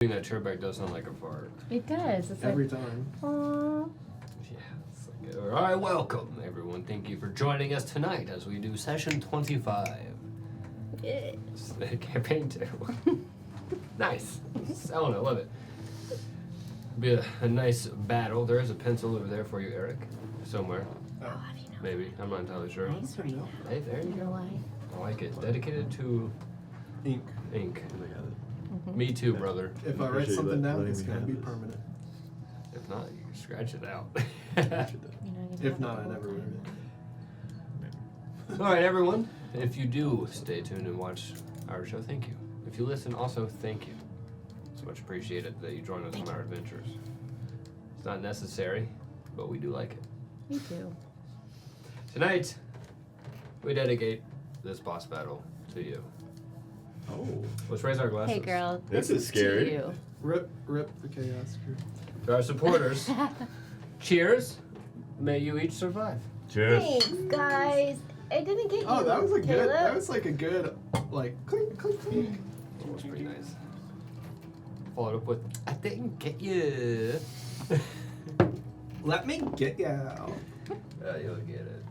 That chair back does sound like a fart. It does. It's Every like, time. aww. Yeah, it's like, all right, welcome everyone. Thank you for joining us tonight as we do session 25. Yeah. Campaign 2. Nice. Selling it, love it. Be a nice battle. There is a pencil over there for you, Eric. Somewhere. Oh, how do you know? Maybe. I'm not entirely sure. Nice right now. Hey, there you You know go. why? I like it. Dedicated to Ink. ink. I got it. Me too, brother. If I write Appreciate something down, letting it's me gonna have be this. permanent. If not, you can scratch it out. You know, you If have not, the I whole never time. read it. All right, everyone. If you do stay tuned and watch our show, thank you. If you listen, also thank you. It's much appreciated that you join us on our adventures. It's not necessary, but we do like it. Me too. Tonight, we dedicate this boss battle to you. Oh. Let's raise our glasses. Hey, girl. This is scary. To you. Rip the chaos crew. To our supporters, cheers. May you each survive. Cheers. Thanks, guys. I didn't get you. Oh, that was a Caleb. good. That was like a good, like clink clink clink. That was pretty nice. Followed up with, I didn't get you. Let me get ya. You'll get it.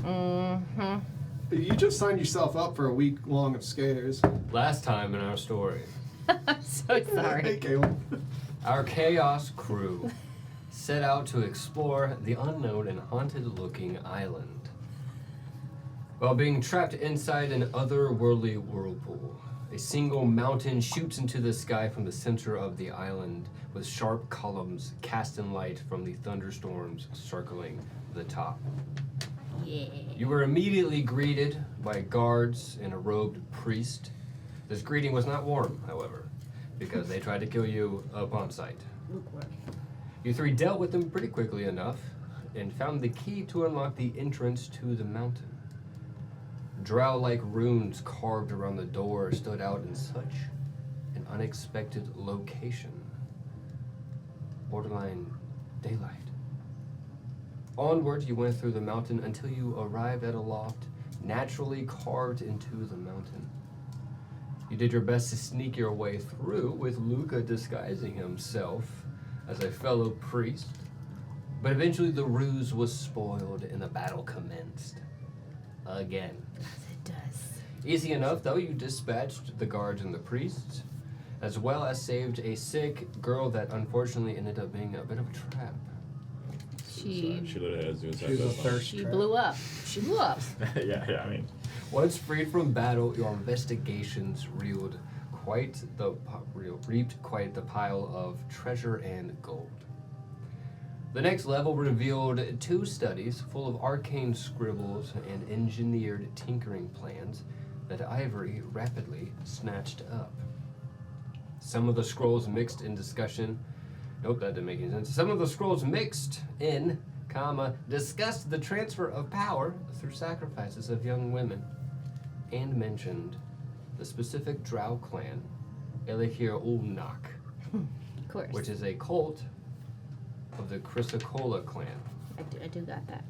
Mm-hmm. You just signed yourself up for a week long of scares. Last time in our story, I'm so Hey, sorry. Caleb. our chaos crew set out to explore the unknown and haunted-looking island. While being trapped inside an otherworldly whirlpool, a single mountain shoots into the sky from the center of the island with sharp columns casting light from the thunderstorms circling the top. Yeah. You were immediately greeted by guards and a robed priest. This greeting was not warm, however, because they tried to kill you upon sight. Lukewarm. You three dealt with them pretty quickly enough and found the key to unlock the entrance to the mountain. Drow-like runes carved around the door stood out in such an unexpected location. Borderline daylight. Onward, you went through the mountain until you arrived at a loft naturally carved into the mountain. You did your best to sneak your way through, with Luca disguising himself as a fellow priest. But eventually the ruse was spoiled and the battle commenced. Again. As it does. Easy enough, though, you dispatched the guards and the priests, as well as saved a sick girl that unfortunately ended up being a bit of a trap. She literally had suicide. She was a last night. thirst She trap. blew up. She blew up. yeah, I mean. Once freed from battle, your investigations reaped quite the pile of treasure and gold. The next level revealed 2 studies full of arcane scribbles and engineered tinkering plans that Ivory rapidly snatched up. Some of the scrolls mixed in discussion. Nope, that didn't make any sense. Some of the scrolls mixed in, discussed the transfer of power through sacrifices of young women, and mentioned the specific Drow clan, Elikir Ulnak, Of course. which is a cult of the Chrysocolla clan. I do got that.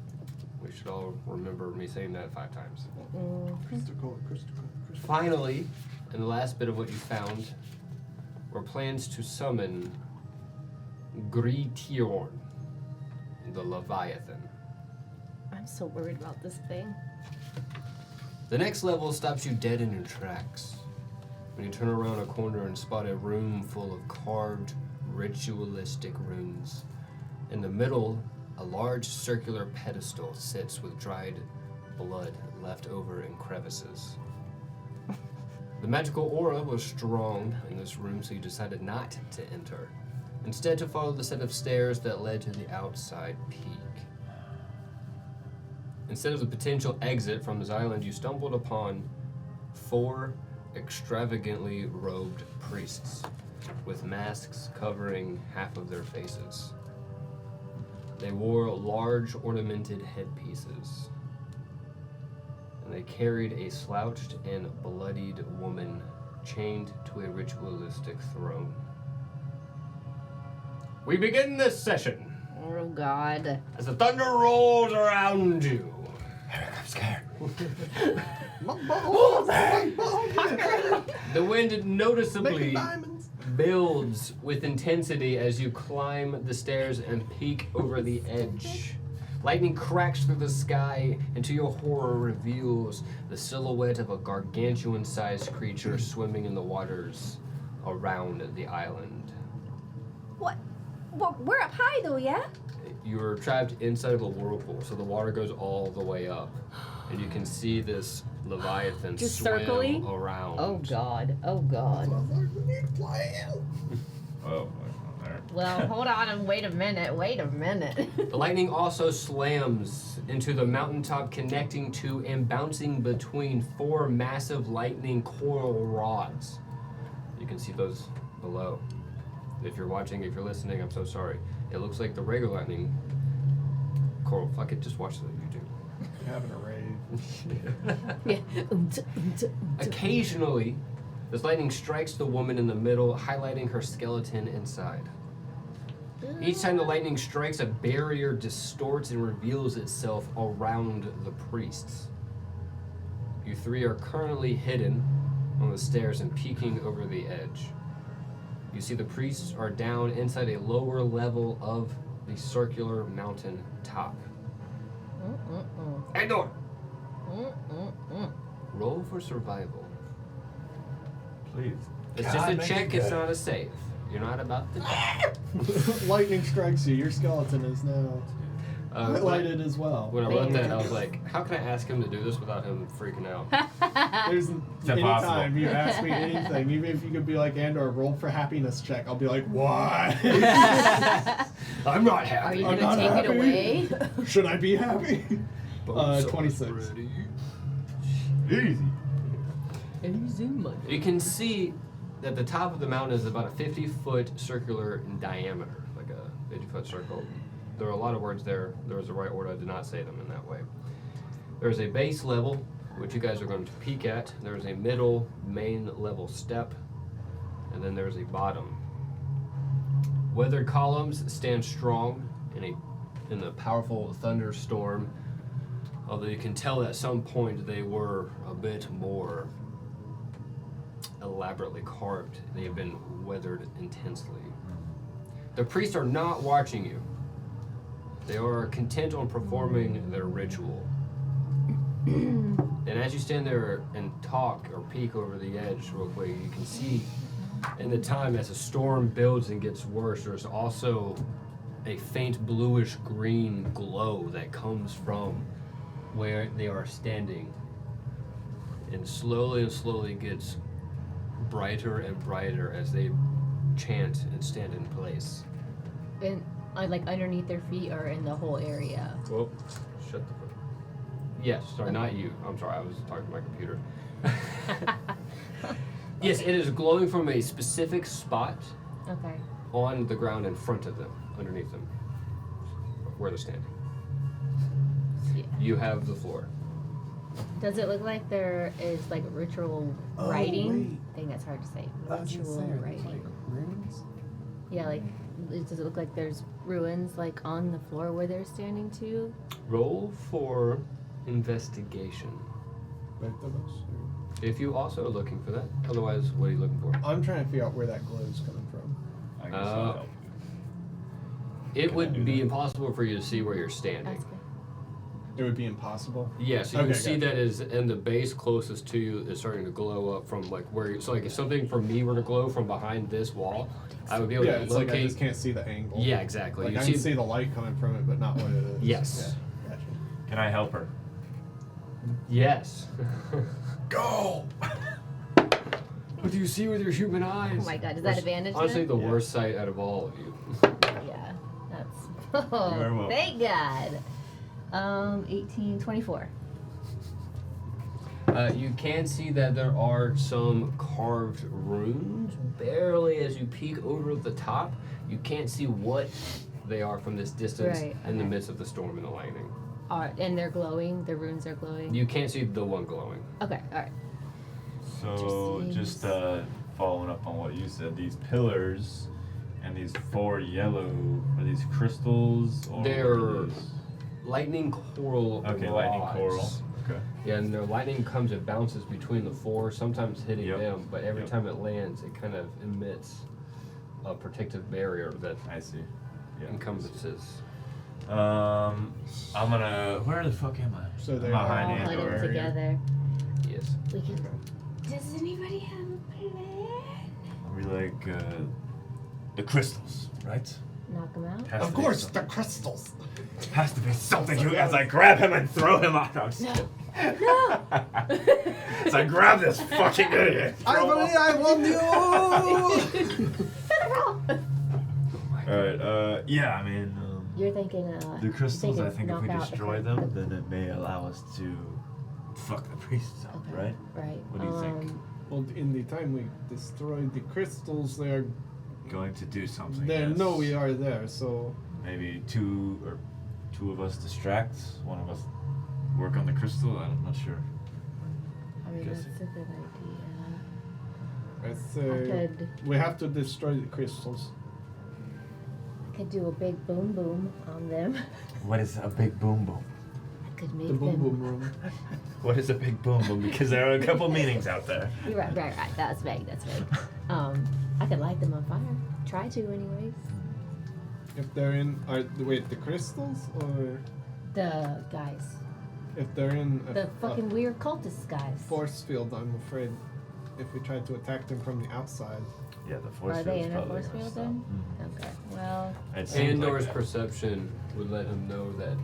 We should all remember me saying that 5 times. Crystal. Finally, and the last bit of what you found were plans to summon Gritiorn, the Leviathan. I'm so worried about this thing. The next level stops you dead in your tracks when you turn around a corner and spot a room full of carved, ritualistic runes. In the middle, a large circular pedestal sits with dried blood left over in crevices. The magical aura was strong in this room, so you decided not to enter. instead to follow the set of stairs that led to the outside peak. Instead of the potential exit from this island, you stumbled upon 4 extravagantly robed priests with masks covering half of their faces. They wore large ornamented headpieces, and they carried a slouched and bloodied woman chained to a ritualistic throne. We begin this session Oh God. as the thunder rolls around you. I'm scared. The wind noticeably Making diamonds. builds with intensity as you climb the stairs and peek over the edge. Lightning cracks through the sky and to your horror reveals the silhouette of a gargantuan-sized creature swimming in the waters around the island. What? We're up high though, yeah? You're trapped inside of a whirlpool, so the water goes all the way up. And you can see this Leviathan Just swim circling? around. Oh God. Oh God. Oh, there. Well, hold on and wait a minute. Wait a minute. The lightning also slams into the mountaintop, connecting to and bouncing between 4 massive lightning coil rods. You can see those below. If you're watching, if you're listening, I'm so sorry. It looks like the regular lightning coral. Fuck it, just watch the YouTube. Having a rave. Yeah. Occasionally, this lightning strikes the woman in the middle, highlighting her skeleton inside. Each time the lightning strikes, a barrier distorts and reveals itself around the priests. You 3 are currently hidden on the stairs and peeking over the edge. You see the priests are down inside a lower level of the circular mountain top. Andor! Roll for survival. Please. It's God, just a make check, it it's good. not a save. You're not about to die. Lightning strikes you. Your skeleton is now highlighted as well. When I wrote that, I was like, how can I ask him to do this without him freaking out? There's It's any impossible. time you ask me anything, even if you could be like, Andor, roll for happiness check, I'll be like, what? I'm not Are happy. you I'm gonna not take it happy. away? Should I be happy? Bones are 26. ready. Easy. You can see that the top of the mountain is about a 50-foot circular in diameter, like a 50-foot circle. There are a lot of words there. There was a right order. I did not say them in that way. There's a base level, which you guys are going to peek at. There's a middle main level step, and then there's a bottom. Weathered columns stand strong in the powerful thunderstorm, although you can tell at some point they were a bit more elaborately carved. They have been weathered intensely. The priests are not watching you. They are content on performing their ritual. And as you stand there and talk or peek over the edge real quick, you can see in the time as the storm builds and gets worse, there's also a faint bluish green glow that comes from where they are standing, and slowly gets brighter and brighter as they chant and stand in place. And like underneath their feet or in the whole area. Well, shut the fuck. Yes, sorry, not you. I'm sorry, I was talking to my computer. Yes, it is glowing from a specific spot Okay. on the ground in front of them, underneath them, where they're standing. Yeah. You have the floor. Does it look like there is like ritual Oh, writing? I think that's hard to say. Ritual Like writing. runes? Yeah, like does it look like there's ruins like on the floor where they're standing too? Roll for investigation. Both of us? or- If you also are looking for that. Otherwise, what are you looking for? I'm trying to figure out where that glow is coming from. I guess Uh, I'll help. It Can I would do be that? impossible for you to see where you're standing. That's good. It would be impossible. Yeah, so you Okay, can see gotcha. that is, and the base closest to you is starting to glow up from like where you, so like if something from me were to glow from behind this wall, I would be able Yeah, to it's like I locate. just can't see the angle. Yeah, exactly. Like You I can see the light coming from it, but not what it is. Yes. Yeah, gotcha. Can I help her? Yes. Go! What do you see with your human eyes? Oh my god, is that advantage? Honestly, then? the worst sight out of all of you. Yeah, that's. You are welcome. Thank God. 18, 24. You can see that there are some carved runes, barely as you peek over the top. You can't see what they are from this distance Right, in the okay. midst of the storm and the lightning. And they're glowing. The runes are glowing. You can't see the one glowing. Okay, all right. So, just following up on what you said, these pillars and these 4 yellow, are these crystals? Or They're what are these? lightning coral Okay, rods. lightning coral. Okay. Yeah, and their lightning comes and bounces between the 4, sometimes hitting Yep. them, but every Yep. time it lands, it kind of emits a protective barrier that I see. Yeah. encompasses. I'm gonna. Where the fuck am I? So I'm they behind are All Andor. huddled together. Yes. We can. Does anybody have a plan? I'll be like, the crystals, right? Knock them out. Has Of to be course, something. the crystals. Has to be something you as I grab him and throw him out. I'm just No. kidding. No. As I grab this fucking idiot. I throw him believe I won you. Alright, yeah, I mean, You're thinking. the crystals, I think if we knock out destroy the- them, then it may allow us to fuck the priests up, Okay. right? Right. What do you think? Well, in the time we destroyed the crystals, they're Going to do something. they yes. know we are there. So Maybe two of us distract, one of us work on the crystal, I'm not sure. I mean, Guess- that's a good idea. I say could- we have to destroy the crystals. I could do a big boom boom on them. What is a big boom boom? I could make The boom them. boom room. What is a big boom boom? Because there are a couple meanings out there. You're right. That's vague. I could light them on fire. Try to, anyways. If they're in, wait, the crystals or The guys. if they're in The fucking weird cultist guys. force field, I'm afraid. If we try to attack them from the outside, Yeah, the force Are field. they in a force field then? Okay. Well, It seems Andor's like that. perception would let him know that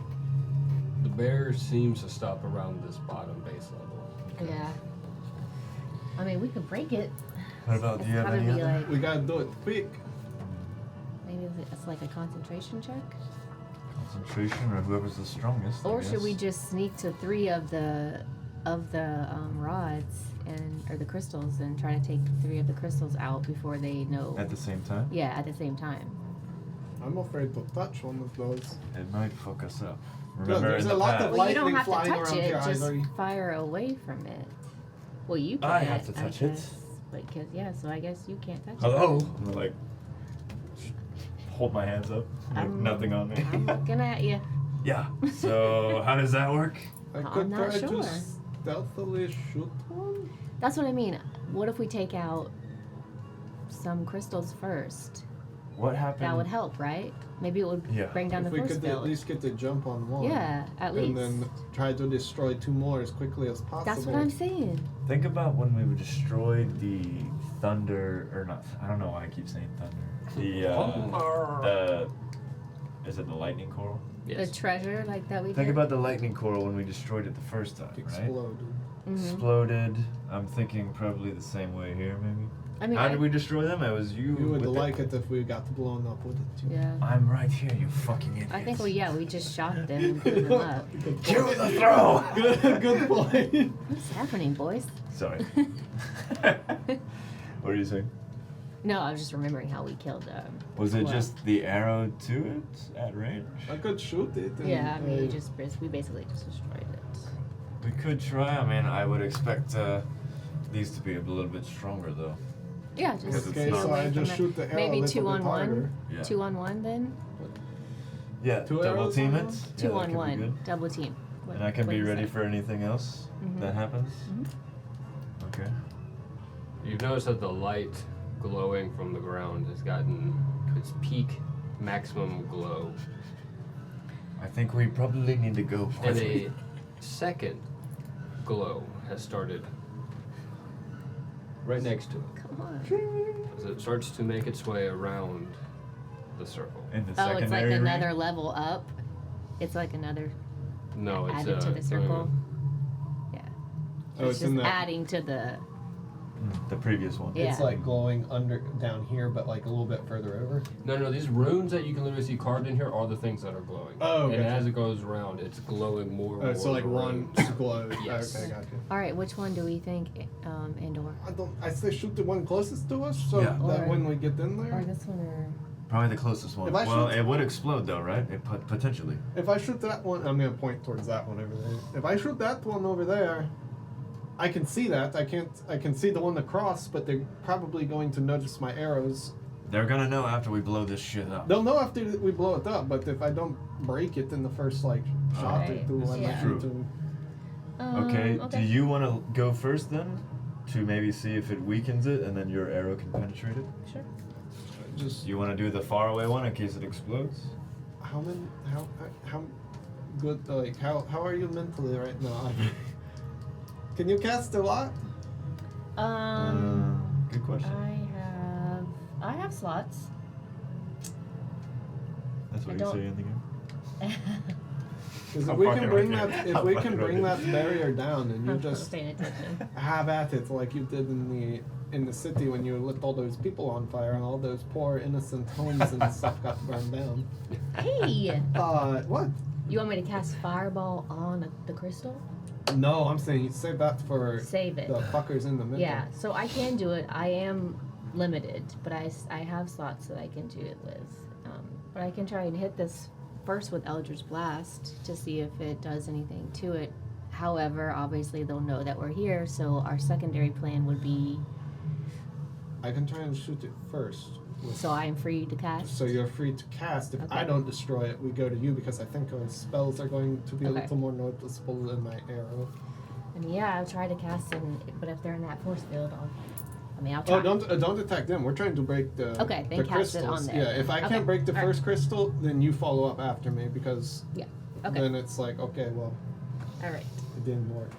the bear seems to stop around this bottom base level. yeah. I mean, we could break it. What about, do you have any probably other? like we gotta do it quick. maybe it's like a concentration check. Concentration or whoever's the strongest. I Or should we guess. just sneak to 3 of the rods or the crystals and try to take 3 of the crystals out before they know? At the same time? Yeah, at the same time. I'm afraid to touch one of those. It might fuck us up. No, Remember there's in a the lot past. of Well, you don't lightning have to flying touch around it. here, Just Ivory. fire away from it. Well, you I can't. have to touch it. guess. Because so I guess you can't touch Hello? it. I'm gonna, like, hold my hands up. Like, nothing on me. I'm looking at you. Yeah. So how does that work? I I'm could not try sure. to stealthily shoot one. That's what I mean. What if we take out some crystals first? What happened? That would help, right? Maybe it would Yeah. bring down If the we force could at field. least get the jump on one. Yeah, at least. And then try to destroy 2 more as quickly as possible. That's what I'm saying. Think about when we destroyed the thunder, or not. I don't know why I keep saying thunder. Is it the lightning coral? Yes. The treasure like that we Think did. about the lightning coral when we destroyed it the first time, right? Explode. Mhm. Exploded. I'm thinking probably the same way here, maybe. I mean, How did we destroy them? It was you. You would with like it if we got blown up with it too. Yeah. I'm right here, you fucking idiot. I think we just shot them and blew them up. Cue the throw! Good point. What's happening, boys? Sorry. What are you saying? No, I was just remembering how we killed Was it Well, just the arrow to it at range? I could shoot it. And, Yeah, I mean, we basically just destroyed it. We could try. I mean, I would expect these to be a little bit stronger, though. Yeah, Because just it's Okay, not- so I away just from shoot the arrow maybe a little 2 bit on 1. harder. Yeah. 2 on 1 then. Yeah, 2 double arrows team on it. one? 2 Yeah, that on could be 1. good. Double team. And I can what be do you ready say? for anything else Mhm. that happens. Mhm. Okay. You've noticed that the light glowing from the ground has gotten its peak maximum glow. I think we probably need to go. And a second glow has started right next to it. Come on. As it starts to make its way around the circle. In the Oh, it's like secondary ring? another level up. It's like another No, it's added to the circle. Yeah. Oh, it's it's in just that. adding to the The previous one. Yeah. It's like glowing down here, but like a little bit further over. No, these runes that you can literally see carved in here are the things that are glowing. Oh, and gotcha. as it goes around, it's glowing more and more. So like of the one runes. glows. Yes. Okay, gotcha. All right, which one do we think, Andor? I say shoot the one closest to us, so Yeah. that Or- when we get in there. Or this one, or Probably the closest one. If I Well, shoot- it would explode though, right? It potentially. If I shoot that one, I'm gonna point towards that one over there. If I shoot that one over there, I can see that. I can see the one across, but they're probably going to notice my arrows. They're gonna know after we blow this shit up. They'll know after we blow it up, but if I don't break it in the first like shot or Right. two, I Yeah. might True. need to. Okay. okay. Do you want to go first then, to maybe see if it weakens it, and then your arrow can penetrate it? Sure. Just You want to do the far away one in case it explodes? how good like how are you mentally right now? Can you cast a lot? Good question. I have slots. That's what I you don't- say in the game. 'Cause if I'm we fucking can bring with you. that, if I'm we fucking can with bring you. that barrier down, and you I'm just paying attention. have at it like you did in the city when you lit all those people on fire and all those poor innocent homes and stuff got burned down. Hey, What? you want me to cast fireball on the crystal? No, I'm saying save that for Save it. the fuckers in the middle. Yeah, so I can do it. I am limited, but I have slots that I can do it with. But I can try and hit this first with Eldritch Blast to see if it does anything to it. However, obviously they'll know that we're here, so our secondary plan would be I can try and shoot it first. so I am free to cast. So you're free to cast. If I Okay. don't destroy it, we go to you because I think our spells are going to be a Okay. little more noticeable than my arrow. And yeah, I'll try to cast them, but if they're in that force field, I'll try. Oh, don't attack them. We're trying to break the Okay, then the cast it crystals. on there. Yeah, if I Okay, can't break the alright. first crystal, then you follow up after me because Okay. then it's like okay, well, All right. it didn't work.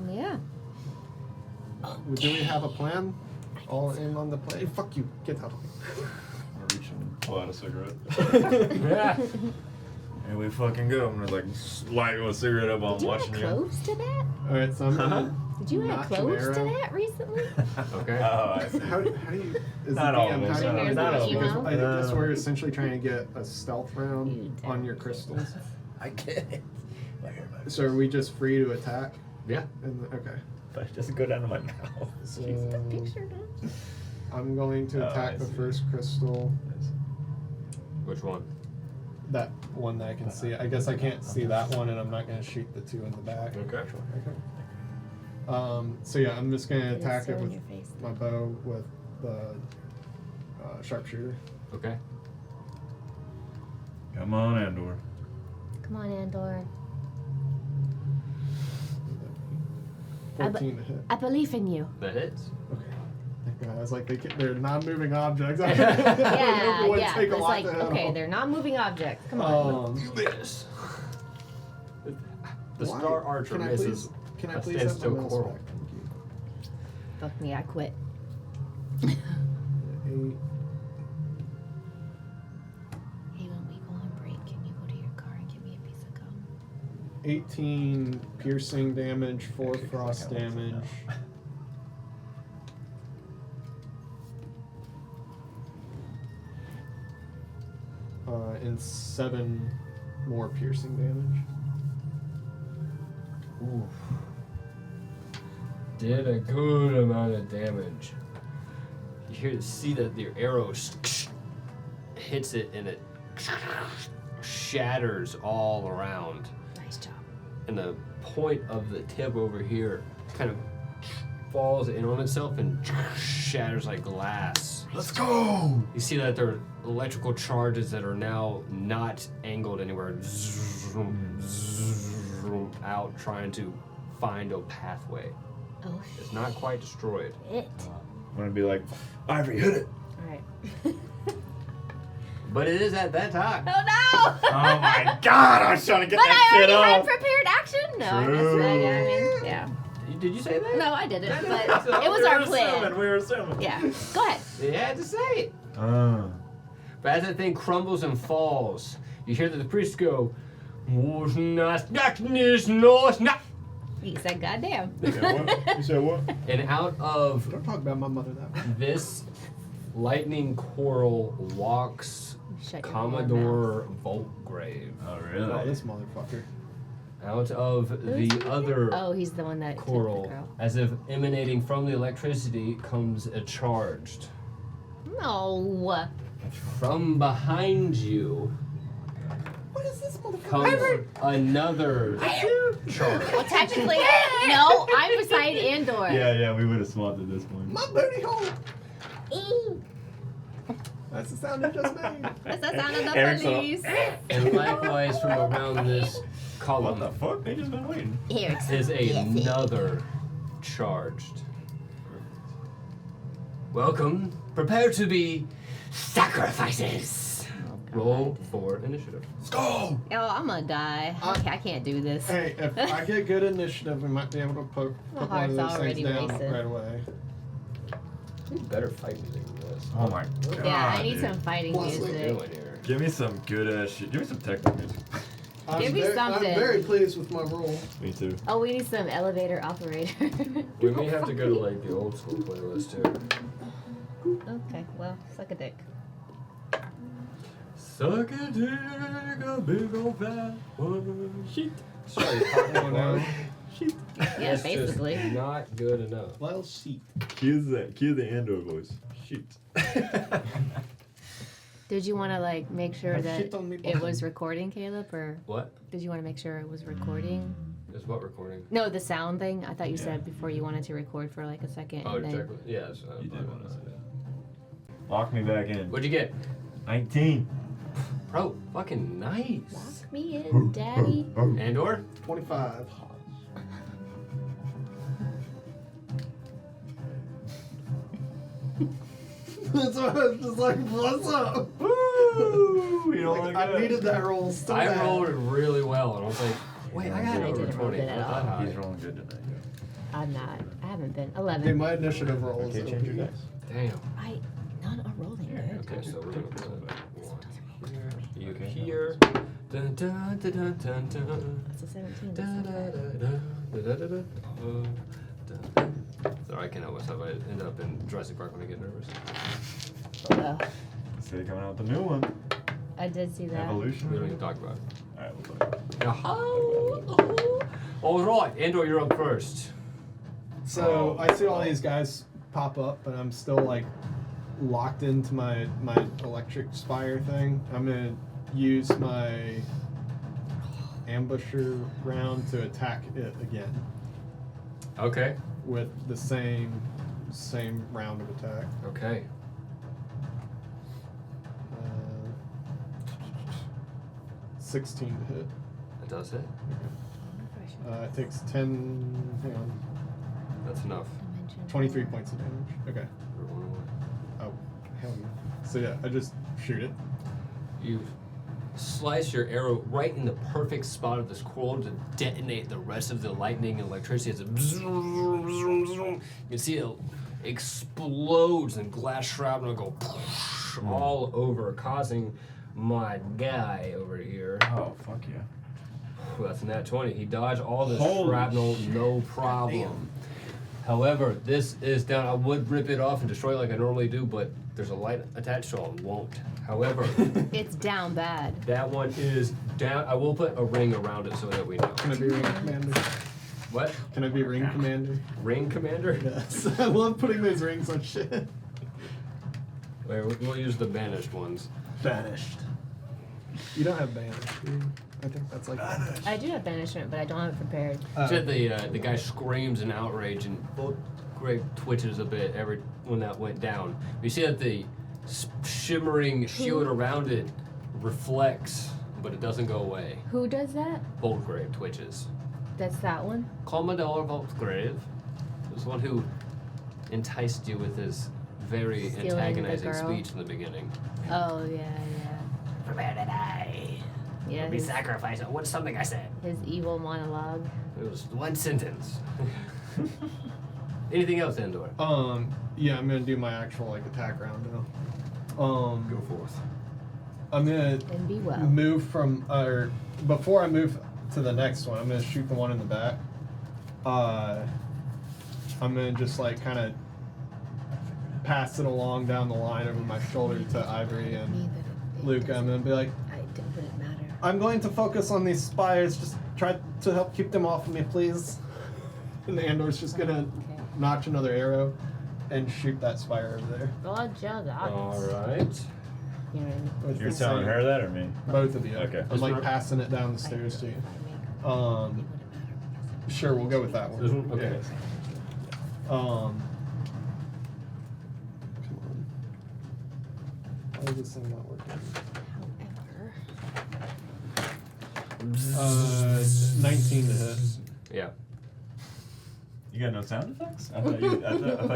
Yeah. Do we have a plan? All in on the play. Fuck you. Get out of I'm gonna reach and pull out a cigarette. here. Yeah. Here we fucking go. I'm gonna like light a cigarette up while I'm Did you add watching you. cloves to that? All right, so I'm gonna. Did you add notch an cloves to arrow. that recently? Okay. Oh, I see. How do you? Is Not the all DM, of how us. do you Not do all this? of Because us. I guess we're essentially trying to get a stealth round You on your terrible crystals. I get it. So are we just free to attack? Yeah. Okay. But it doesn't go down to my mouth. So Picture that. I'm going to Oh, attack I the see. first crystal. Which one? That one that I can see. I guess I can't see that one, and I'm not going to shoot the two in the back. Okay. So yeah, I'm just going to It's attack so it in with your face. my bow with the sharpshooter. Okay. Come on, Andor. Come on, Andor. 14 to hit. I believe in you. That hits. Okay. Thank God. I was like, they're non-moving objects. Yeah, It would yeah. take a It's lot like, to hit okay, them. they're not moving objects. Come on. This. The Why? Star Archer Can I misses. Can I a please have my standstill mouse coral. back? Thank you. Fuck me, I quit. 8. Hey, when we go on break, can you go to your car and give me a piece of gum? 18 piercing damage, 4 Actually, 'cause I frost kinda want some damage. And 7 more piercing damage. Oof. Did a good amount of damage. You see that your arrow hits it and it shatters all around. Nice job. And the point of the tip over here kind of falls in on itself and shatters like glass. Let's go! You see that there are electrical charges that are now not angled anywhere. Zoom, zoom out, trying to find a pathway. Oh, It's not quite destroyed. shit. I'm gonna be like, Ivory, hit it! Alright. But it is at that time. Oh no! Oh my god, I was trying to get But that I shit already had off! prepared action? No, I guess True. yeah. Did you say that? No, I didn't, but So it was We our were plan. assuming, we were assuming. Yeah. Go ahead. You had to say it. Uh, But as that thing crumbles and falls, you hear that the priests go, "Was not darkness, no, not." He said, "Goddamn." You said what? You said what? And out of Don't talk about my mother that way. this lightning coral walks Shut your Commodore Voltgrave. Oh, Oh, really? this motherfucker. Out of Who's the other Oh, he's the one that took the coral, girl. as if emanating from the electricity, comes a charged. No. From behind you What is this motherfucker? comes another charge. Well, technically, no. I'm beside Andor. Yeah, we would have swapped at this point. My booty hole. That's the sound it just made. That's the sound of the Eric's up. police. And likewise from around this What column the fuck? They just been waiting. Eric's is another charged. Welcome. Prepare to be sacrifices. Roll for initiative. Let's go. Oh, I'm gonna die. Okay, I can't do this. Hey, if I get good initiative, we might be able to put My one of heart's those already things down racing. right away. Better fight music than this. Oh my god. Yeah, I need dude. some fighting Plus, What are we music. doing here? Give me some good ass shit. Give me some techno music. Give me something. I'm very pleased with my roll. Me too. Oh, we need some elevator operator. We may have to go to like the old school playlist too. Okay, well, suck a dick. Suck a dick, a big old fat one. Shit. Sorry, pop Oh, no. one. Shit. Yeah, That's basically. just not good enough. Well, sheep. Cue the Andor voice. Shit. Did you want to like make sure Have that shit on me it behind. was recording, Caleb, or What? did you want to make sure it was recording? Is what recording? No, the sound thing. I thought you Yeah. said before you wanted to record for like a second. Oh, and then... check. Yes. You did want to say that. Lock me back in. What'd you get? 19. Bro, fucking nice. Lock me in, daddy. Andor? 25. That's why I was just like, what's up? Woo! You don't Like, like I needed that roll so I bad. rolled really well, and I was like, wait, I got I over didn't roll 20. good at Not all. that high. He's rolling good tonight. I'm not. I haven't been. Hey, 11. my initiative roll is Okay, change your OP. dice. Damn. None are rolling good. Okay, so we're gonna put one here, you Okay. here. Dun, dun, dun, dun, dun, dun. That's a 17. Dun, That's dun, not bad. dun, dun, dun, dun, dun, dun. Sorry, I can't help myself. I end up in Jurassic Park when I get nervous. Ugh, So you're coming out with the new one. I did see that. Evolution. We don't even talk about it. Alright, we'll talk about it. Oh. All right, Andor, you're up first. So I see all these guys pop up, but I'm still like locked into my electric spire thing. I'm gonna use my ambusher round to attack it again Okay. with the same round of attack. Okay. 16 to hit. That does it. It takes 10. Hang on. That's enough. 23 points of damage. Okay. You're one away. Oh, hell yeah. So yeah, I just shoot it. You slice your arrow right in the perfect spot of this coral to detonate the rest of the lightning and electricity. As it you can see it explodes and glass shrapnel go all over, causing my guy over here. Oh, fuck yeah. Well, that's a nat 20. He dodged all the Holy shrapnel, shit. no problem. However, this is down. I would rip it off and destroy it like I normally do, but there's a light attached, so I won't. However, It's down bad. that one is down. I will put a ring around it so that we know. Can I be ring commander? What? Can I be ring commander? Ring commander? Yes. I love putting those rings on shit. Wait, we'll use the banished ones. Banished. You don't have banished, do you? I think that's like I do have banishment, but I don't have it prepared. Said the guy screams in outrage and Voltgrave twitches a bit every when that went down. You see that the shimmering shield around it reflects, but it doesn't go away. Who does that? Voltgrave twitches. That's that one? Commodore Voltgrave was the one who enticed you with his very Stealing the antagonizing girl. speech in the beginning. Oh, yeah. Prepare to die. Yeah, Be his, sacrificed. What's something I said? his evil monologue. It was one sentence. Anything else, Andor? yeah, I'm gonna do my actual like attack round now. Go forth. I'm gonna And be well. move from or before I move to the next one, I'm gonna shoot the one in the back. I'm gonna just like kind of pass it along down the line over my shoulder to Ivory and Luke. I'm gonna be like, It wouldn't matter. I'm going to focus on these spires. Just try to help keep them off of me, please. And Andor's just gonna notch another arrow and shoot that spire over there. Roger that. Alright. You know what I mean? With You're the telling same- her that or me? Both of you. Okay. I'm like passing it down the stairs to you. Sure, we'll go with that one. This one? Okay. Yeah. Come on. Why is this thing not working? However. 19 to hit. Yeah. You got no sound effects? I thought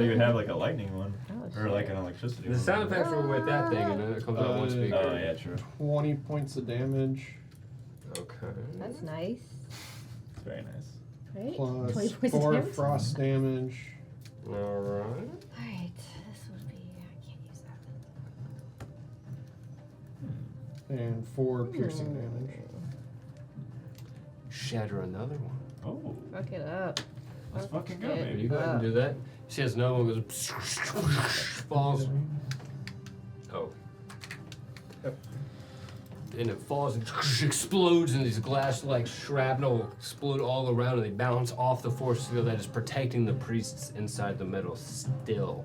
you would have like a lightning one. Oh, Or like shit. an electricity The one. sound effects were with that thing, and then it comes out one speaker. Oh, yeah, true. 20 points of damage. Okay. That's nice. Very nice. Right? Plus 20 points of 4 damage? frost damage. Alright. Alright, this would be. I can't use that. And 4 piercing damage. Shatter another one. Oh, Fuck it up. let's fucking go, Okay. Here, baby. you go ahead and do that. She has another one goes falls. Oh. Yep. And it falls and explodes, and these glass-like shrapnel explode all around, and they bounce off the force field that is protecting the priests inside the metal still.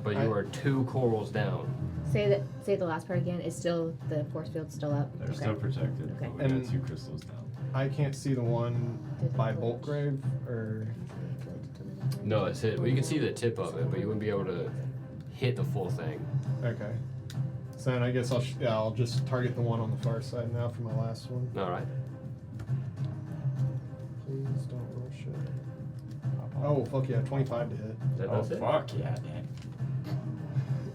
But you are 2 corals down. Say the last part again. It's still the force field's still up. They're Okay. still protected, Okay. but we And- got 2 crystals down. I can't see the one by Voltgrave, or No, that's it. Well, you can see the tip of it, but you wouldn't be able to hit the full thing. okay. So then I guess I'll just target the one on the far side now for my last one. All right. Please don't roll shit. Oh fuck yeah, 25 to hit. That's it. Fuck yeah, man.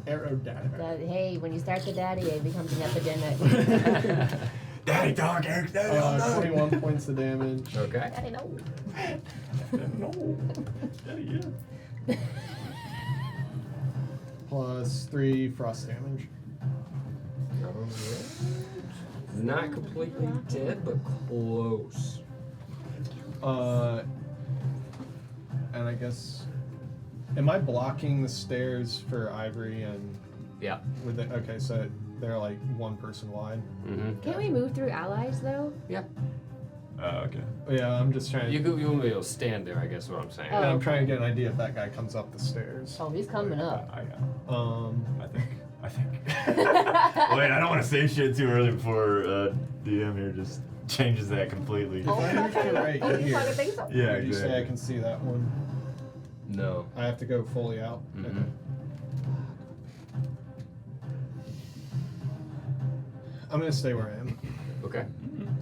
Arrow dagger. Hey, when you start the daddy, it becomes an epidemic. Daddy dog, Eric, daddy, 21 points of damage. Okay. Daddy, no. No. Daddy, yeah. Plus 3 frost damage. Not completely dead, but close. And I guess, am I blocking the stairs for Ivory and Yeah. with it? Okay, so they're like 1 person wide. Mm-hmm. Can we move through allies though? Yeah. Okay. Yeah, I'm just trying. You won't be able to stand there, I guess, is what I'm saying. Oh. And I'm trying to get an idea if that guy comes up the stairs. Oh, he's coming up. I got it. I think. Oh. Wait, I don't want to say shit too early before DM here just changes that completely. If I understand right Oh, you here, fucking think so? Yeah, did you say I exactly. can see that one? No. I have to go fully out. Mhm. Okay. I'm gonna stay where I am, Okay.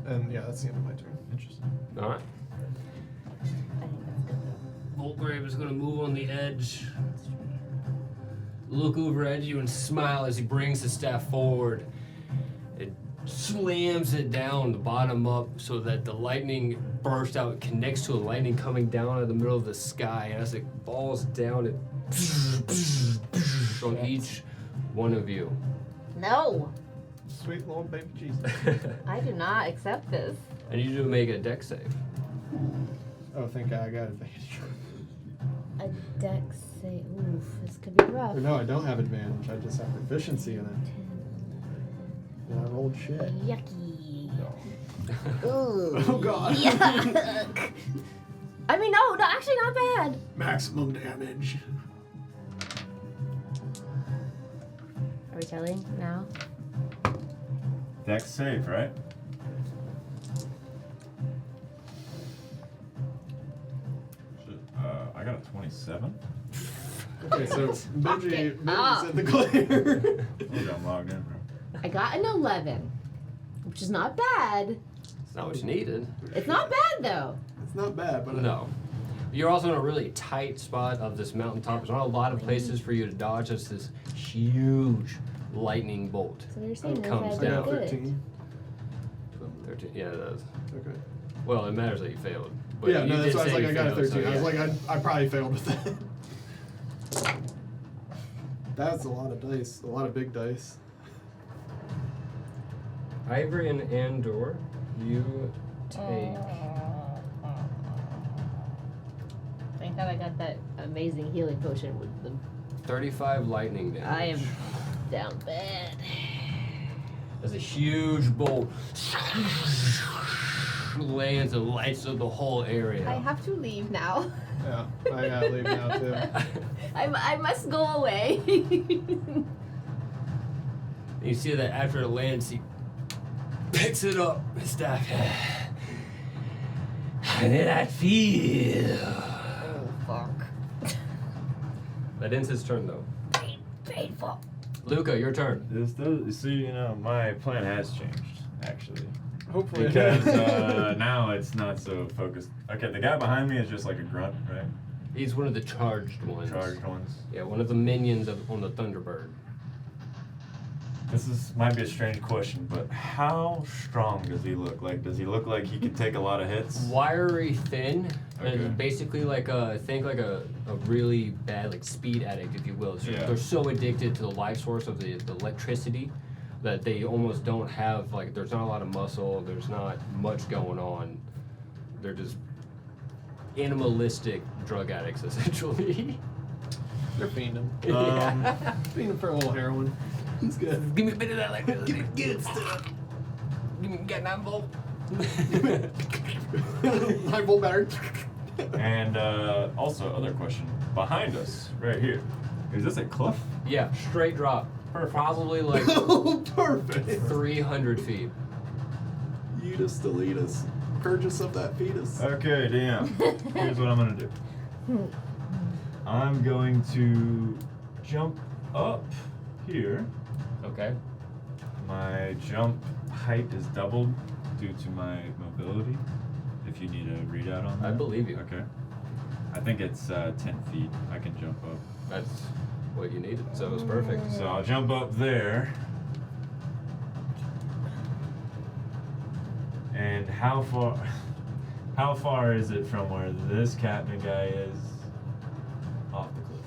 and yeah, that's the end of my turn. Interesting. All right. I think that's good though. Voltgrave is going to move on the edge, look over at you, and smile as he brings the staff forward. It slams it down, the bottom up, so that the lightning bursts out, connects to a lightning coming down out of the middle of the sky. And as it falls down, it on each one of you. No, Sweet Lord baby Jesus. I do not accept this. I need you to make a dex save. Oh, thank God I got advantage. A dex say, oof, this could be rough. Or no, I don't have advantage. I just have proficiency in it. And I rolled shit. Yucky. No. Ooh. Oh, God. Yuck. I mean, no, actually not bad. Maximum damage. Are we telling now? Dex save, right? Shit, I got a 27. Okay, so Benji up. is in the clear. I got logged in, bro. I got an 11, which is not bad. It's not what you needed. It's not bad though. It's not bad, but No. You're also in a really tight spot of this mountaintop. There's not a lot of places for you to dodge. It's this huge lightning bolt. So you're saying Comes this I down. did good. 13. 13. Yeah, it does. Okay. Well, it matters that you failed. But Yeah, you no, that's did why I was say like, you I got a failed, so 13. I was yeah. like, I probably failed with that. That's a lot of dice. A lot of big dice. Ivory and Andor, you take Thank God I got that amazing healing potion with the. 35 lightning damage. I am down bad. As a huge bolt lands and lights up the whole area. I have to leave now. Yeah, I gotta leave now too. I must go away. And you see that after it lands, he picks it up, his staff. And then I feel. Oh fuck. That ends his turn, though. Painful. Luca, your turn. This does, see, you know, my plan has changed, actually. Hopefully. Because now it's not so focused. Okay, the guy behind me is just like a grunt, right? He's one of the charged ones. Charged ones. Yeah, one of the minions on the Thunderbird. This might be a strange question, but how strong does he look? Like, does he look like he can take a lot of hits? Wiry thin, Okay. and basically like I think like a really bad like speed addict, if you will. So Yeah. they're so addicted to the life source of the electricity that they almost don't have like there's not a lot of muscle, there's not much going on. They're just animalistic drug addicts essentially. They're fiending. Yeah. Fiending for a little heroin. He's good. Give me a bit of that like give me good stuff. Give me got 9 volt. 9 volt battery. And also, other question. Behind us, right here, is this a cliff? Yeah, straight drop. Perfect. Probably like Oh, perfect. 300 feet. Utis deletus. Purchase of that fetus. Okay, damn. Here's what I'm gonna do. I'm going to jump up here. Okay. My jump height is doubled due to my mobility. If you need a readout on that. I believe you. Okay. I think it's 10 feet. I can jump up. That's what you needed, so it was perfect. So I'll jump up there. And how far is it from where this captain guy is off the cliff?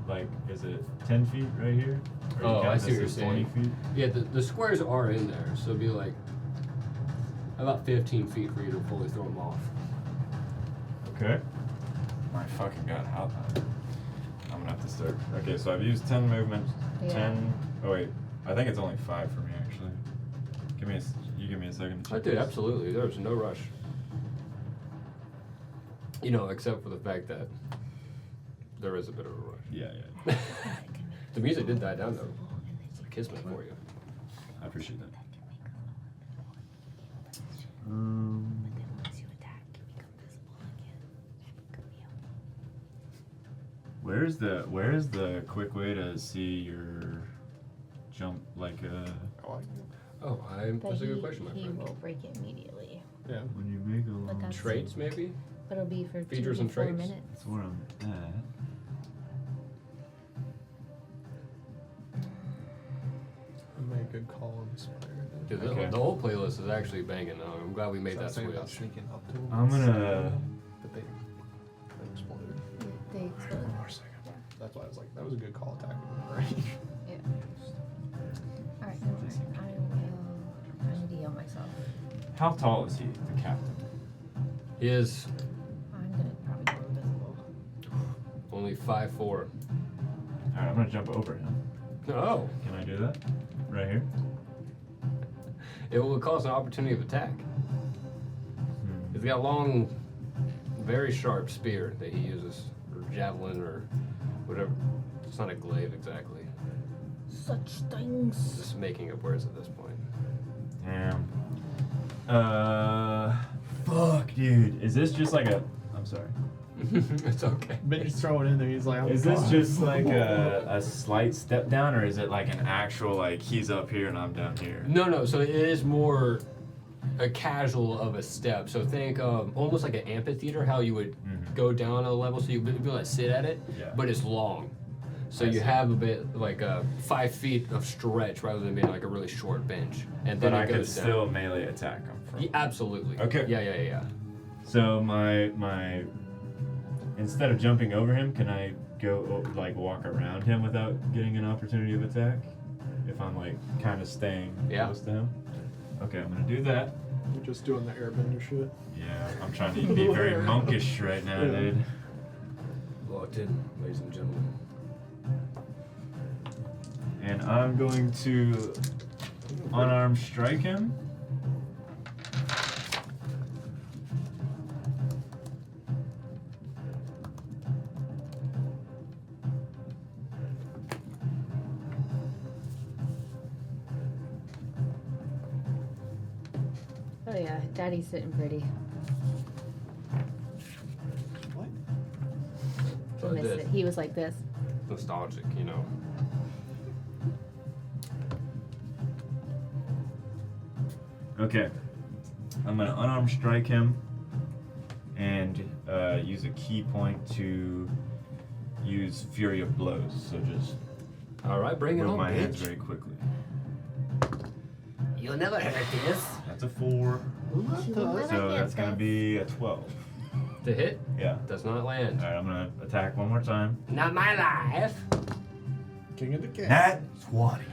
Like, is it 10 feet right here? Or you Oh, count I see this what you're as saying. 20 feet? Yeah, the squares are in there, so it'd be like about 15 feet for you to fully throw them off. Okay. My fucking god, how? I'm gonna have to start. Okay, so I've used 10 movements. Yeah. 10. Oh wait, I think it's only 5 for me actually. You give me a second to I check did, this. absolutely. There's no rush. You know, except for the fact that there is a bit of a rush. Yeah, yeah. The music did die down though. It's a kismet for you. I appreciate that. Where's the quick way to see your jump like Oh, that's a good question, my He friend. will break it immediately. Yeah. when you make a But long that's- Traits, maybe? But it'll be for Features 2 and to 4 traits? minutes. That's where I'm at. I made a good call on the spider. Dude, Okay. the whole playlist is actually banging. I'm glad we made So I that was thinking about switch. sneaking up to him. I'm gonna- But they exploded. They explode. One more second. That's why I was like, that was a good call attacking him, right? Yeah. Alright, I need to heal myself. How tall is he, the captain? He is I'm gonna probably go invisible. only 5'4". Alright, I'm gonna jump over him. Oh, Can I do that? Right here? it will cause an opportunity of attack. He's got a long, very sharp spear that he uses, or javelin, or whatever. It's not a glaive exactly. Such things. Just making up words at this point. Damn. Fuck, dude. Is this just like a? I'm sorry. It's okay. But he's throwing in there. He's like, Is this just like a slight step down, or is it like an actual like he's up here and I'm down here? No. So it is more a casual of a step. So think almost like an amphitheater, how you would go down a level, so you'd be able to sit at it, Yeah. but it's long. So I you see. have a bit like 5 feet of stretch rather than being like a really short bench. And then But it I could goes down. still melee attack him from. Yeah, absolutely. Okay. Yeah. So my instead of jumping over him, can I go like walk around him without getting an opportunity of attack? If I'm like kind of staying close to him. Okay, I'm gonna do that. You're just doing the airbender shit. Yeah, I'm trying to be very monkish right now, Yeah. dude. Locked in, ladies and gentlemen. And I'm going to unarmed strike him. Oh yeah, Daddy's sitting pretty. What? So I I missed did. it. He was like this. Nostalgic, you know. Okay. I'm gonna unarmed strike him and use a key point to use Fury of Blows. So just All right, bring it move on, my hands bitch. very quickly. You'll never hurt this. That's a 4. So that's gonna be a 12. The hit Yeah. does not land. Alright, I'm gonna attack one more time. Not my life. King of the king. Nat 20.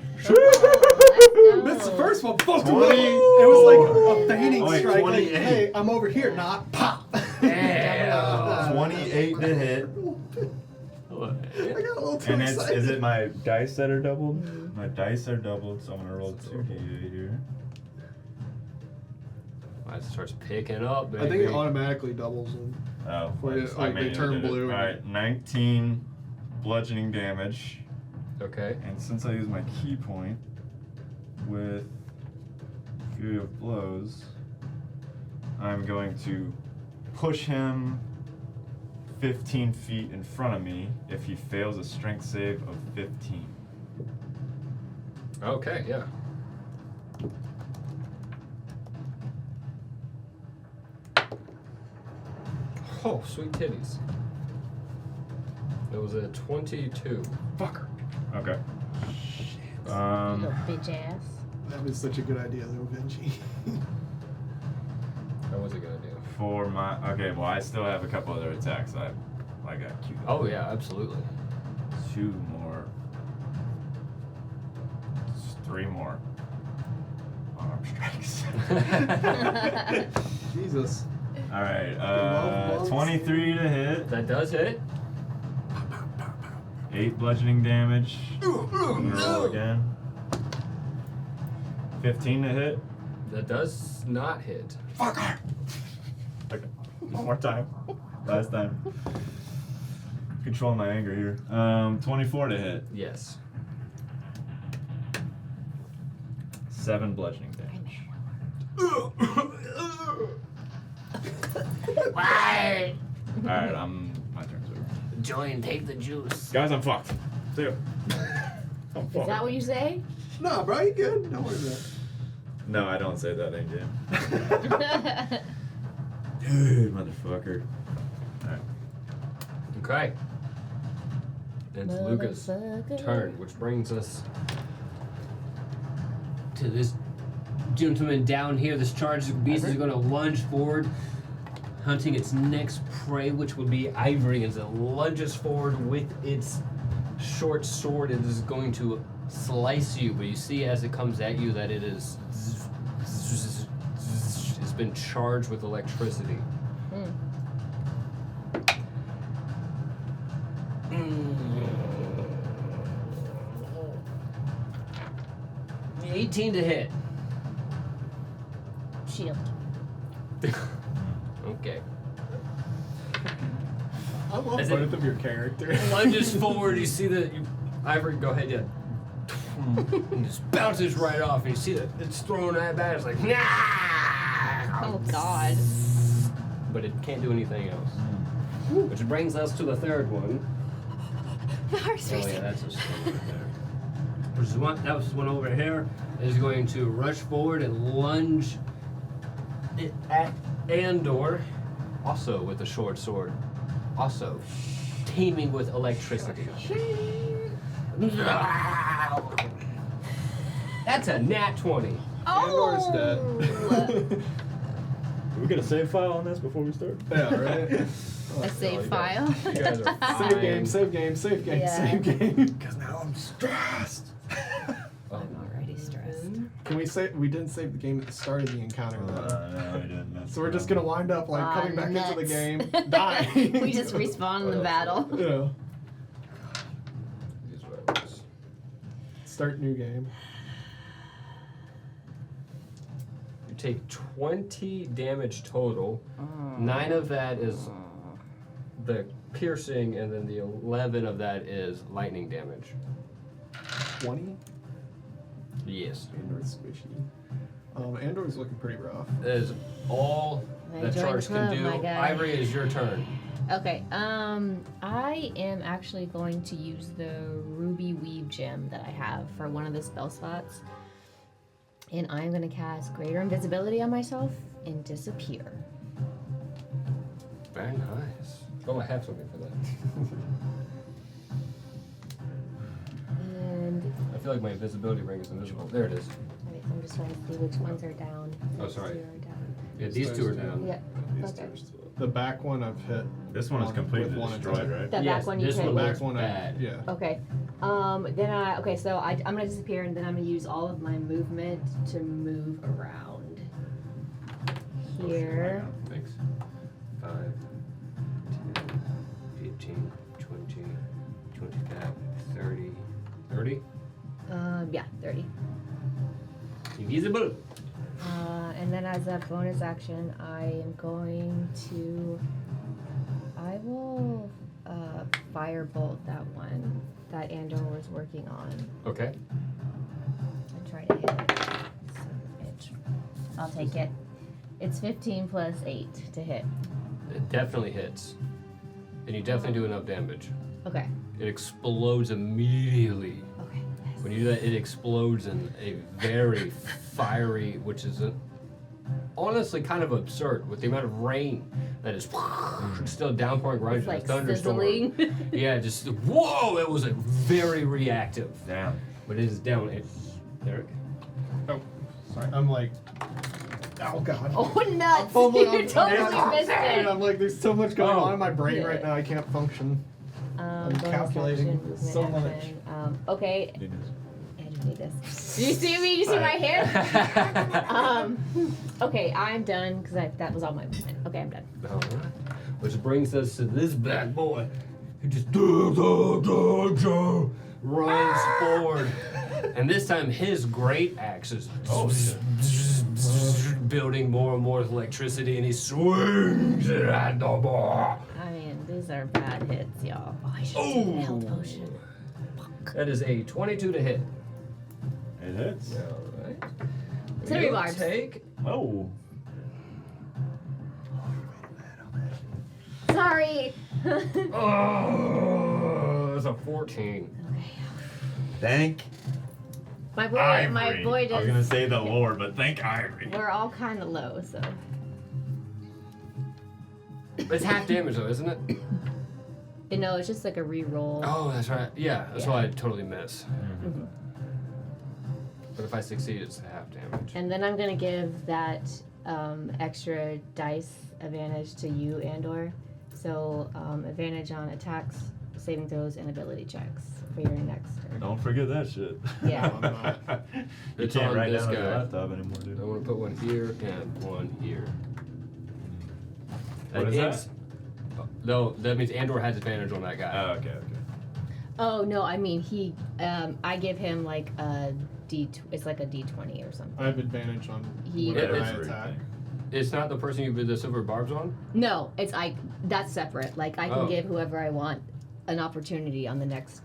Missed the first one. Fuck 20. It was like a feigning Oh, wait, strike. Like, 28. hey, I'm over here, not pop. Damn. 28 to hit. I got a little too And excited. is it my dice that are doubled? My dice are doubled, so I'm gonna roll 2d8 here. It starts picking up, baby. I think it automatically doubles them. Oh, Or well, it- I like, they manually turn did it. blue. Alright, 19 bludgeoning damage. Okay. And since I use my key point with Fury of Blows, I'm going to push him 15 feet in front of me if he fails a strength save of 15. Okay, yeah. Oh, sweet titties. It was a 22. Fucker. Okay. Little bitch ass. That was such a good idea, though, Vinci. That was a good idea. For my well, I still have a couple other attacks. I got queued up. Oh, yeah, absolutely. 2 more. 3 more arm strikes. Jesus. All right, Love 23 to hit. That does hit. 8 bludgeoning damage. I'm gonna roll again. 15 to hit. That does not hit. Fucker! Okay, one more time. Last time. Control my anger here. 24 to hit. Yes. 7 bludgeoning damage. Why? Alright, my turn's over. Join, take the juice. Guys, I'm fucked. See ya. I'm Is that what you say? Nah, bro, you good. Don't worry about it. No, I don't say that in game. Dude, motherfucker. Alright. Okay. It's Lucas' Motherfucker. turn, which brings us to this gentleman down here. This charged beast is going to lunge forward, hunting its next prey, which would be Ivory. As it lunges forward with its short sword, it is going to slice you. But you see as it comes at you that it is it's been charged with electricity. 18 to hit. Shield. Okay. I love As both it of your characters. Lunges forward, you see that Ivory, go ahead, yeah. And just bounces right off, and you see that it's thrown at back. It's like, nah! Oh God. But it can't do anything else. Which brings us to the third one. The heart's Oh yeah, racing. that's a stone right there. Which is one, that was one over here. Is going to rush forward and lunge it at Andor, also with a short sword, also teeming with electricity. That's a nat 20. Andor's dead. Can we get a save file on this before we start? Yeah, right? A save file. You guys are fine. Save game, save game, save game, Yeah. save game. Because now I'm stressed. I'm already stressed. Can we say we didn't save the game at the start of the encounter though? No, I didn't. That's So we're just gonna wind up like coming back into the game, dying. We just respawn in the battle. Yeah. These weapons. Start new game. You take 20 damage total. 9 of that is the piercing, and then the 11 of that is lightning damage. 20. Yes. Andor's squishy. Andor's looking pretty rough. That is all I that joined charge the can club, do. my guy. Ivory, it is your turn. Okay, I am actually going to use the Ruby Weave gem that I have for one of the spell slots. And I'm going to cast Greater Invisibility on myself and disappear. Very nice. Oh, I have something for that. And I feel like my invisibility ring is invisible. There it is. wait, I'm just trying to see which ones are down. Oh, These sorry. two are down. Yeah, these two are down. Yeah. These Okay. two are still up. The back one I've hit. This one is completely with one destroyed, attack. right? The Yes, back one you this hit. one The looks back one, bad. yeah. Okay. So I'm gonna disappear and then I'm gonna use all of my movement to move around. Here. Thanks. 5, 10, 15, 20, 25, 30. 30? Yeah, 30. Invisible. And then as a bonus action, I will firebolt that one that Andor was working on Okay. and try to hit it. Son of a bitch. I'll take it. It's 15 plus 8 to hit. It definitely hits. And you definitely do enough damage. Okay. It explodes immediately. Okay. Yes. When you do that, it explodes in a very fiery, which is honestly kind of absurd with the amount of rain that is still downpouring right It's now. like Thunderstorm. sizzling. Yeah, just whoa! It was a very reactive, Damn. but it is down. It's Eric. Oh, sorry. I'm like, oh god. Oh nuts! fumbling You on- totally missed And it. I'm like, there's so much going Oh. on in my brain Yeah. right now. I can't function. Bonus calculating action, movement so much. action. Okay. Did this. I just need this. Do you see me? You see my hand? Okay, I'm done because that was all my movement. Okay, I'm done. All right. Which brings us to this bad boy who just runs forward. And this time his great axe is building more and more electricity, and he swings it at the ball. I mean, these are bad hits, y'all. Oh, I should have taken a health potion. That is a 22 to hit. It hits. All right. Three You barbs. take. Oh. Sorry. Oh, that's a 14. Okay. Thank My boy, Ivory. my boy I was does. gonna say the Lord, but thank Ivory. We're all kind of low, so. It's half damage though, isn't it? You know, it's just like a re-roll. Oh, that's right. Yeah, that's Yeah. why I totally miss. Mhm. But if I succeed, it's half damage. And then I'm gonna give that extra dice advantage to you, Andor. So advantage on attacks, saving throws, and ability checks for your next turn. Don't forget that shit. Yeah. You It's can't on write this down on your guy. laptop anymore, dude. I want to put one here and one here. What is ends- No, that means Andor has advantage on that guy. Oh, okay, okay. Oh no, I mean he. I give him like a D. It's like a D20 or something. I have advantage on He- whenever I It's- attack. It's not the person you put the silver barbs on? No, it's that's separate. Like I can Oh. give whoever I want an opportunity on the next.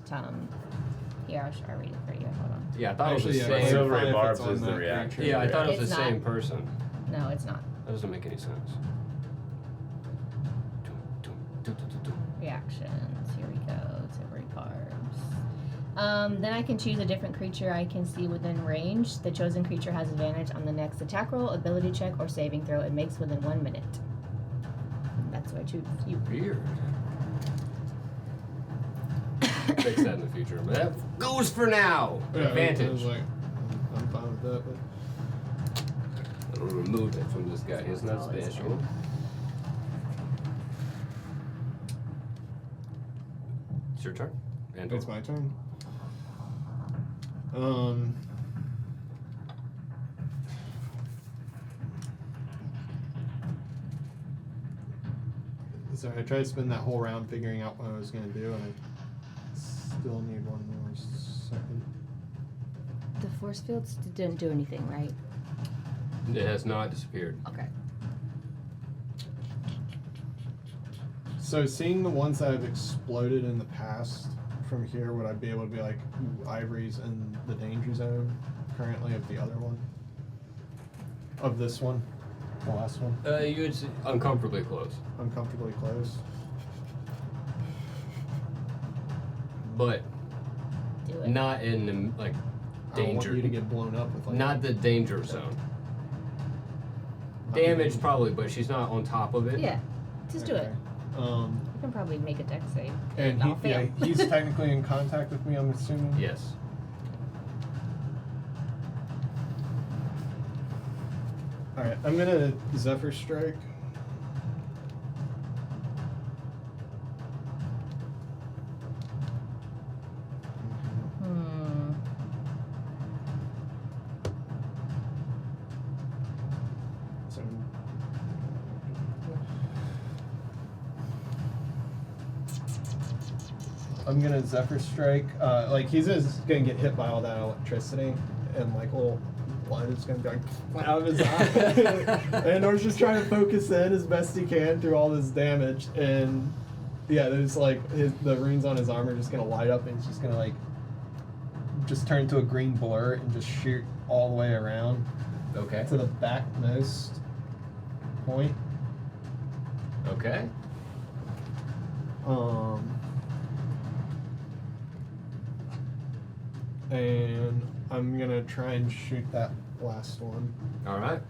Here, I'll read it for you. Hold on. Yeah, I thought Actually, it was yeah, the same. Silver fine if barbs it's on is the that reaction. creature. Yeah, I thought it was It's the not. same person. No, it's not. That doesn't make any sense. Reactions. Here we go. Temporary carbs. Then I can choose a different creature I can see within range. The chosen creature has advantage on the next attack roll, ability check, or saving throw it makes within 1 minute. That's what I choose. You. Weird. Fix that in the future. But that goes for now. Yeah, I was Advantage. like, I'm fine with that. But I'll remove it from this guy. He's not Oh, it's special. It's your turn. Andor. it's my turn. So I tried to spend that whole round figuring out what I was going to do, and I still need one more second. The force fields didn't do anything, right? It has not disappeared. Okay. So seeing the ones that have exploded in the past from here, would I be able to be like, ooh, Ivory's in the danger zone currently of the other one? Of this one? The last one? You'd uncomfortably close. Uncomfortably close. But Do it. not in the, like, I don't want danger. you to get blown up with like... Not the danger zone. Damage probably, but she's not on top of it. Yeah. Just do it. You You can probably make a deck save. And I'll he, yeah, fail. he's technically in contact with me, I'm assuming? Yes. Alright, I'm gonna Zephyr Strike. Hmm. So, I'm gonna Zephyr Strike. Like he's just gonna get hit by all that electricity, and like little blood is gonna go out of his eye. And Nor's just trying to focus in as best he can through all this damage, and yeah, there's like the runes on his arm are just gonna light up, and he's just gonna like just turn into a green blur and just shoot all the way around Okay. to the backmost point. Okay. And I'm gonna try and shoot that last one. All right.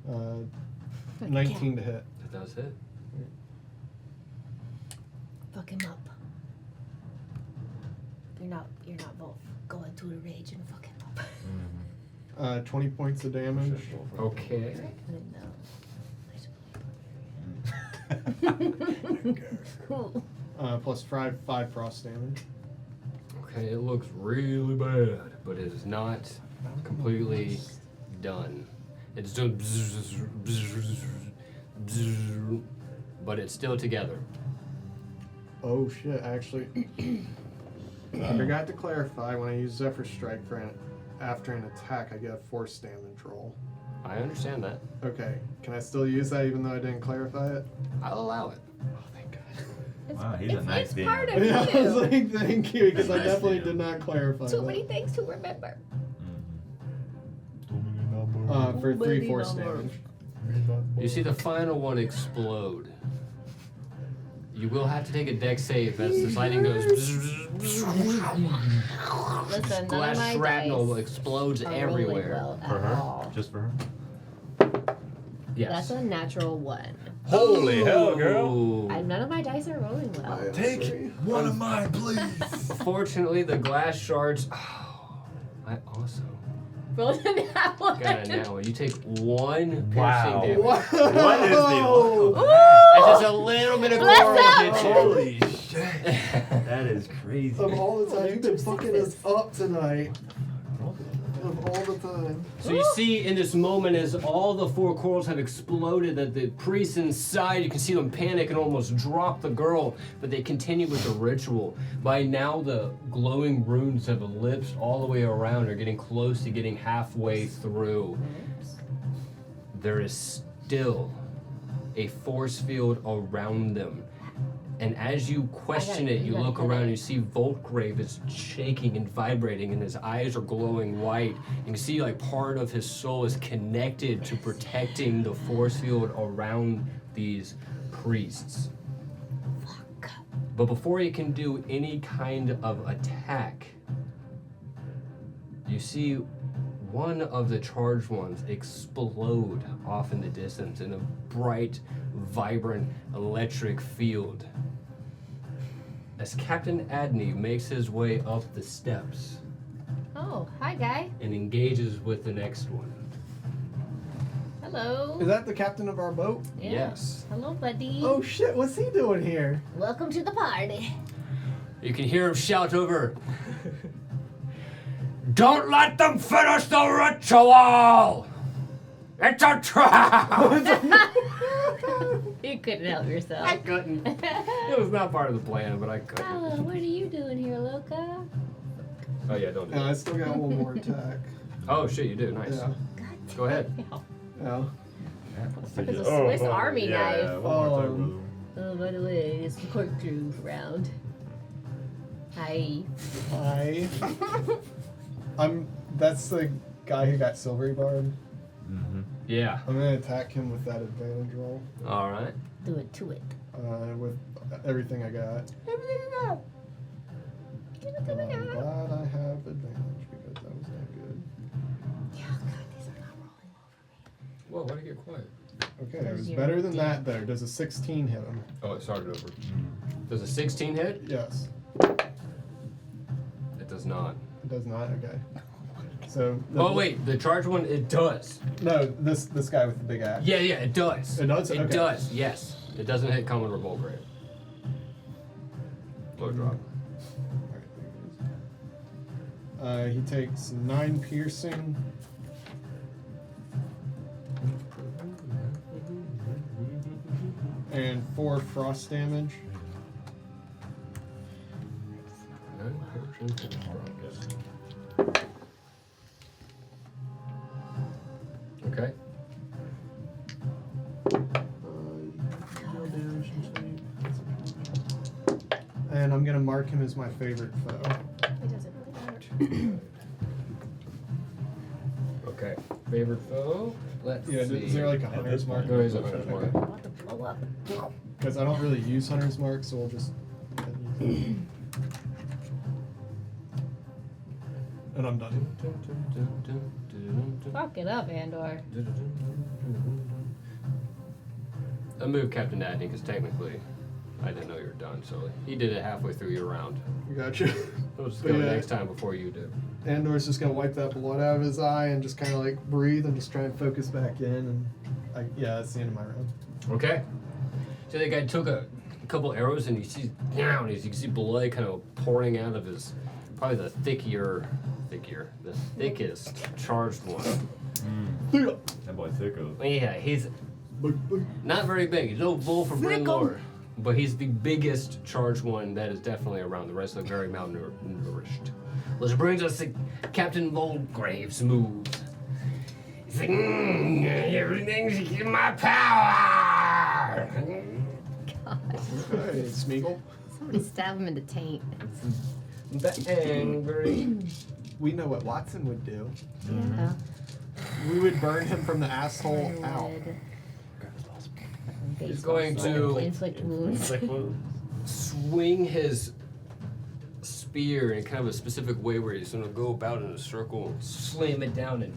Uh, 19 to hit. That does hit. Fuck him up. You're not both going to the rage and fuck him up. 20 points of damage. Okay. Cool. Plus 5 frost damage. Okay, it looks really bad, but it is not completely done. It's doing but it's still together. Oh shit, actually. I forgot to clarify, when I use Zephyr Strike after an attack, I get a force damage roll. I understand that. Okay, can I still use that even though I didn't clarify it? I'll allow it. Oh, thank God. Wow, he's a nice It's DM. part of Yeah, I was you. like, thank you, because I Nice definitely DM. did not clarify Too that. many things to remember. For 3 Bloody force number. damage. You see the final one explode. You will have to take a deck save as the lightning goes. Listen, none of Glass my shrapnel dice explodes are everywhere. rolling well For at her? all. Just for her? Yes. That's a natural 1. Holy hell, girl! Ooh. None of my dice are rolling well. Take one of mine, please! Fortunately, the glass shards. Oh, I also Roll the nat one. got a now. You take 1 Wow. piercing damage. What is the Ooh! That's just a little bit of Bless coral up! hit you. Holy shit! That is crazy. Of all the time, you've been Two fucking us sixes. up tonight. Of all the time. So you see in this moment as all the 4 corals have exploded that the priests inside, you can see them panic and almost drop the girl, but they continue with the ritual. By now the glowing runes have ellipsed all the way around, are getting close to getting halfway through. There is still a force field around them. And as you question it, you look around and you see Voltgrave is shaking and vibrating and his eyes are glowing white. You can see like part of his soul is connected to protecting the force field around these priests. But before he can do any kind of attack, you see one of the charged ones explode off in the distance in a bright, vibrant electric field. As Captain Adney makes his way up the steps Oh, hi, guy. and engages with the next one. Hello. Is that the captain of our boat? Yeah. Yes. Hello, buddy. Oh shit, what's he doing here? Welcome to the party. You can hear him shout over. Don't let them finish the ritual! It's a trap! You couldn't help yourself. I couldn't. It was not part of the plan, but I couldn't. Oh, what are you doing here, Loca? Oh yeah, don't do Yeah, I that. still got one more attack. Oh shit, you do. Nice. Yeah. Go ahead. Yeah. It's a Swiss Army knife. Yeah, one more time, brother. Oh, by the way, it's the corkscrew round. Hi. Hi. That's the guy who got silvery barb. Yeah. I'm gonna attack him with that advantage roll. All right. Do it to it. With everything I got. Everything you got. And I'm glad I have advantage because that was not good. Yeah, God, these are not rolling Whoa, why did you get quiet? Okay, it was You're better than dead. that there. Does a 16 hit him? Oh, it started over. Does a 16 hit? Yes. It does not. It does not? Okay. So. Oh wait, the charge one, it does. No, this guy with the big axe. Yeah, it does. It does? It Okay. does. Yes. It doesn't hit Commodore Voltgrave. Low drop. Alright, he takes 9 piercing. And 4 frost damage. Okay. And I'm gonna mark him as my favorite foe. It doesn't really matter. Okay. Favorite foe? Let's Yeah, see. is there like a hunter's mark? There is a hunter's mark. Okay. Want to blow up. Because I don't really use hunter's mark, so we'll just. And I'm done. Fuck it up, Andor. I moved Captain Adney because technically I didn't know you were done, so he did it halfway through your round. Gotcha. We'll just But go yeah. next time before you do. Andor's just gonna wipe that blood out of his eye and just kind of like breathe and just try and focus back in. And yeah, that's the end of my round. Okay. So the guy took a couple arrows and he sees down. You can see blood kind of pouring out of his, probably the thickest charged one. That boy thicko. Yeah, he's not very big. He's no bull for Bryn Lord, but he's the biggest charged one that is definitely around. The rest are very malnourished. Which brings us to Captain Voltgrave's move. He's like, everything's in my power. Hey, Smeagol. Somebody stab him in the taint. Angry. We know what Watson would do. Yeah. We would burn him from the asshole out. He's going to inflict wounds. swing his spear in kind of a specific way where he's going to go about in a circle, slam it down, and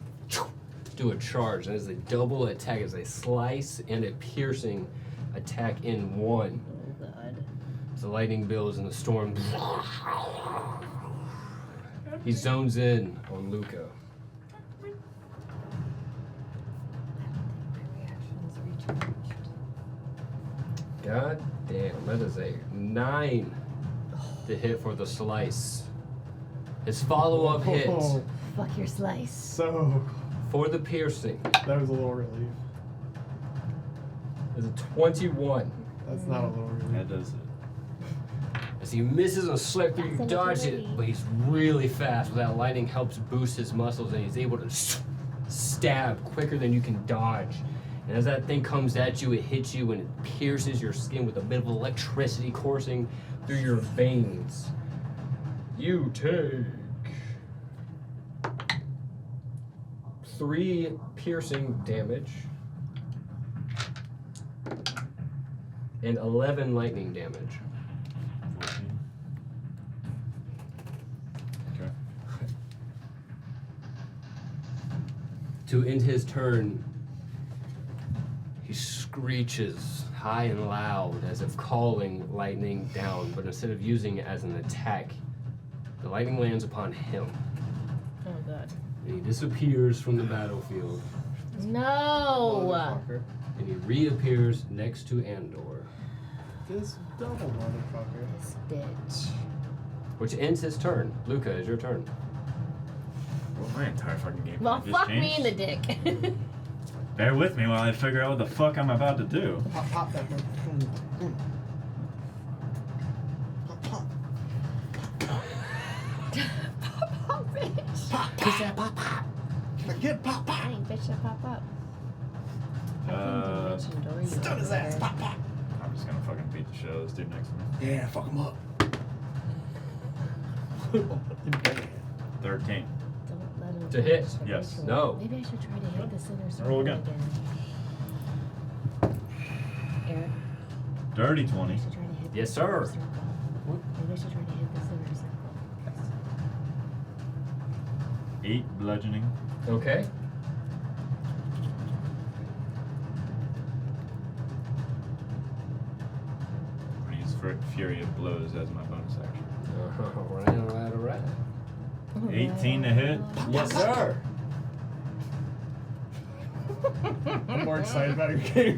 do a charge. And it's a double attack. It's a slice and a piercing attack in one. Oh God. As the lightning bills and the storm. He zones in on Luca. God damn, that is a 9 to hit for the slice. His follow-up hit Oh, Fuck your slice. so for the piercing that was a little relief. is a 21. That's not a little relief. That does it. As he misses a slip through, you That's dodge it, ability. but he's really fast. With that lightning helps boost his muscles, and he's able to stab quicker than you can dodge. And as that thing comes at you, it hits you and it pierces your skin with a bit of electricity coursing through your veins. You take 3 piercing damage and 11 lightning damage. 14. Okay. To end his turn, he screeches high and loud as if calling lightning down, but instead of using it as an attack, the lightning lands upon him, Oh God. and he disappears from the battlefield, No. Motherfucker. and he reappears next to Andor, This double motherfucker. This bitch. which ends his turn. Luca, is your turn. Well, my entire fucking game Well, just fuck changed. me in the dick. Bear with me while I figure out what the fuck I'm about to do. Pop that. Pop. Pop, bitch. Pop. Get pop. Dang, bitch, that pop up. I think you mentioned Dory. Stun his ass. Pop. I'm just gonna fucking beat the shit out of this dude next to me. Yeah, fuck him up. 13. Don't let him To hit. finish the Yes. ritual. No. Maybe I should try to hit the center circle Roll again. Eric, Dirty I 20. should try to hit Yes, the center sir. circle. Maybe I should try to hit the center circle. 8 bludgeoning. Okay. I'm gonna use Fury of Blows as my bonus action. Alright. 18 to hit. Yes, sir. I'm more excited about your game.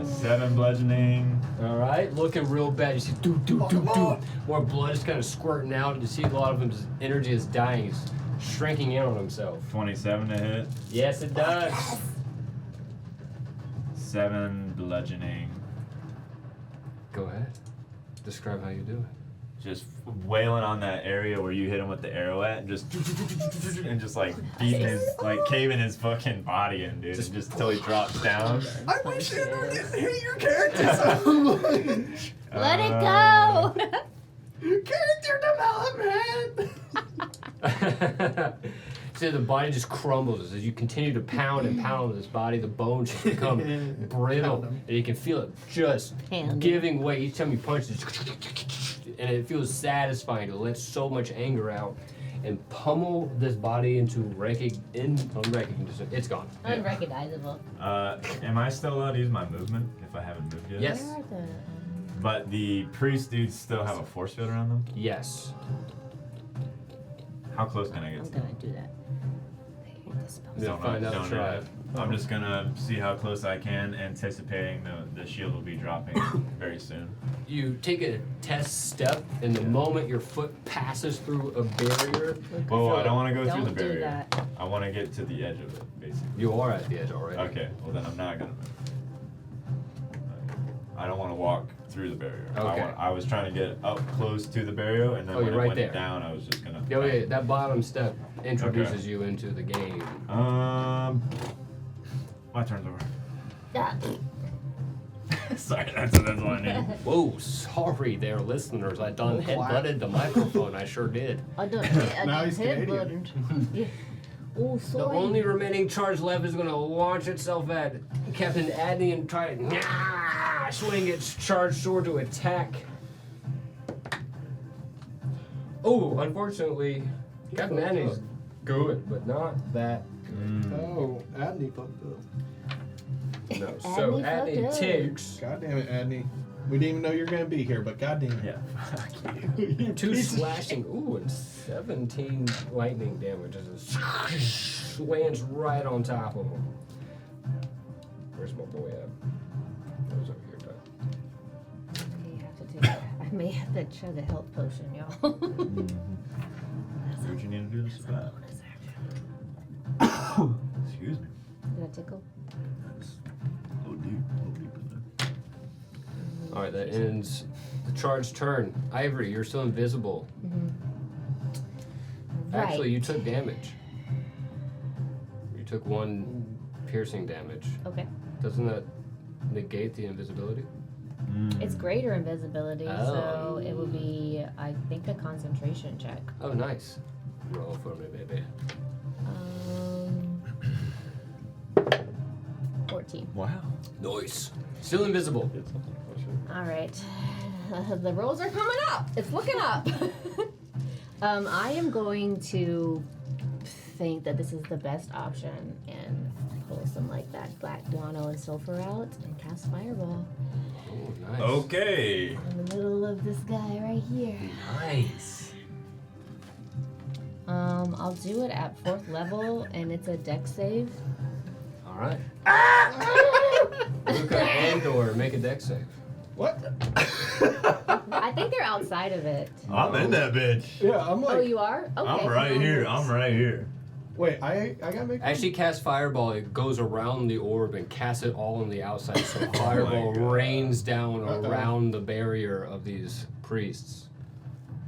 7 bludgeoning. Alright, looking real bad. You see, do. More blood is kind of squirting out. And you see a lot of his energy is dying. He's shrinking in on himself. 27 to hit. Yes, it does. 7 bludgeoning. Go ahead. Describe how you do it. Just wailing on that area where you hit him with the arrow at, and just like beating his, like caving his fucking body in, dude, just till he drops down. I wish Andrew didn't hate your character so much. Let it go! Character development. See, the body just crumbles as you continue to pound and pound on this body. The bones just become brittle, Pound 'em. and you can feel it just Pound. giving way each time you punch it. And it feels satisfying to let so much anger out and pummel this body into unrecognizable. It's gone. Unrecognizable. Am I still allowed to use my movement if I haven't moved yet? Yes. Where are the, But the priest dudes still have a force field around them? Yes. How close can I get I'm to gonna them? do that. I hate this spell. Yeah. Don't find out, don't try do it. that. I'm just gonna see how close I can, anticipating the shield will be dropping very soon. You take a test step, and the moment your foot passes through a barrier, Whoa, I don't want to go through Don't the do barrier. that. I want to get to the edge of it, basically. you are at the edge already. Okay, well then I'm not gonna move. I don't want to walk through the barrier. Okay. I was trying to get up close to the barrier, and then Oh, when you're it right went there. down, I was just gonna. Yeah, yeah, that bottom step introduces Okay. you into the game. My turn's over. Ah. Sorry, that's all I need. Whoa, sorry there, listeners. I done Oh, headbutted the microphone. I sure did. I don't. Now he's head Canadian. buttoned. Yeah. Oh, The sorry. only remaining charge left is going to launch itself at Captain Adney and try to swing its charged sword to attack. Oh, unfortunately, Captain Adney's good, but not that Oh, Adney fucked up. good. No. So Adney fucked Adney up. takes God damn it, Adney. We didn't even know you were gonna be here, but god damn it. Yeah, fuck you. You 2 piece of slashing, ooh, and 17 lightning damage as it lands right on top of him. Where's my boy at? That was over here, Doug. Okay, you have to take. I may have to chug a health potion, y'all. That's Do what you need to do to a survive. bonus action. Excuse me. Did that tickle? That's a little deep in there. All right, that ends the charge turn. Ivory, you're still invisible. Right. Actually, you took damage. You took 1 piercing damage. Okay. Doesn't that negate the invisibility? It's greater invisibility, Oh. so it would be, I think, a concentration check. Oh, nice. Roll for me, baby. 14. Wow. Nice. Still invisible. All right. The rolls are coming up. It's looking up. I am going to think that this is the best option and pull some like that black guano and sulfur out and cast fireball Oh, nice. Okay. in the middle of this guy right here. Nice. I'll do it at 4th level and it's a dex save. All right. Luca and or make a dex save. What? I think they're outside of it. I'm in that bitch. Yeah, I'm like. Oh, you are? Okay. I'm right here. I'm right here. Wait, I gotta make. Actually, cast fireball. It goes around the orb and casts it all on the outside. So Oh fireball my God. rains down Uh-oh. around the barrier of these priests.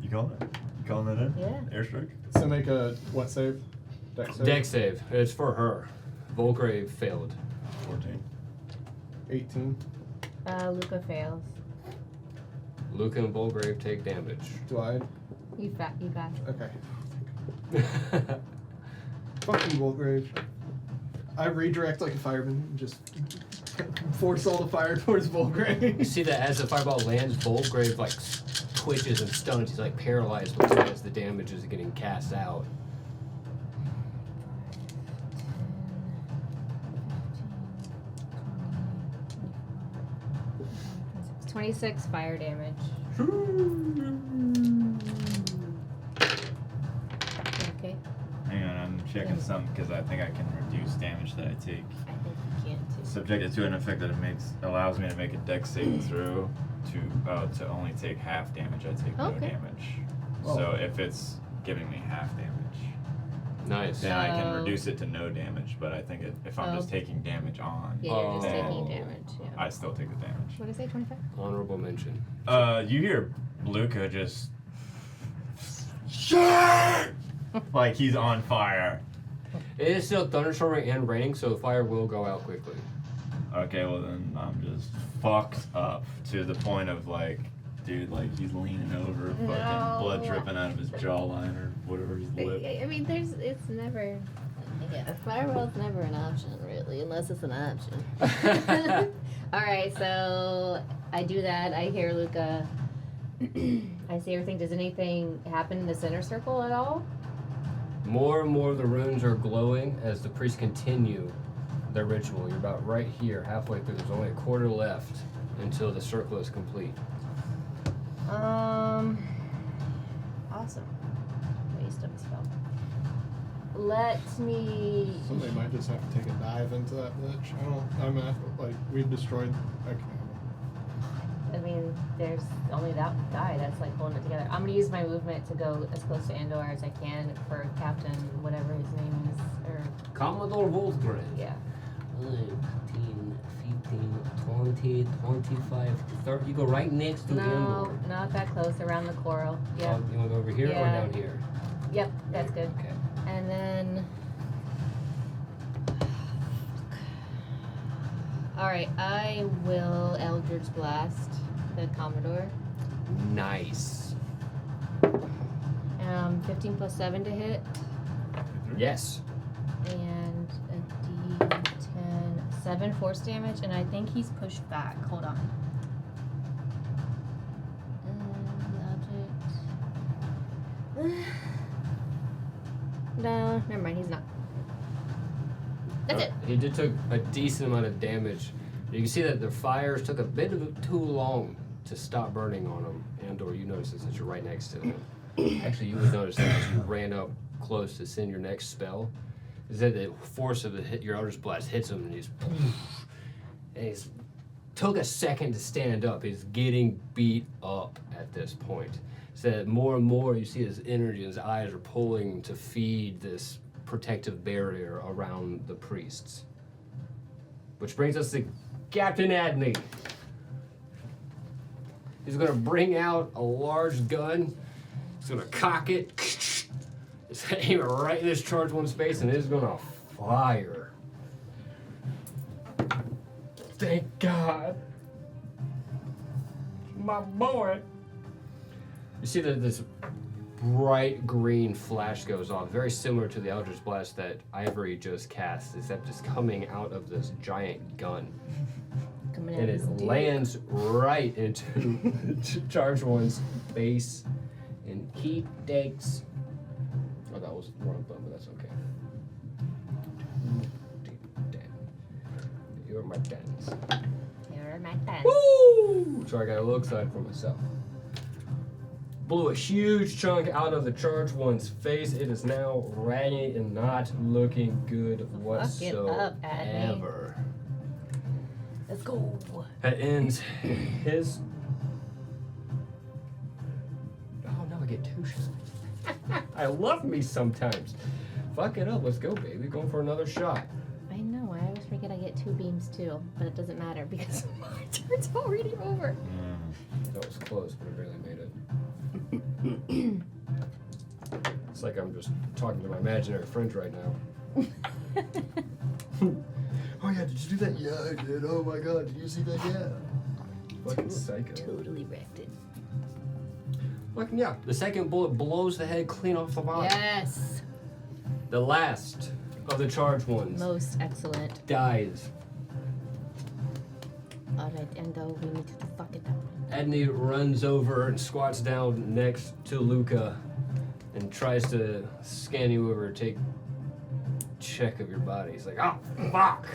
You calling it? You calling that in? Yeah. Airstrike? So make a what save? Dex save. Dex save. It's for her. Volgrave failed. 14. 18. Luca fails. Luke and Volgrave take damage. Do I? You got it. Okay. Fuck you, Voltgrave. I redirect like a fireman and just force all the fire towards You Voltgrave. see that as the fireball lands, Volgrave like twitches and stuns. He's like paralyzed as the damage is getting cast out. 26 fire damage. Okay. Hang on, I'm checking something because I think I can reduce damage that I take. I think you can too. Subjected to an effect that allows me to make a dex saving throw to only take half damage. I take no Okay. damage. Oh. So if it's giving me half damage, Nice. then I can So- reduce it to no damage. But I think if I'm just Oh. taking damage on, Yeah, you're just then taking damage. Yeah. I still take the damage. What did I say? 25? Honorable mention. You hear Luca just shit, like he's on fire. It is still thunderstorming and raining, so the fire will go out quickly. Okay, well then I'm just fucked up to the point of like, dude, like he's leaning over, fucking blood No. dripping out of his jawline or whatever his lip. I mean, it's never. Yeah, firewall's never an option, really, unless it's an option. Alright, so I do that. I hear Luca. I see everything. Does anything happen in the center circle at all? More and more of the runes are glowing as the priests continue their ritual. You're about right here, halfway through. There's only a quarter left until the circle is complete. Awesome. Waste of a spell. Let me. Somebody might just have to take a dive into that bitch. I'm at, like, we've destroyed. Okay. I mean, there's only that guy that's like holding it together. I'm gonna use my movement to go as close to Andor as I can for Captain, whatever his name is, or Commodore Voltgrave. yeah. 15, 20, 25, 30. You go right next to No, Andor. not that close. Around the coral. Yeah. You want to go over here Yeah. or down here? Yep, that's good. Okay. And then. Alright, I will Eldritch Blast the Commodore. Nice. 15 plus 7 to hit. Yes. And a d10, 7 force damage, and I think he's pushed back. Hold on. The object. No, never mind. He's not. That's it. He did took a decent amount of damage. You can see that the fires took a bit of too long to stop burning on him. Andor, you notice this as you're right next to him. Actually, you would notice that as you ran up close to send your next spell, is that the force of your Eldritch Blast hits him and he's took a second to stand up. He's getting beat up at this point. So that more and more you see his energy, his eyes are pulling to feed this protective barrier around the priests. Which brings us to Captain Adney. He's gonna bring out a large gun. He's gonna cock it. He's gonna aim it right in this charged one's face, and it's gonna fire. Thank God. My boy. You see that this bright green flash goes off, very similar to the Eldritch Blast that Ivory just cast, except it's coming out of this giant gun. Coming And out it his dick. lands right into charged one's face, and he takes. Oh, that was wrong button, but that's okay. You're my dance. You're my dad. Woo! Sorry, I got a little excited for myself. Blew a huge chunk out of the charged one's face. It is now raggedy and not looking good up, whatsoever. Adney. Let's go. That ends his. Oh no, I get 2 shots. I love me sometimes. Fuck it up, let's go, baby. Going for another shot. I know, I always forget I get 2 beams too, but it doesn't matter because my turn's already over. That was close, but I barely made it. It's like I'm just talking to my imaginary friends right now. Oh yeah, did you do that? Yeah, I did. Oh my god, did you see that? Yeah. Fucking psycho. Totally wrecked it. Fucking yeah. The second bullet blows the head clean off the body. Yes. The last of the charged ones Most excellent. dies. Alright, Endo, we need to fuck it up. Edney runs over and squats down next to Luca and tries to scan you over, take check of your body. He's like, oh, fuck!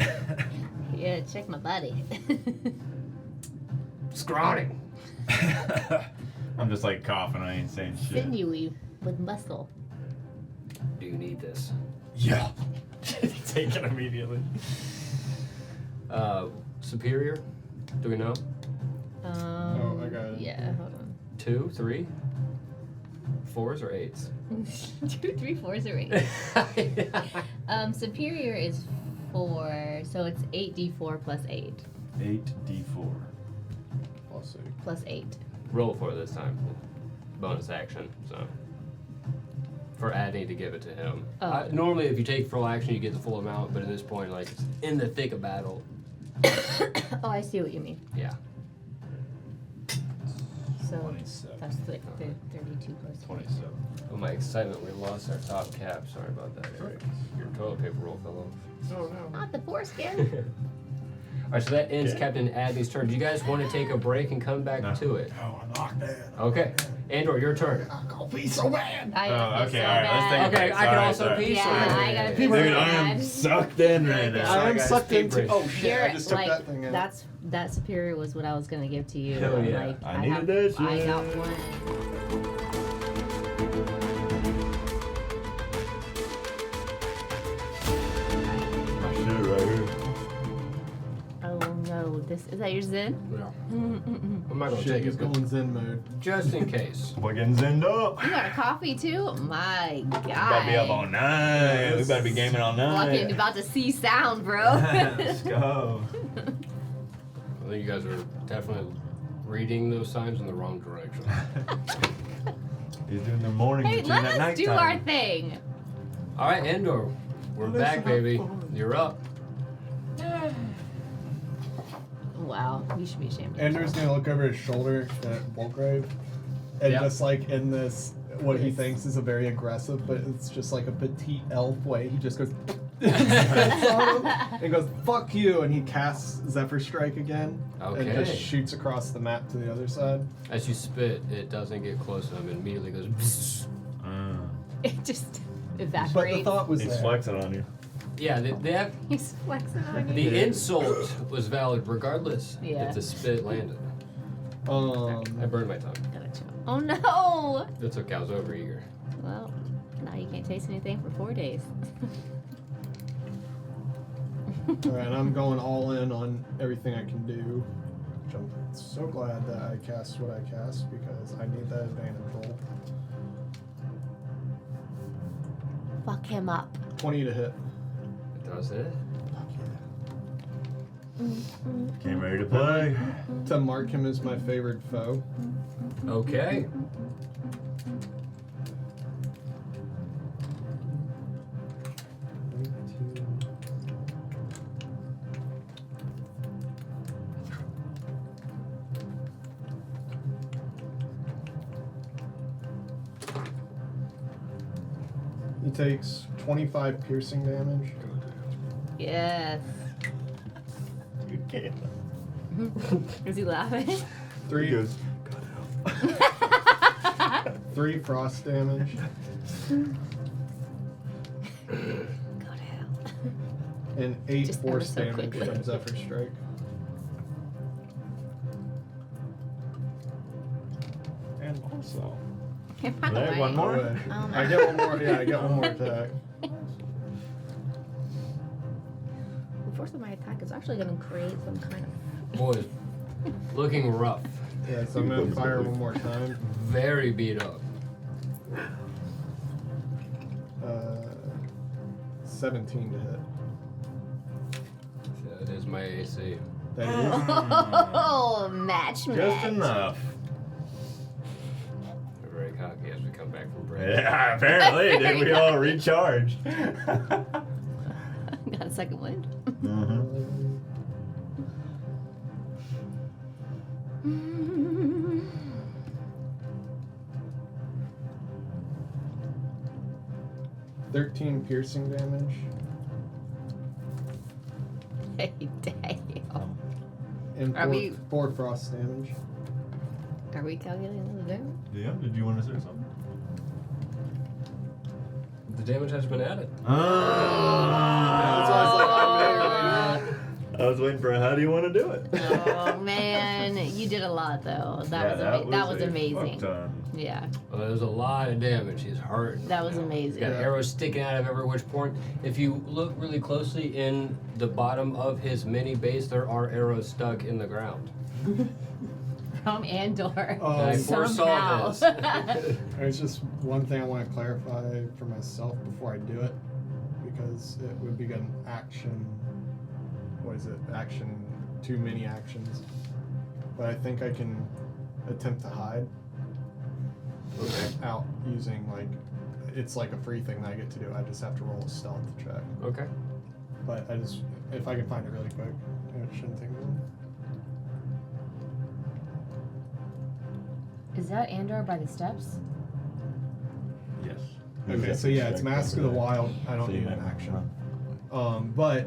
Yeah, check my body. Scrawny! I'm just like coughing, I ain't saying shit. Sinewy with muscle. Do you need this? Yeah. Take it immediately. Superior? Do we know? Oh, I got it. Yeah, hold on. 2, 3, 4s or 8s? 2, 3, 4s or 8. Superior is 4, so it's 8d4 plus 8. 8d4. Also, Plus 8. Roll for it this time. Bonus action, so. For Adney to give it to him. Oh. Normally, if you take full action, you get the full amount, but at this point, like, it's in the thick of battle. Oh, I see what you mean. Yeah. So 27. that's like 32 plus 27. Oh, my excitement, we lost our top cap. Sorry about that, Eric. Your toilet paper roll fell off. oh no. Not the foreskin. Alright, so that ends Okay. Captain Adney's turn. Do you guys want to take a break and come back to it? Oh, I'm locked in. Okay. Andor, your turn. I'm gonna pee so bad. I Oh, gotta pee okay, so alright, let's take a bad. Okay, break. I can Sorry, also sorry. pee. Yeah, sorry. I gotta pee Dude, so I am bad. sucked in right now. I am guys, sucked pee into. break. Oh shit! You're I just took like that thing out. that superior was what I was gonna give to you. Hell and, yeah. like, I needed that I shit. got one. My shit right here. Oh no, this is that your Zen? Yeah. I'm not going to Shit, take he's it, but going Zen mode. just in case. We're getting zinned up. You got a coffee too? My God. We about to be up all night. We better be gaming all Fucking night. about to see sound, bro. Let's go. I think you guys are definitely reading those signs in the wrong direction. He's doing the morning Hey, routine let at us do nighttime. our thing. All right, Andor, we're Let's back, have baby. fun. You're up. Wow, you should be ashamed. of Andrew's yourself. gonna look over his shoulder at Voltgrave, and Yeah. just like in this, what he thinks is a very aggressive, but it's just like a petite elf way. He just goes and goes "fuck you," and he casts Zephyr Strike again, and Okay. just shoots across the map to the other side. As you spit, it doesn't get close to him. It immediately goes. Bzzz. It just But the evaporates. thought was He's there. flexing on you. Yeah, they have, He's flexing on you. the insult was valid regardless Yeah. if the spit landed. I Um, burned my tongue. Gotta chill. Oh no! That's okay. I was over eager. Well, now you can't taste anything for 4 days. Alright, I'm going all in on everything I can do. Which I'm so glad that I cast what I cast because I need that advantage roll. Fuck him up. 20 to hit. Does it? Came ready to play. To mark him as my favorite foe. Okay. He takes 25 piercing damage. Yes. Dude, can't. Is he laughing? He Three, goes, 3 frost damage. Go to hell. And 8 Just force ever so damage quickly. from Zephyr Strike. and also. By the Hey, way, one more? Oh, I get one more. Yeah, I get one more attack. force of my attack is actually going to create some kind of. Boy, looking rough. Yeah, so I'm gonna fire one more time. Very beat up. 17 to hit. That is my AC. That is. Oh, match. Just enough. We're very cocky as we come back from break. Yeah, apparently, did we all recharge? Got a second wind. Mm-hmm. 13 piercing damage. Hey, damn. And Are we- 4 frost damage. Are we calculating the damage? Yeah, did you want to say something? The damage has been added. That's why I was like, I may or may not. I was waiting for how do you want to do it? Oh man, you did a lot though. That was a amazing. fuck ton. Yeah, Well, there's a lot of damage. He's hurt. that was amazing. Got arrows sticking out of every which point. If you look really closely in the bottom of his mini base, there are arrows stuck in the ground. From Andor. I foresaw somehow. this. There's just one thing I want to clarify for myself before I do it, because it would be an action. What is it? Action, 2 mini actions. But I think I can attempt to hide Okay. out using it's like a free thing that I get to do. I just have to roll a stealth check. Okay. But if I can find it really quick, it shouldn't take me long. Is that Andor by the steps? Yes. Okay, so yeah, it's Mask of the Wild. I don't need an action. But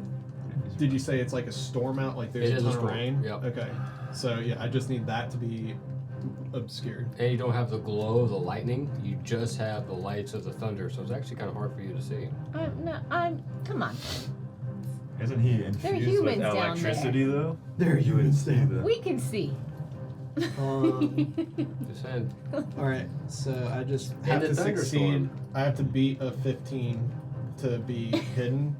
did you say it's like a storm out? Like there's It a is a ton of storm, rain? yep. Okay. So yeah, I just need that to be obscured. And you don't have the glow of the lightning. You just have the lights of the thunder. So it's actually kind of hard for you to see. Come on. Isn't he infused with humans down electricity though? They're You would humans see down the- We can see. Just saying. Alright, so I just In have the to succeed. thunderstorm. I have to beat a 15 to be hidden.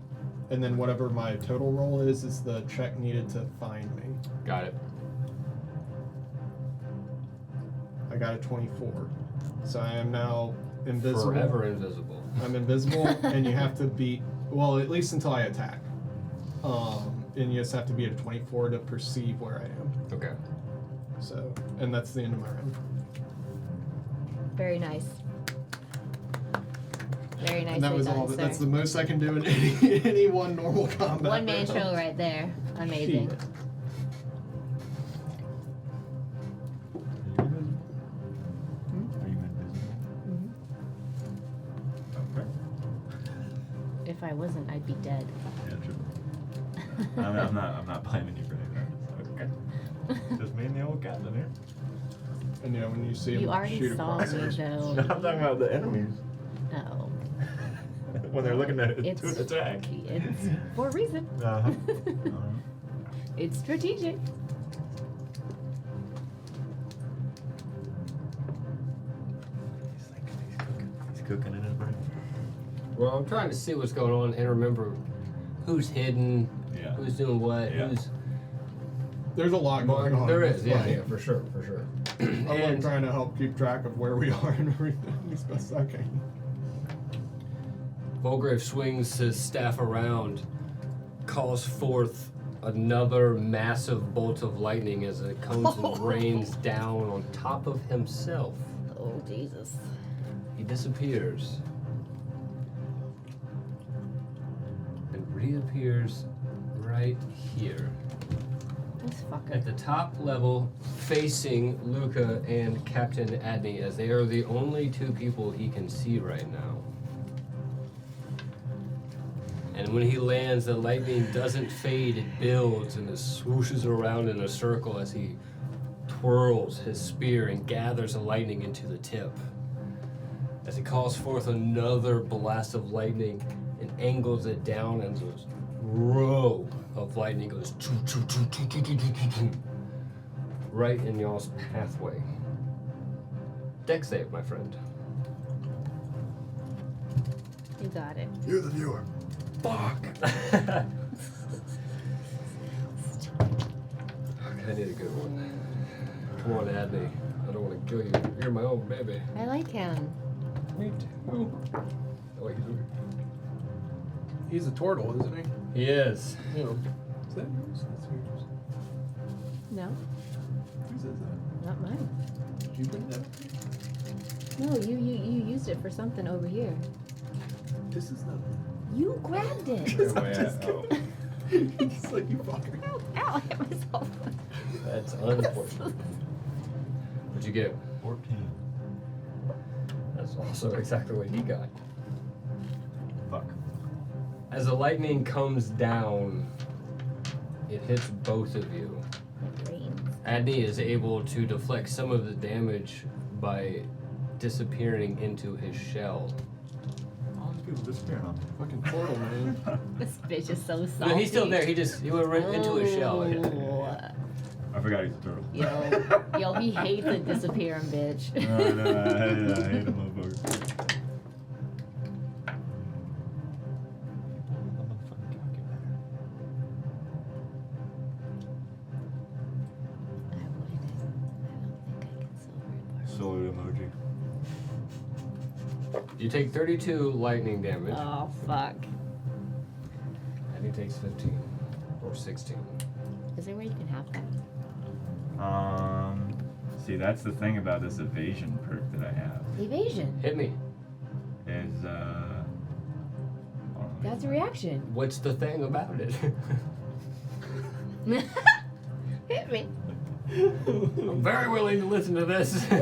And then whatever my total roll is the check needed to find me. Got it. I got a 24. So I am now invisible. Forever invisible. I'm invisible, and you have to beat, well, at least until I attack. And you just have to be at a 24 to perceive where I am. Okay. So, and that's the end of my round. Very nice. Very nicely And that was done, all. sir. That's the most I can do in any one normal combat. One man round. show right there. Amazing. Shit. Are you invisible? Okay. If I wasn't, I'd be dead. Yeah, true. I'm not blaming you for anything. Okay. Just me and the old cat in here. And yeah, when you see You him already shoot saw across me it. though. I'm talking about the enemies No. when they're looking to It's an attack. It's for a reason. Uh-huh. It's strategic. He's cooking in his brain. Well, I'm trying to see what's going on and remember who's hidden, Yeah. who's doing what, Yeah. who's. There's a lot going on. There in is, this yeah, fight. yeah, for sure, for sure. I'm like And trying to help keep track of where we are and everything as best I can. Volgrave swings his staff around, calls forth another massive bolt of lightning as it comes and rains down on top of himself. Oh Jesus. He disappears and reappears right here This fucker. at the top level, facing Luca and Captain Adney, as they are the only two people he can see right now. And when he lands, the lightning doesn't fade, it builds and it swooshes around in a circle as he twirls his spear and gathers the lightning into the tip. As he calls forth another blast of lightning and angles it down, and this row of lightning goes choo, choo, choo, choo, choo, choo, choo, choo, choo, right in y'all's pathway. Deck save, my friend. You got it. You're the viewer. Fuck! I need a good one. Come on, Adney. I don't want to kill you. You're my own baby. I like him. Me too. Oh, wait, He's a turtle, isn't he? he is. Yeah. Is that yours? That's yours. No, Whose is that? not mine. Did you bring that? No, you used it for something over here. This is not. You grabbed it. Where am I at? Oh, It's like you fucker. Ow, ow, I hit myself. that's unfortunate. What'd you get? 14. That's also exactly what he got. Fuck. As the lightning comes down, it hits both of you. Brains. Adney is able to deflect some of the damage by disappearing into his shell. All these people disappearing on me. Fucking turtle, man. This bitch is so salty. No, he's still there. He went right into his shell. Oh. I forgot he's a turtle. Yo, he hates a disappearing bitch. No, I hate a motherfucker. Salute emoji. You take 32 lightning damage, Oh fuck. and he takes 15 or 16. Is there a way you can have that? See, that's the thing about this evasion perk that I have. Evasion. Hit me. Is hold on, That's a reaction. What's the thing about it? Hit me. I'm very willing to listen to this. I'm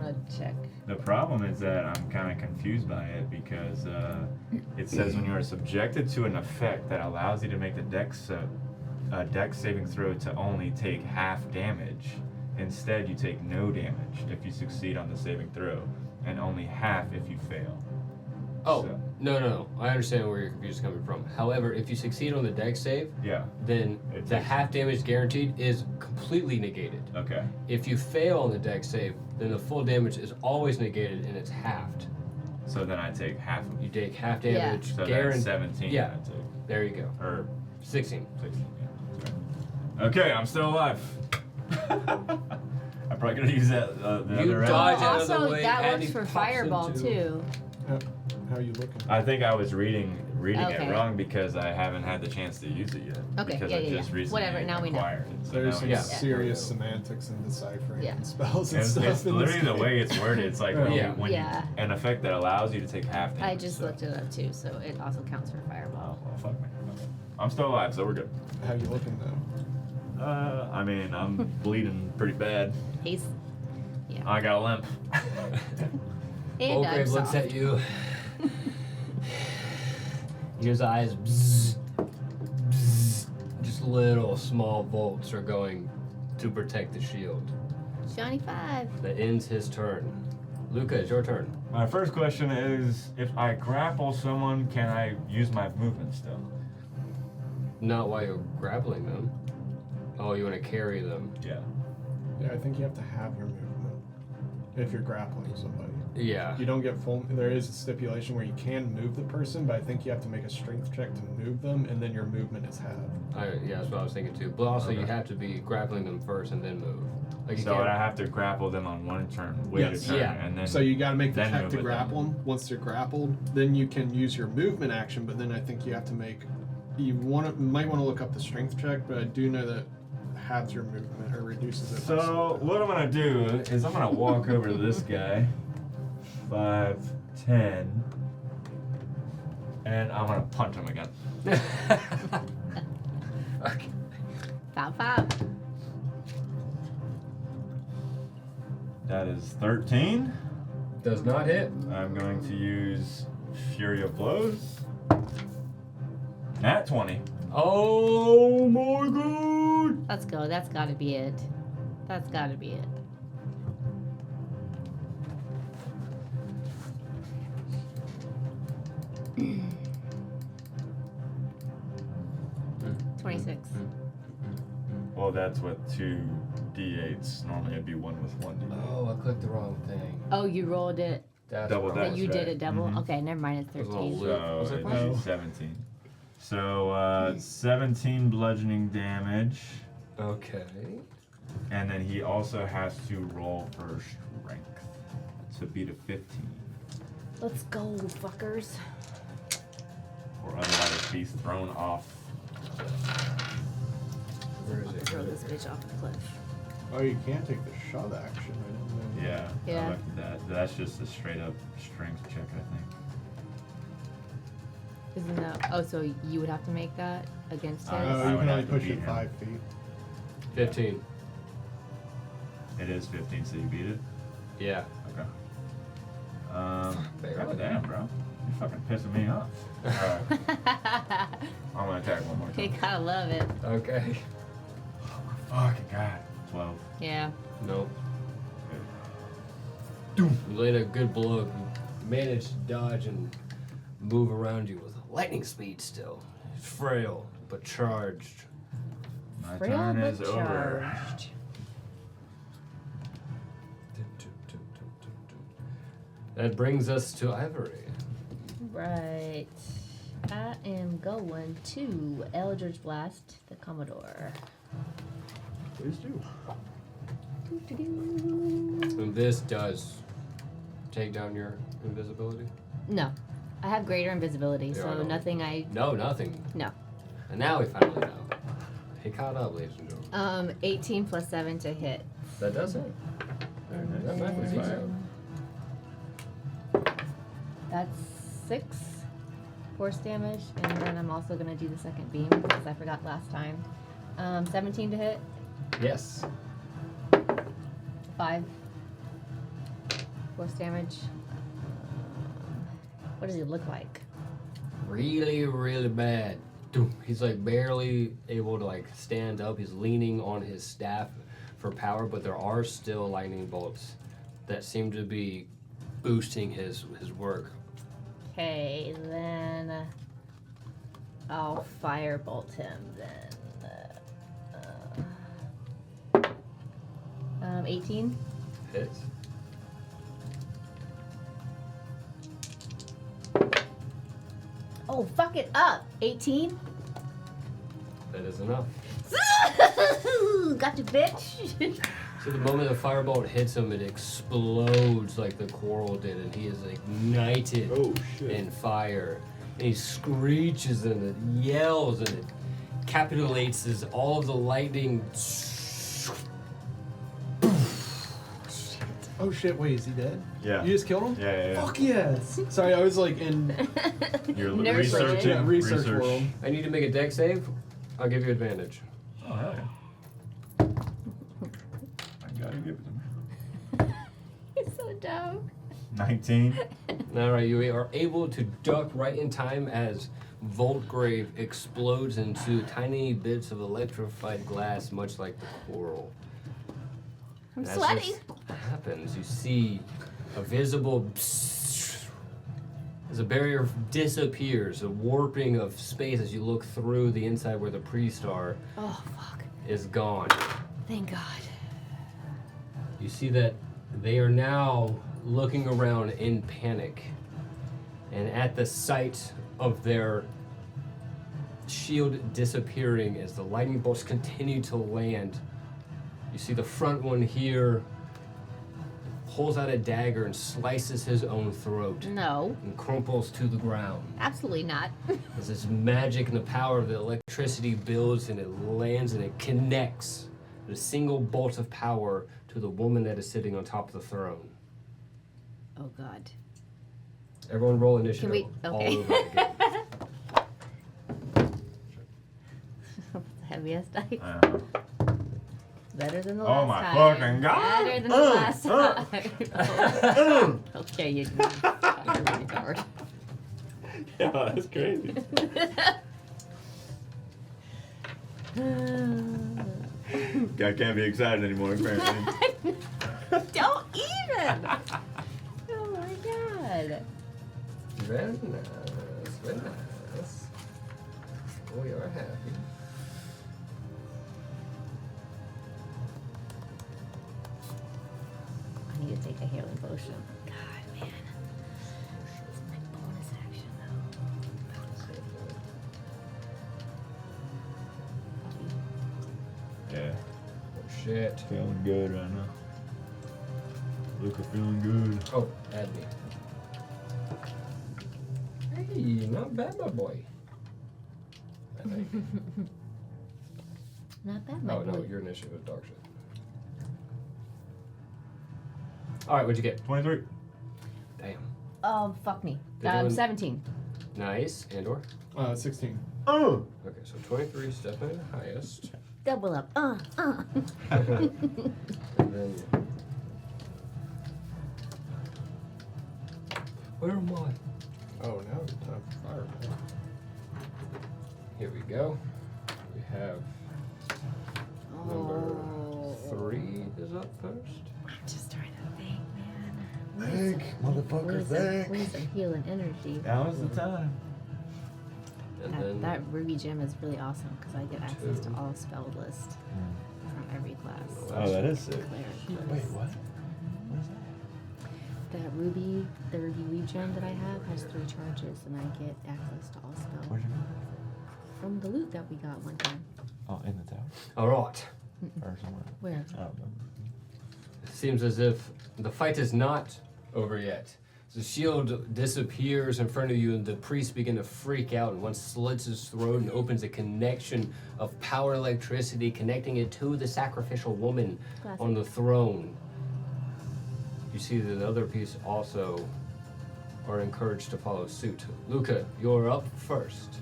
gonna check. The problem is that I'm kind of confused by it because it says when you are subjected to an effect that allows you to make the dex saving throw to only take half damage. Instead, you take no damage if you succeed on the saving throw, and only half if you fail. Oh, So- no. I understand where your confusion is coming from. However, if you succeed on the dex save, Yeah. then It the takes- half damage guaranteed is completely negated. Okay. If you fail on the dex save, then the full damage is always negated and it's halved. So then I take half of You it. take half Yeah. damage, So that's guaranteed. 17 Yeah. I take. There you go. Or 16. 16, yeah. That's right. Okay, I'm still alive. I'm probably gonna use that the You other round. dodge out of the Also, way, that and works he for pops fireball into- too. How are you looking? I think I was reading Okay. it wrong because I haven't had the chance to use it yet. Okay, Because yeah, I yeah, just yeah. recently Whatever, now we know. acquired it. So There's now some Yeah. serious semantics and deciphering Yeah. and spells and it's, stuff. it's in this literally the game. way it's worded. It's like when, Yeah. you, when Yeah. you, an effect that allows you to take half damage. I just so. looked it up too, so it also counts for Oh, fireball. well, fuck me. Okay. I'm still alive, so we're good. How you looking though? I mean, I'm bleeding pretty bad. He's yeah. I got a limp. And I'm Voltgrave looks soft. at you. His eyes bzzz, bzzz. Just little small bolts are going to protect the shield. Johnny 5. That ends his turn. Luca, it's your turn. My first question is, if I grapple someone, can I use my movement still? Not while you're grappling them. Oh, you want to carry them. Yeah. Yeah, I think you have to have your movement if you're grappling somebody. Yeah. You don't get full. There is a stipulation where you can move the person, but I think you have to make a strength check to move them, and then your movement is halved. Yeah, that's what I was thinking too. But also, you Okay. have to be grappling them first and then move. Like you So can't. I have to grapple them on one turn, wait Yes. a turn, Yeah. and then. So you got to make the then check move to with grapple them. Once they're grappled, then you can use your movement action. But then I think you have to make. Might want to look up the strength check, but I do know that halves your movement or reduces it. by So something. what I'm gonna do is I'm gonna walk over to this guy, 5, 10, and I'm gonna punch him again. Okay. Foul, foul. That is 13. Does not hit. I'm going to use Fury of Blows. Nat 20. Oh my god! Let's go. That's gotta be it. That's gotta be it. Mm. 26. Well, that's what 2 d8s. Normally it'd be 1 with 1 d8. Oh, I clicked the wrong thing. Oh, you rolled it. That's Double wrong. But That's you did right. it double? Mhm. Okay, never mind. It's It was a little 13. loop. Was So it it'd fine? be 17. So 17 bludgeoning damage, Okay. and then he also has to roll for strength to beat a 15, Let's go, fuckers. or otherwise be thrown off. Where is it? Throw this bitch off the cliff. Oh, you can't take the shove action. I didn't know. Yeah, Yeah. I looked at that. That's just a straight up strength check, I think. Isn't that? Oh, so you would have to make that against his? I Oh, you would can have only to push beat it him. 5 feet. 15. It is 15, so you beat it? Yeah. Okay. Barely. God damn, bro. You're fucking pissing me off. Alright, I'm gonna attack one more You time. gotta love it. Okay. Fucking god. 12. Yeah. Nope. You laid a good blow. You managed to dodge and move around you with lightning speed still. Frail, but charged. My Frail turn but is over. charged. That brings us to Ivory. Right. I am going to Eldritch Blast the Commodore. Please do. And this does take down your invisibility? No. I have greater invisibility, Yeah, I so know. nothing No, nothing. No. And now we finally know. He caught up, ladies and gentlemen. 18 plus 7 to hit. That does it. That math was easy. That's 6 force damage, and then I'm also going to do the second beam because I forgot last time. 17 to hit, Yes. 5 force damage. What does he look like? Really, really bad. Doom. He's like barely able to like stand up. He's leaning on his staff for power, but there are still lightning bolts that seem to be boosting his work. Okay, then I'll firebolt him then. 18. Hits. Oh, fuck it up. 18. That is enough. Got you, bitch. So the moment the firebolt hits him, it explodes like the coral did, and he is ignited Oh, shit. in fire. And he screeches and it yells and it capitulates as all of the lightning. Oh shit, wait, is he dead? Yeah. You just killed him? Yeah. Fuck yes! Sorry, I was like in You're Nurse researching. yeah, research world. I need to make a deck save. I'll give you advantage. Oh, hell yeah. I gotta give it to me. You're so dumb. 19. All right, you are able to duck right in time as Voltgrave explodes into tiny bits of electrified glass, much like the coral. I'm And as sweating. this happens, you see a visible as a barrier disappears, a warping of space as you look through the inside where the priest are Oh, fuck. is gone. Thank God. You see that they are now looking around in panic. And at the sight of their shield disappearing as the lightning bolts continue to land, you see the front one here pulls out a dagger and slices his own throat No, and crumples to the ground. absolutely not. As this magic and the power of the electricity builds and it lands and it connects with a single bolt of power to the woman that is sitting on top of the throne. Oh, God. Everyone roll initiative. we- all okay. over again. Heaviest dice. Better than the Oh last my time. fucking God. Better than the last time. Okay, you retard. Yeah, that's crazy. Guy can't be excited anymore, apparently. Don't even! Oh my God. Very nice, very nice. We are happy. I need to take a healing potion. God, man. It's my bonus action, though. shit. Feeling good right now. Luca feeling good. Oh, add me. Hey, not bad, my boy. I think. Not bad, my Oh, no, boy. your initiative is dog shit. Alright, what'd you get? 23. Damn. Fuck me. They're doing- 17. Nice. Andor? 16. Oh! Okay, so 23 is definitely the highest. Double up. And then. Where am I? Oh, now it's time for fireball. Here we go. We have number Oh. 3 is up first. I'm just trying to think, man. Think, motherfucker, think. Need some healing energy. That was the time. And That, then that ruby gem is really awesome because I get access to 2. all spell list from every class. Oh, that is sick. Cleric. Wait, what? What is that? That ruby, the ruby weave gem that I have has 3 charges, and I get access to all spells Where'd you go? from the loot that we got one time. Oh, in the tower? Alright. Or somewhere? Where? I don't know. Seems as if the fight is not over yet. The shield disappears in front of you, and the priest begin to freak out, and one slits his throat and opens a connection of power electricity, connecting it to the sacrificial woman Classic. on the throne. You see that the other piece also are encouraged to follow suit. Luca, you're up first.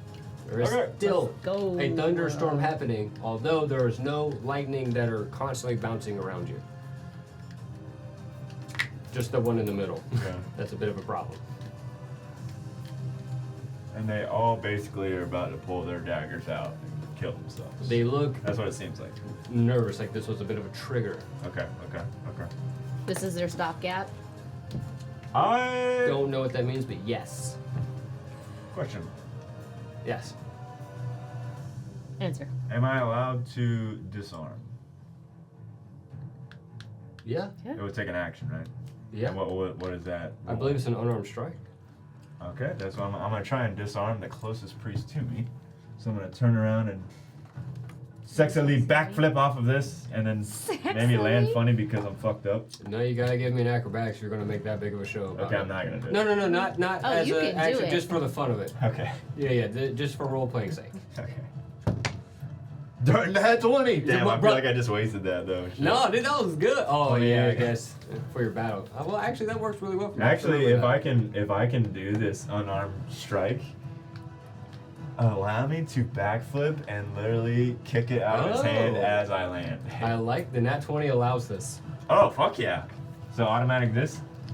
There is Okay. still Go. a thunderstorm happening, although there is no lightning that are constantly bouncing around you. Just the one in the middle. Okay. That's a bit of a problem. And they all basically are about to pull their daggers out and kill themselves. They look That's what it seems like. nervous, like this was a bit of a trigger. Okay, okay, okay. This is their stopgap. I Don't know what that means, but yes. question. Yes. Answer. Am I allowed to disarm? Yeah? It would take an action, right? Yeah. And what is that? I believe it's an unarmed strike. Okay, that's what I'm gonna try and disarm the closest priest to me. So I'm gonna turn around and sexily backflip off of this, and then maybe land Sexily? funny because I'm fucked up. No, you gotta give me an acrobatics. You're gonna make that big of a show about Okay, it. I'm not gonna do it. No, not Oh, as you a can do action, it. just for the fun of it. Okay. Yeah, just for role playing sake. Okay. Darn that 20! Damn, I feel bro- like I just wasted that though. Shit. No, dude, that was good. Oh, Oh, yeah, yeah. I guess for your battle. Well, actually, that works really well for me. Actually, Remember if I can do this unarmed strike, allow me to backflip and literally kick it out of his hand Oh. as I land. I like the nat 20 allows this. Oh fuck yeah! So automatic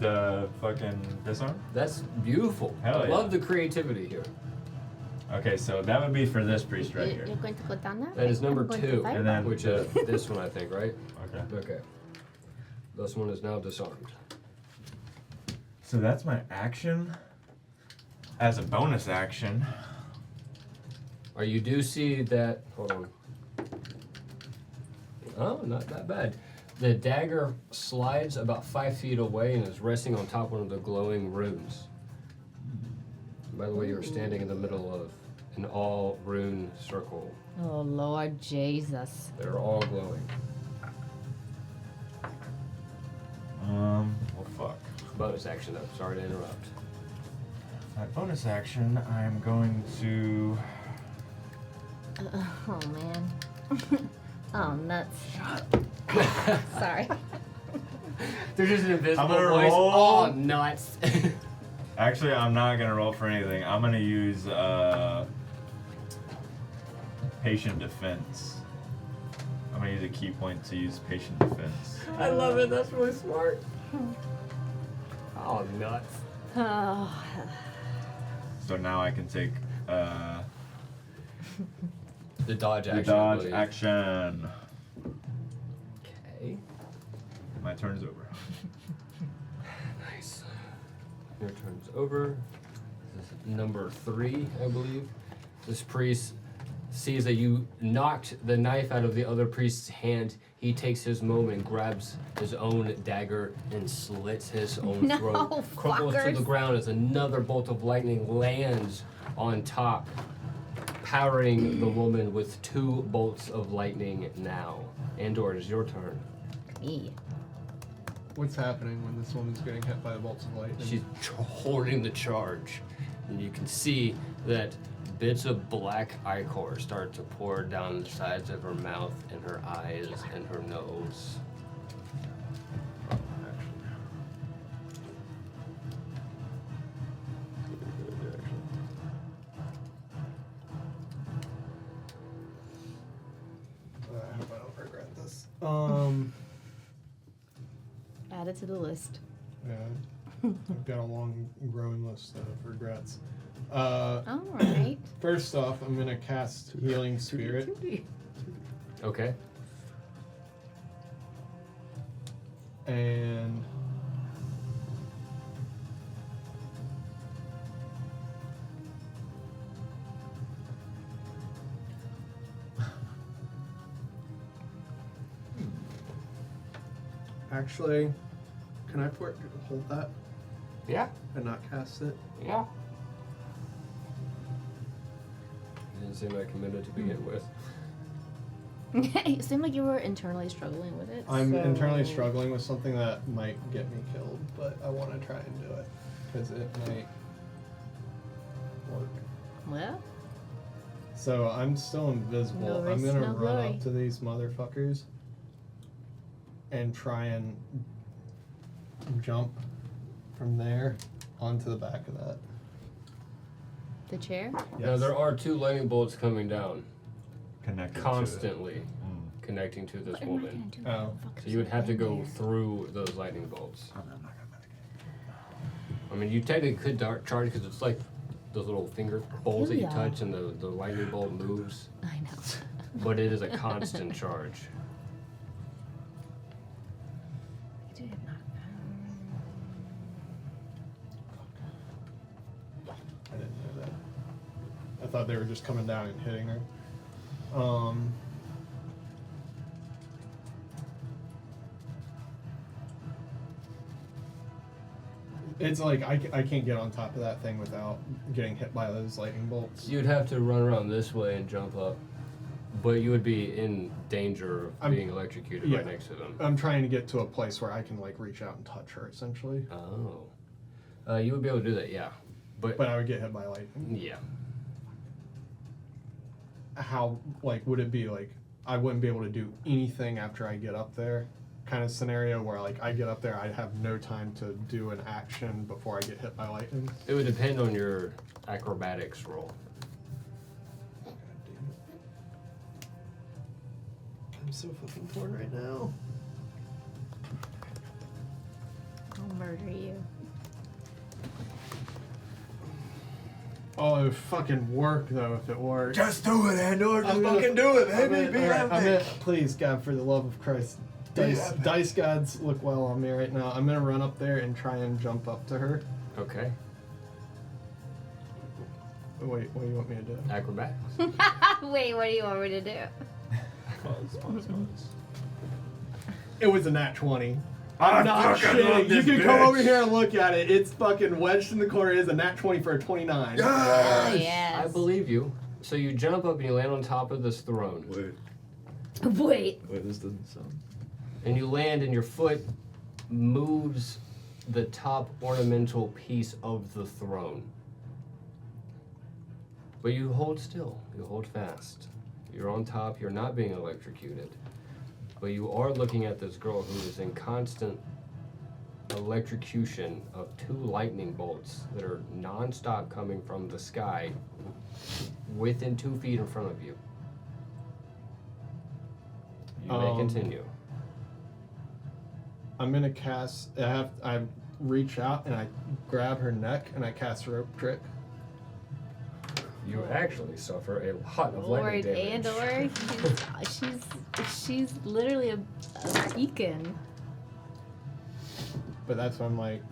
the fucking disarm. That's beautiful. Hell I yeah. love the creativity here. Okay, so that would be for this priest right here. You're going to go down that That way? is number I'm going to 2, fight And then- back. which is this one, I think, right? Okay. Okay. This one is now disarmed. So that's my action. As a bonus action. You do see that. Hold on. Oh, not that bad. The dagger slides about 5 feet away and is resting on top of one of the glowing runes. By the way, you're standing in the middle of an all rune circle. Oh, Lord Jesus. They're all glowing. Well fuck. Bonus action though. Sorry to interrupt. My bonus action, I'm going to. Oh, man. Oh, nuts. Sorry. There's just an invisible I'm gonna voice. roll. Oh, nuts. Actually, I'm not gonna roll for anything. I'm gonna use patient defense. I'm gonna use a key point to use patient defense. I love it. That's really smart. Oh, nuts. Oh. So now I can take The dodge the action. I dodge believe. action. Okay. My turn is over. Nice. Your turn's over. This is number 3, I believe. This priest sees that you knocked the knife out of the other priest's hand. He takes his moment, grabs his own dagger, and slits his own No, throat. Crumples to fuckers. the ground as another bolt of lightning lands on top, powering the woman with 2 bolts of lightning now. Andor, it is your turn. Me. What's happening when this woman's getting hit by the bolts of lightning? She's holding the charge, and you can see that bits of black ichor start to pour down the sides of her mouth and her eyes and her nose. I hope I don't regret this. Add it to the list. Yeah, I've got a long growing list of regrets. Alright. First off, I'm gonna cast Healing Spirit. Okay. And actually, can I hold that Yeah. and not cast it? Yeah. Didn't seem like committed to begin with. It seemed like you were internally struggling with it. I'm so- internally struggling with something that might get me killed, but I want to try and do it because it might work. Well, So I'm still invisible. No I'm risk, gonna no run glory. up to these motherfuckers and try and jump from there onto the back of that. the chair? Now there are 2 lightning bolts coming down Connected constantly, To it. connecting to this What am I gonna woman. do? Oh. Fuck So is you would it have to in go there? through those lightning bolts. I'm not gonna mitigate. I mean, you technically could charge because it's like those little finger bowls that you Yeah. touch and the lightning bolt moves, I know. but it is a constant charge. Dude, not- I didn't know that. I thought they were just coming down and hitting her. It's like I can't get on top of that thing without getting hit by those lightning bolts. You'd have to run around this way and jump up, but you would be in danger of being electrocuted right next to them. I'm trying to get to a place where I can like reach out and touch her essentially. Oh. You would be able to do that, yeah. But But I would get hit by lightning. yeah. How, like, would it be like I wouldn't be able to do anything after I get up there? Kind of scenario where like I get up there, I have no time to do an action before I get hit by lightning. It would depend on your acrobatics roll. God damn it. I'm so fucking torn right now. I'll murder you. Oh, it would fucking work though if it worked. Just do it, Andor. Just I'm gonna- fucking do it, I'm baby. gonna- Be alright, epic. please, God, for the love of Christ. Dice gods look well on me right now. I'm gonna run up there and try and jump up to her. Okay. Wait, what do you want me to do? Acrobatics. Wait, what do you want me to do? Pause. It was a nat 20. I I'm not fucking love shitting. You this can come bitch. over here and look at it. It's fucking wedged in the corner. It is a nat 20 for a 29. Oh, yes. I believe you. So you jump up and you land on top of this throne. Wait. Wait, this doesn't sound. And you land and your foot moves the top ornamental piece of the throne. But you hold still. You hold fast. You're on top. You're not being electrocuted. But you are looking at this girl who is in constant electrocution of 2 lightning bolts that are non-stop coming from the sky within 2 feet in front of you. You may continue. I'm gonna cast. I reach out and I grab her neck and I cast rope trick. You actually suffer a lot of lightning Lord damage. Andor, she's literally a beacon. But that's when I'm like.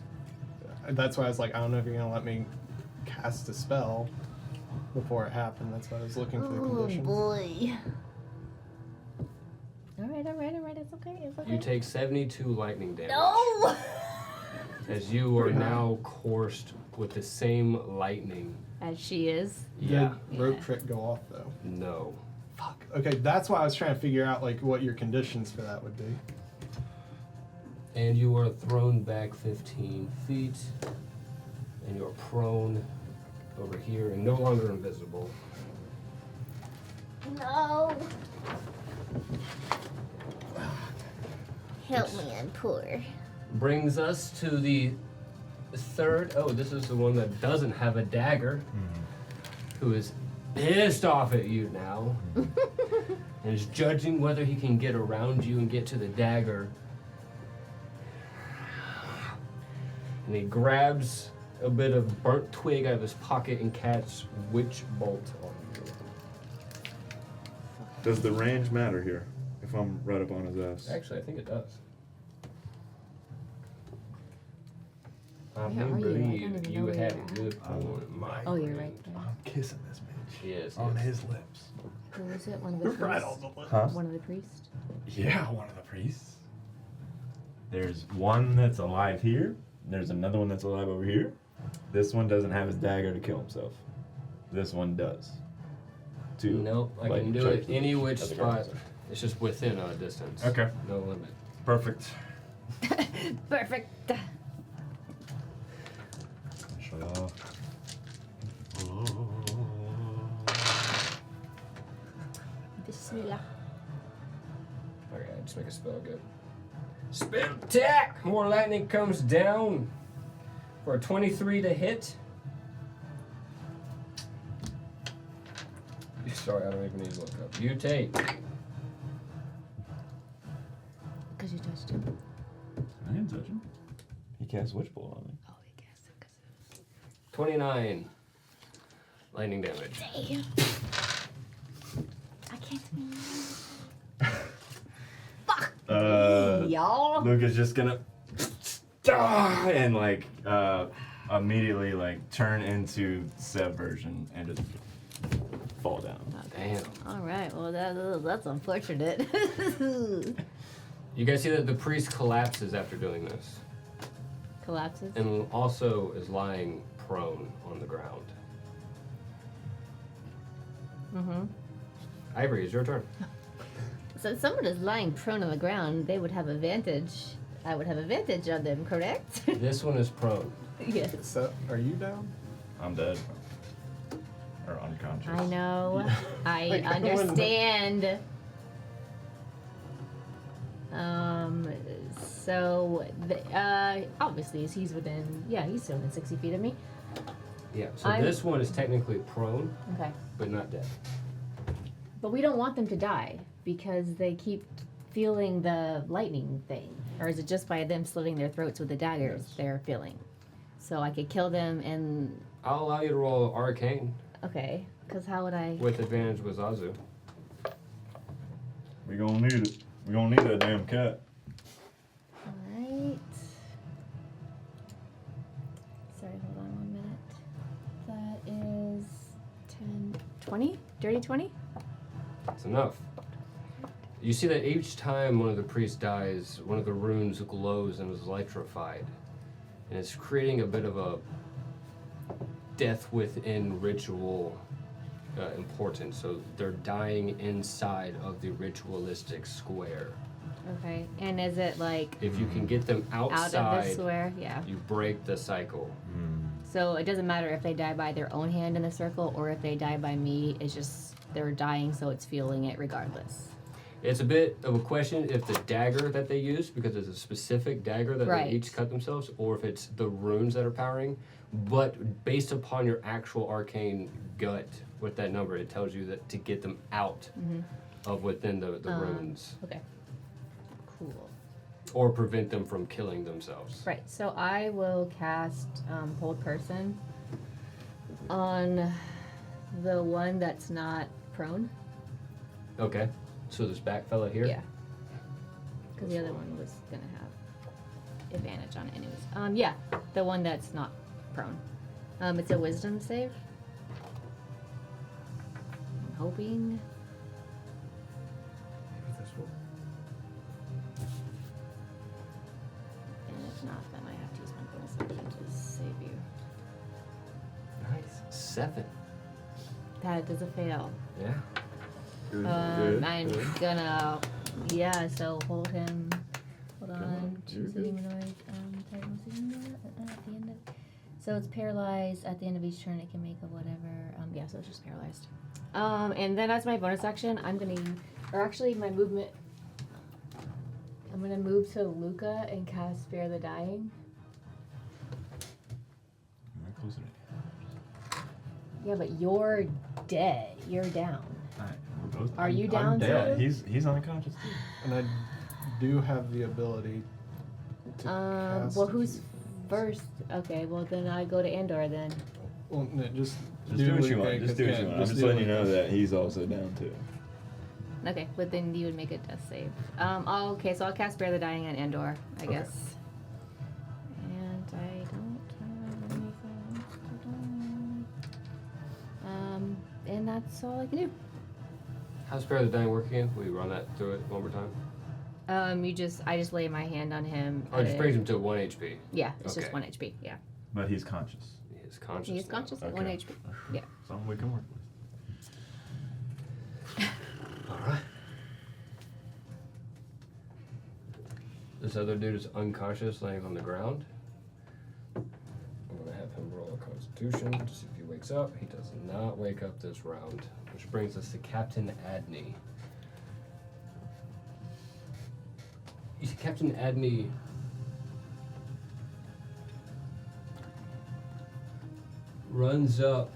That's why I was like, I don't know if you're gonna let me cast a spell before it happened. That's why I was looking for the conditions. boy. Alright, it's okay, You take 72 lightning damage. No! As you are now coursed with the same lightning. As she is. Yeah. Did rope trick go off though? No. Fuck. Okay, that's why I was trying to figure out like what your conditions for that would be. And you are thrown back 15 feet. And you're prone over here and no longer invisible. No. Help me, I'm poor. Brings us to the third. Oh, this is the one that doesn't have a dagger. Who is pissed off at you now. And is judging whether he can get around you and get to the dagger. And he grabs a bit of burnt twig out of his pocket and casts Witch Bolt on you. Does the range matter here? If I'm right up on his ass. Actually, I think it does. I Where do are you? I believe don't even know you where have you're a at. good point. My Oh, you're brain. right there. I'm kissing this bitch. Yes, On yes. his lips. Who was it? One of the priests? Right on the lips. Huh? One of the priests? Yeah, one of the priests. There's one that's alive here. There's another one that's alive over here. This one doesn't have his dagger to kill himself. This one does. Two. Nope, I like, can do strikes it any which as a spot. guard. It's just within a distance. Okay. No limit. Perfect. Perfect. Sure. Bismillah. Okay, just make a spell good. Spell attack! More lightning comes down for a 23 to hit. Sorry, I don't even need to look up. You take Because you touched him. I didn't touch him. He cast Witch Bolt on me. Oh, I guess. 29 lightning damage. Damn. I can't move. Fuck. Y'all. Luke is just gonna and like immediately like turn into Seb version and just fall down. Damn. All right. Well, that's unfortunate. You guys see that the priest collapses after doing this, Collapses. and also is lying prone on the ground. Mm-hmm. Ivory, it's your turn. So if someone is lying prone on the ground, they would have advantage. I would have advantage on them, correct? This one is prone. Yes. So, are you down? I'm dead. Or unconscious. I know. I Like, I wouldn't- understand. So obviously he's within. Yeah, he's still within 60 feet of me. Yeah, so I'm- this one is technically prone, Okay. but not dead. But we don't want them to die because they keep feeling the lightning thing. Or is it just by them slitting their throats with the daggers Yes. they're feeling? So I could kill them and I'll allow you to roll Arcane okay, because how would I? with advantage with Zazu. We gonna need it. We gonna need that damn cat. All right. Sorry, hold on 1 minute. That is 10, 20? Dirty 20? That's enough. You see that each time one of the priests dies, one of the runes glows and is electrified. And it's creating a bit of a death within ritual importance. So they're dying inside of the ritualistic square. Okay. And is it like If you can get them out of outside, the square? Yeah. you break the cycle. So it doesn't matter if they die by their own hand in the circle or if they die by me. It's just they're dying, so it's feeling it regardless. It's a bit of a question if the dagger that they use, because it's a specific dagger that Right. they each cut themselves, or if it's the runes that are powering. But based upon your actual arcane gut with that number, it tells you that to get them out of within the runes, Okay. Cool. or prevent them from killing themselves. Right. So I will cast Hold Person on the one that's not prone. Okay, so this back fella here. Yeah. Because the other one was gonna have advantage on it anyways. Yeah, the one that's not prone. It's a Wisdom save. I'm hoping. Maybe this one. And if not, then I have to use my bonus action to save you. Nice. 7. That is a fail. Yeah. I'm gonna, yeah, so hold him, hold on, choose the humanoid, type of humanoid at the end of, so it's paralyzed, at the end of each turn it can make a whatever, yeah, so it's just paralyzed. And then as my bonus action, I'm gonna, or actually my movement, I'm gonna move to Luca and cast Spare the Dying. Yeah, but you're dead, you're down. We're both. Are you I'm down too? Yeah, he's unconscious too. And I do have the ability to cast well, who's first? Okay, well then I go to Andor then. Well, no, just do what you Luke, want. Just do what you want. I'm just do letting you Luke. know that he's also down too. Okay, but then you would make a death save. Okay, so I'll cast Bear the Dying on Andor, I Okay. guess. And I don't have anything to do. And that's all I can do. How's Spare the Dying work again? Will you run that through it one more time? I just lay my hand on him. Oh, it just brings him to 1 HP. Yeah, it's just Okay. 1 HP, yeah. But he's conscious. He is conscious. He is now. conscious at 1 HP. Yeah. Something we can work with. Alright. This other dude is unconscious, laying on the ground. I'm gonna have him roll a Constitution to see if he wakes up. He does not wake up this round, which brings us to Captain Adney. You see, Captain Adney runs up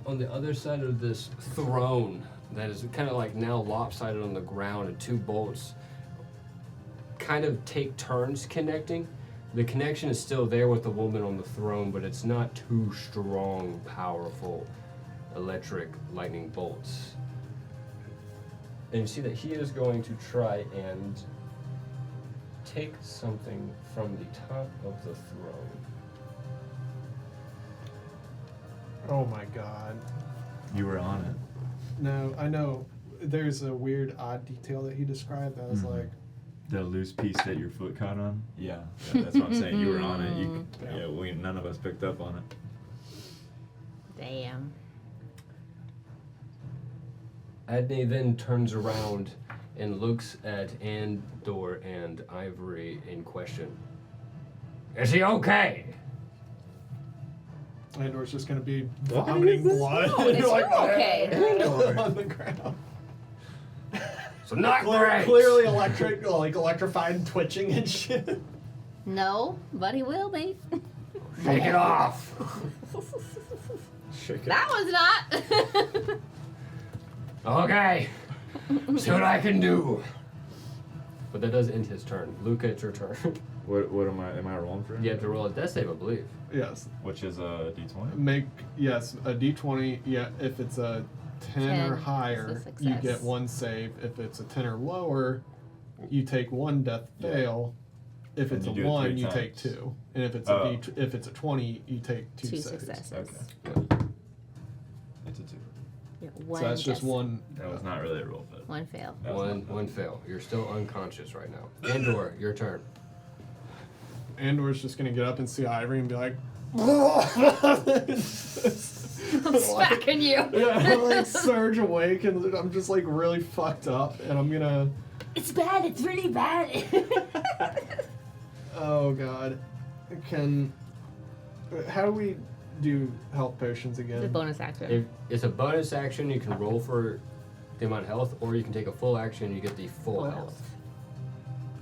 on the other side of this throne that is kind of like now lopsided on the ground, and two bolts kind of take turns connecting. The connection is still there with the woman on the throne, but it's not too strong, powerful electric lightning bolts. And you see that he is going to try and take something from the top of the throne. Oh my god. You were on it. No, I know. There's a weird, odd detail that he described. I was Mhm. like, The loose piece that your foot caught on? Yeah, that's what I'm saying. You were on it. Yeah, none of us picked up on it. Damn. Adney then turns around and looks at Andor and Ivory in question. Is he okay? Andor's just gonna be vomiting blood. Oh, is Like, he okay? on the ground. So not great. Clearly electric, like electrified and twitching and shit. No, but he will be. Shake it off. Shake it. That was not. Okay. See what I can do. But that does end his turn. Luca, it's your turn. What am I rolling for? You have to roll a death save, I believe. Yes. Which is a D20? Make a D20. Yeah, if it's a 10 or 10 higher, is a you success. get one save. If it's a 10 or lower, you take one death Yeah. fail. If And it's you a do it 1, 3 you take times. 2. And if it's Oh. if it's a 20, you take 2 Two saves. successes. Okay. It's a 2. Yeah, So one that's just death- one. That was not really a roll, but One fail. that was not bad. One fail. You're still unconscious right now. Andor, your turn. Andor's just gonna get up and see Ivory and be like, I'm smacking you. yeah, I'm like surge awake and I'm just like really fucked up and I'm gonna. It's bad. It's really bad. Oh god. How do we do health potions again? The bonus action. If it's a bonus action, you can roll for the amount of health, or you can take a full action and you get the full health.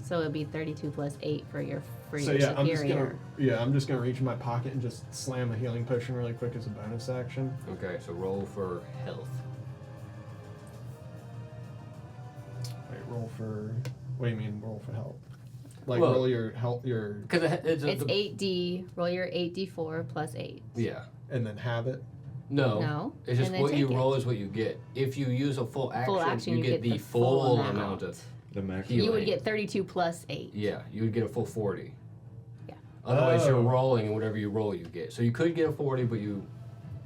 So it'd be 32 plus 8 for your So your yeah, superior. I'm just gonna reach in my pocket and just slam a healing potion really quick as a bonus action. Okay, so roll for health. Wait, roll for. What do you mean roll for health? Like Well- roll your health Because it's It's 8d. Roll your 8d4 plus 8. Yeah. and then have it. No. No, It's just and then what you take it. roll is what you get. If you use a full action, you get the full amount of The max. healing. You would get 32 plus 8. Yeah, you would get a full 40. Yeah. Otherwise, you're Oh. rolling, and whatever you roll, you get. So you could get a 40, but you.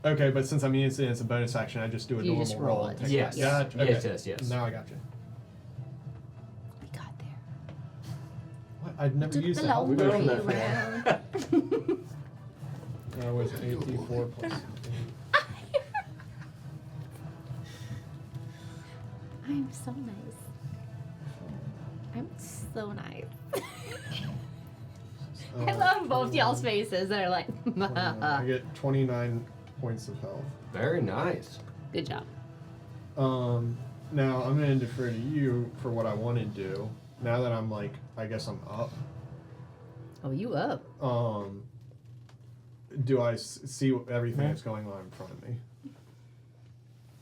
Okay, but since I'm using it's a bonus action, I just do a You normal just roll and it. take Yes. that. Gotcha. Okay. Yes. Now I got you. We got there. What? I've never Took used the a health long potion way before. around. That was 8d4 plus. I'm so nice. I'm so nice. I love both y'all's faces. They're like, 29. I get 29 points of health. Very nice. good job. Now I'm gonna defer to you for what I want to do. Now that I'm like, I guess I'm up. Oh, you up? Do I see everything that's going on in front of me?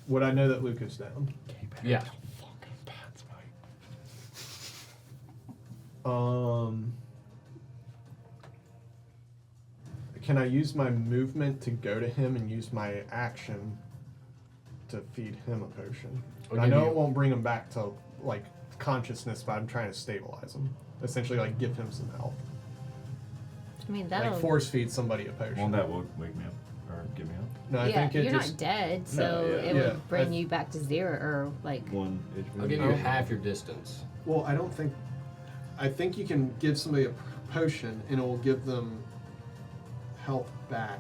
Would I know that Luke is down? Yeah. Can I use my movement to go to him and use my action to feed him a potion? I'll I give know you- it won't bring him back to like consciousness, but I'm trying to stabilize him. Essentially, like give him some health. I mean, that'll. Like force feed somebody a potion. Won't that wake me up or get me up? No, I yeah, think it you're just. not dead, so yeah. it Yeah, would bring you back to 0 or like. 1 HP. I'll give you half your distance. Well, I don't think. I think you can give somebody a potion and it will give them health back,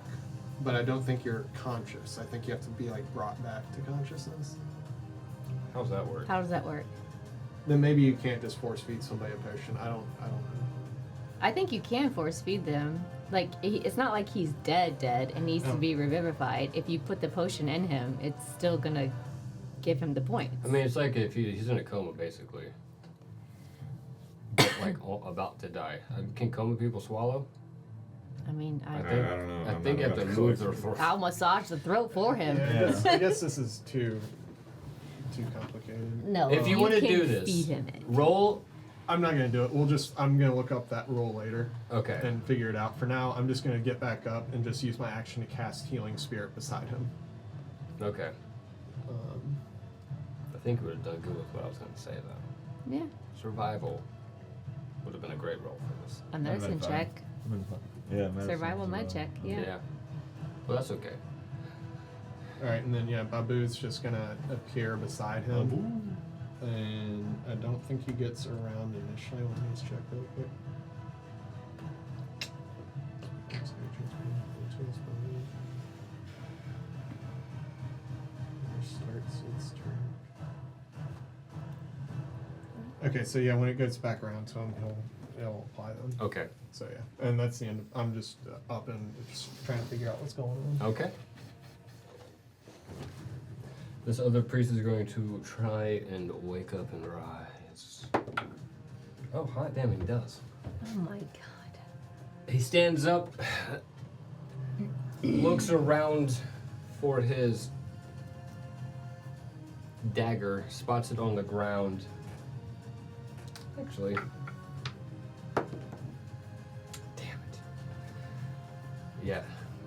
but I don't think you're conscious. I think you have to be like brought back to consciousness. How's that work? How does that work? Then maybe you can't just force feed somebody a potion. I don't know. I think you can force feed them. Like it's not like he's dead and needs to be revivified. If you put the potion in him, it's still gonna give him the points. I mean, it's like if he's in a coma, basically. But, like about to die. Can coma people swallow? I mean, I I think, I don't know. I I'm think you not have to gonna move click. their throat. I'll massage the throat for him. Yeah, I guess this is too complicated. No, If you wanna can do this, feed him it. Roll. I'm not gonna do it. I'm gonna look up that rule later Okay. and figure it out. For now, I'm just gonna get back up and just use my action to cast Healing Spirit beside him. Okay. Um, I think it would have done good with what I was going to say, though. Yeah, Survival would have been a great role for this. a medicine fine. check, Yeah, medicine survival as med well. check. Yeah. Well, that's okay. all right, and then Babu's just gonna appear beside him. And I don't think he gets around initially. Let me just check real quick. Starts its turn. Okay, so yeah, when it goes back around to him, it'll apply them. Okay. So yeah, and that's the end. I'm just up and just trying to figure out what's going on. Okay. This other priest is going to try and wake up and rise. Oh, hot damn, he does. Oh my god. He stands up, looks around for his dagger, spots it on the ground. Actually, damn it. Yeah,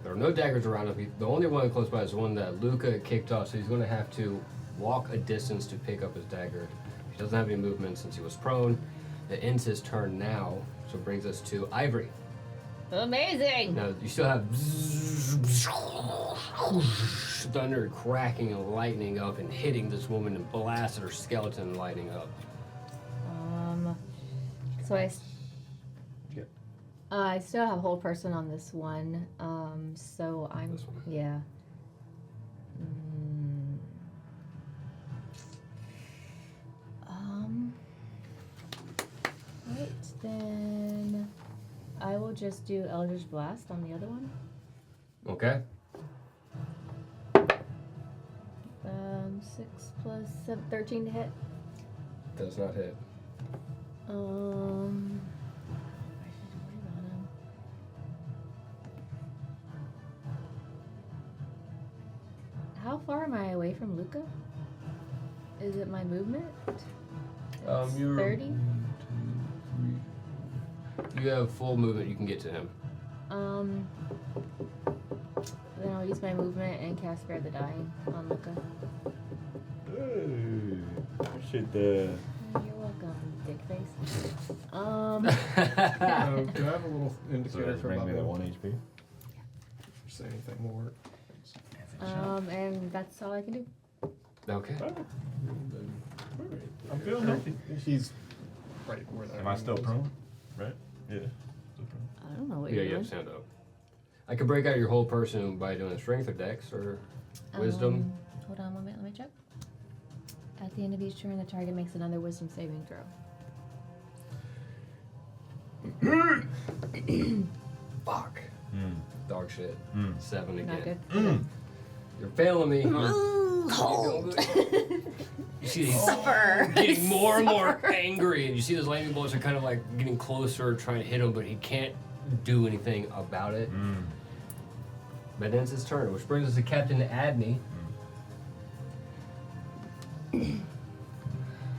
there are no daggers around him. The only one close by is the one that Luca kicked off, so he's going to have to walk a distance to pick up his dagger. He doesn't have any movement since he was prone. It ends his turn now, so it brings us to Ivory. Amazing. Now, you still have thunder cracking and lightning up and hitting this woman and blasting her skeleton lighting up. So Yeah. I still have hold person on this one. So I'm This one. yeah. Right then, I will just do Eldritch Blast on the other one. Okay. 6 plus 7, 13 to hit. Does not hit. I should worry about him. How far am I away from Luca? Is it my movement? It's You're 30? 1, 2, 3. You have full movement. You can get to him. Then I'll use my movement and cast Spare the Dying on Luca. Hey, appreciate the. You're welcome, dick face. Do I have a little So indicator that's for bring me to Babu? 1 HP. Say anything more? And that's all I can do. Okay. I'm feeling healthy. He's right where that. Am I still is. prone? Right? Yeah. Still prone. I don't know what Yeah, you're you doing. have to stand up. I could break out your whole person by doing a strength or dex or wisdom. Hold on one minute, let me check. At the end of each turn, the target makes another wisdom saving throw. Fuck. Dog shit. 7 again. Not good. You're failing me. Cold. You see these Suffer. getting more and more angry, and you see those lightning bolts are kind of like getting closer, trying to hit him, but he can't do anything about it. But then it's his turn, which brings us to Captain Adney.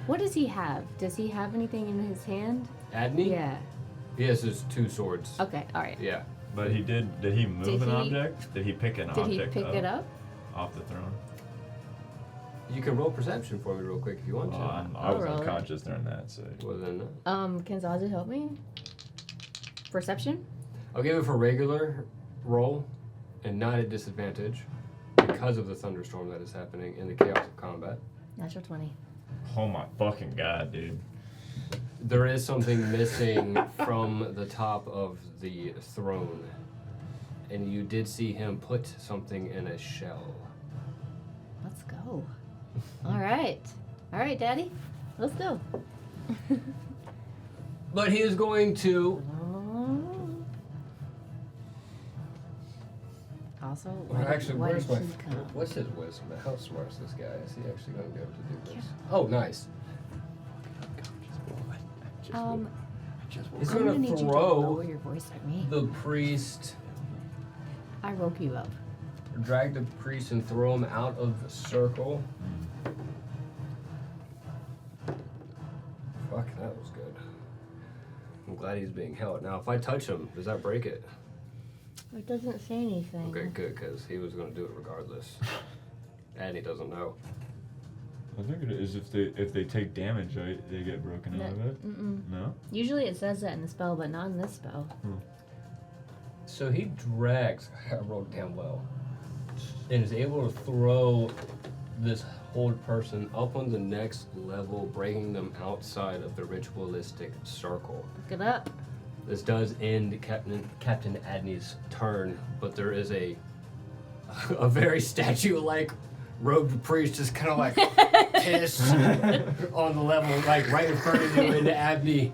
What does he have? Does he have anything in his hand? Adney? Yeah. He has his 2 swords. Okay, alright. Yeah. But did he move Did an he- object? Did he pick an Did object he pick it up? off the throne? You can roll perception for me real quick if you want Well, to. I was roll it. unconscious during that, so. Well, then, Can Zazu help me? Perception? I'll give it for regular roll and not at disadvantage because of the thunderstorm that is happening in the chaos of combat. Natural 20. Oh my fucking god, dude. There is something missing from the top of the throne, and you did see him put something in a shell. Let's go. Alright. Alright, Daddy. Let's go. But he is going to. Also, Well, actually, where's my? he come? What's his wisdom? How smart is this guy? Is he actually going to be able to do this? Oh, nice. He's I'm gonna going need to you to throw lower your voice at me. the priest, I woke you up. drag the priest, and throw him out of the circle. Fuck, that was good. I'm glad he's being held. Now, if I touch him, does that break it? It doesn't say anything. Okay, good, because he was going to do it regardless. And he doesn't know. I think it is if they take damage, right? They get broken out of it. No. Usually it says that in the spell, but not in this spell. So he drags, I rolled damn well, and is able to throw this hold person up on the next level, bringing them outside of the ritualistic circle. Look it up. This does end Captain Adney's turn, but there is a very statue-like robed priest just kind of like pissed on the level, like right in front of you, and Abney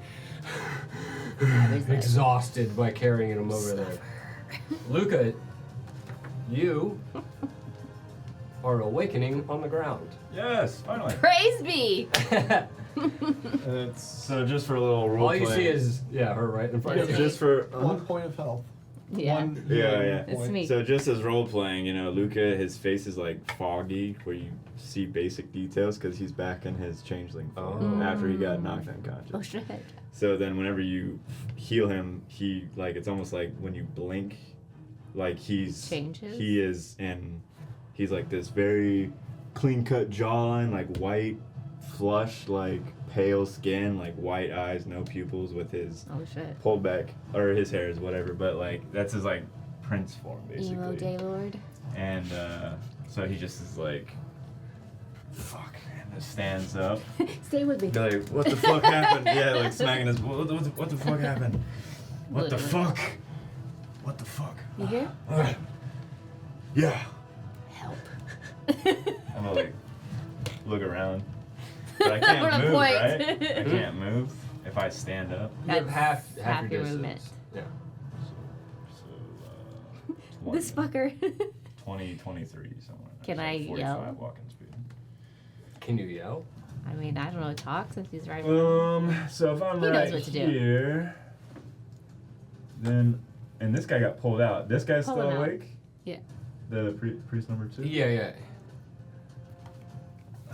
exhausted by carrying him over there. Luca, you are awakening on the ground. Yes, finally. Praise be! It's So just for a little role All you play. see is, her right in front of you. just for 1 point of health. Yeah. One Yeah, healing yeah. It's point. me. So just as role playing, Luca, his face is like foggy, where you see basic details because he's back in his changeling form Oh. after he got knocked unconscious. Oh shit. So then whenever you heal him, he it's almost like when you blink, like he's Changes? He is he's like this very clean cut jawline, like white, flush, like pale skin, like white eyes, no pupils, with his Oh shit. pulled back, or his hair is whatever, but like that's his like prince form basically. Emo Daylord. And so he just is like, fuck, and just stands up. Stay with me. Be like, what the fuck happened? Yeah, like smacking his, what the fuck happened? What the Literally. fuck? What the fuck? You hear? Yeah. Help. I'm gonna like look around. But I I'm can't gonna move, point. right? I can't move if I stand up. You have That's half half your your distance. movement. Yeah. So This fucker. 20, 23 somewhere. Can So I 45 yell? walking speed. Can you yell? I mean, I don't know, talk since he's right. So if I'm He knows right what to do. here, then, and this guy got pulled out. This guy's Pulling still out. awake? Yeah. The priest number 2? Yeah.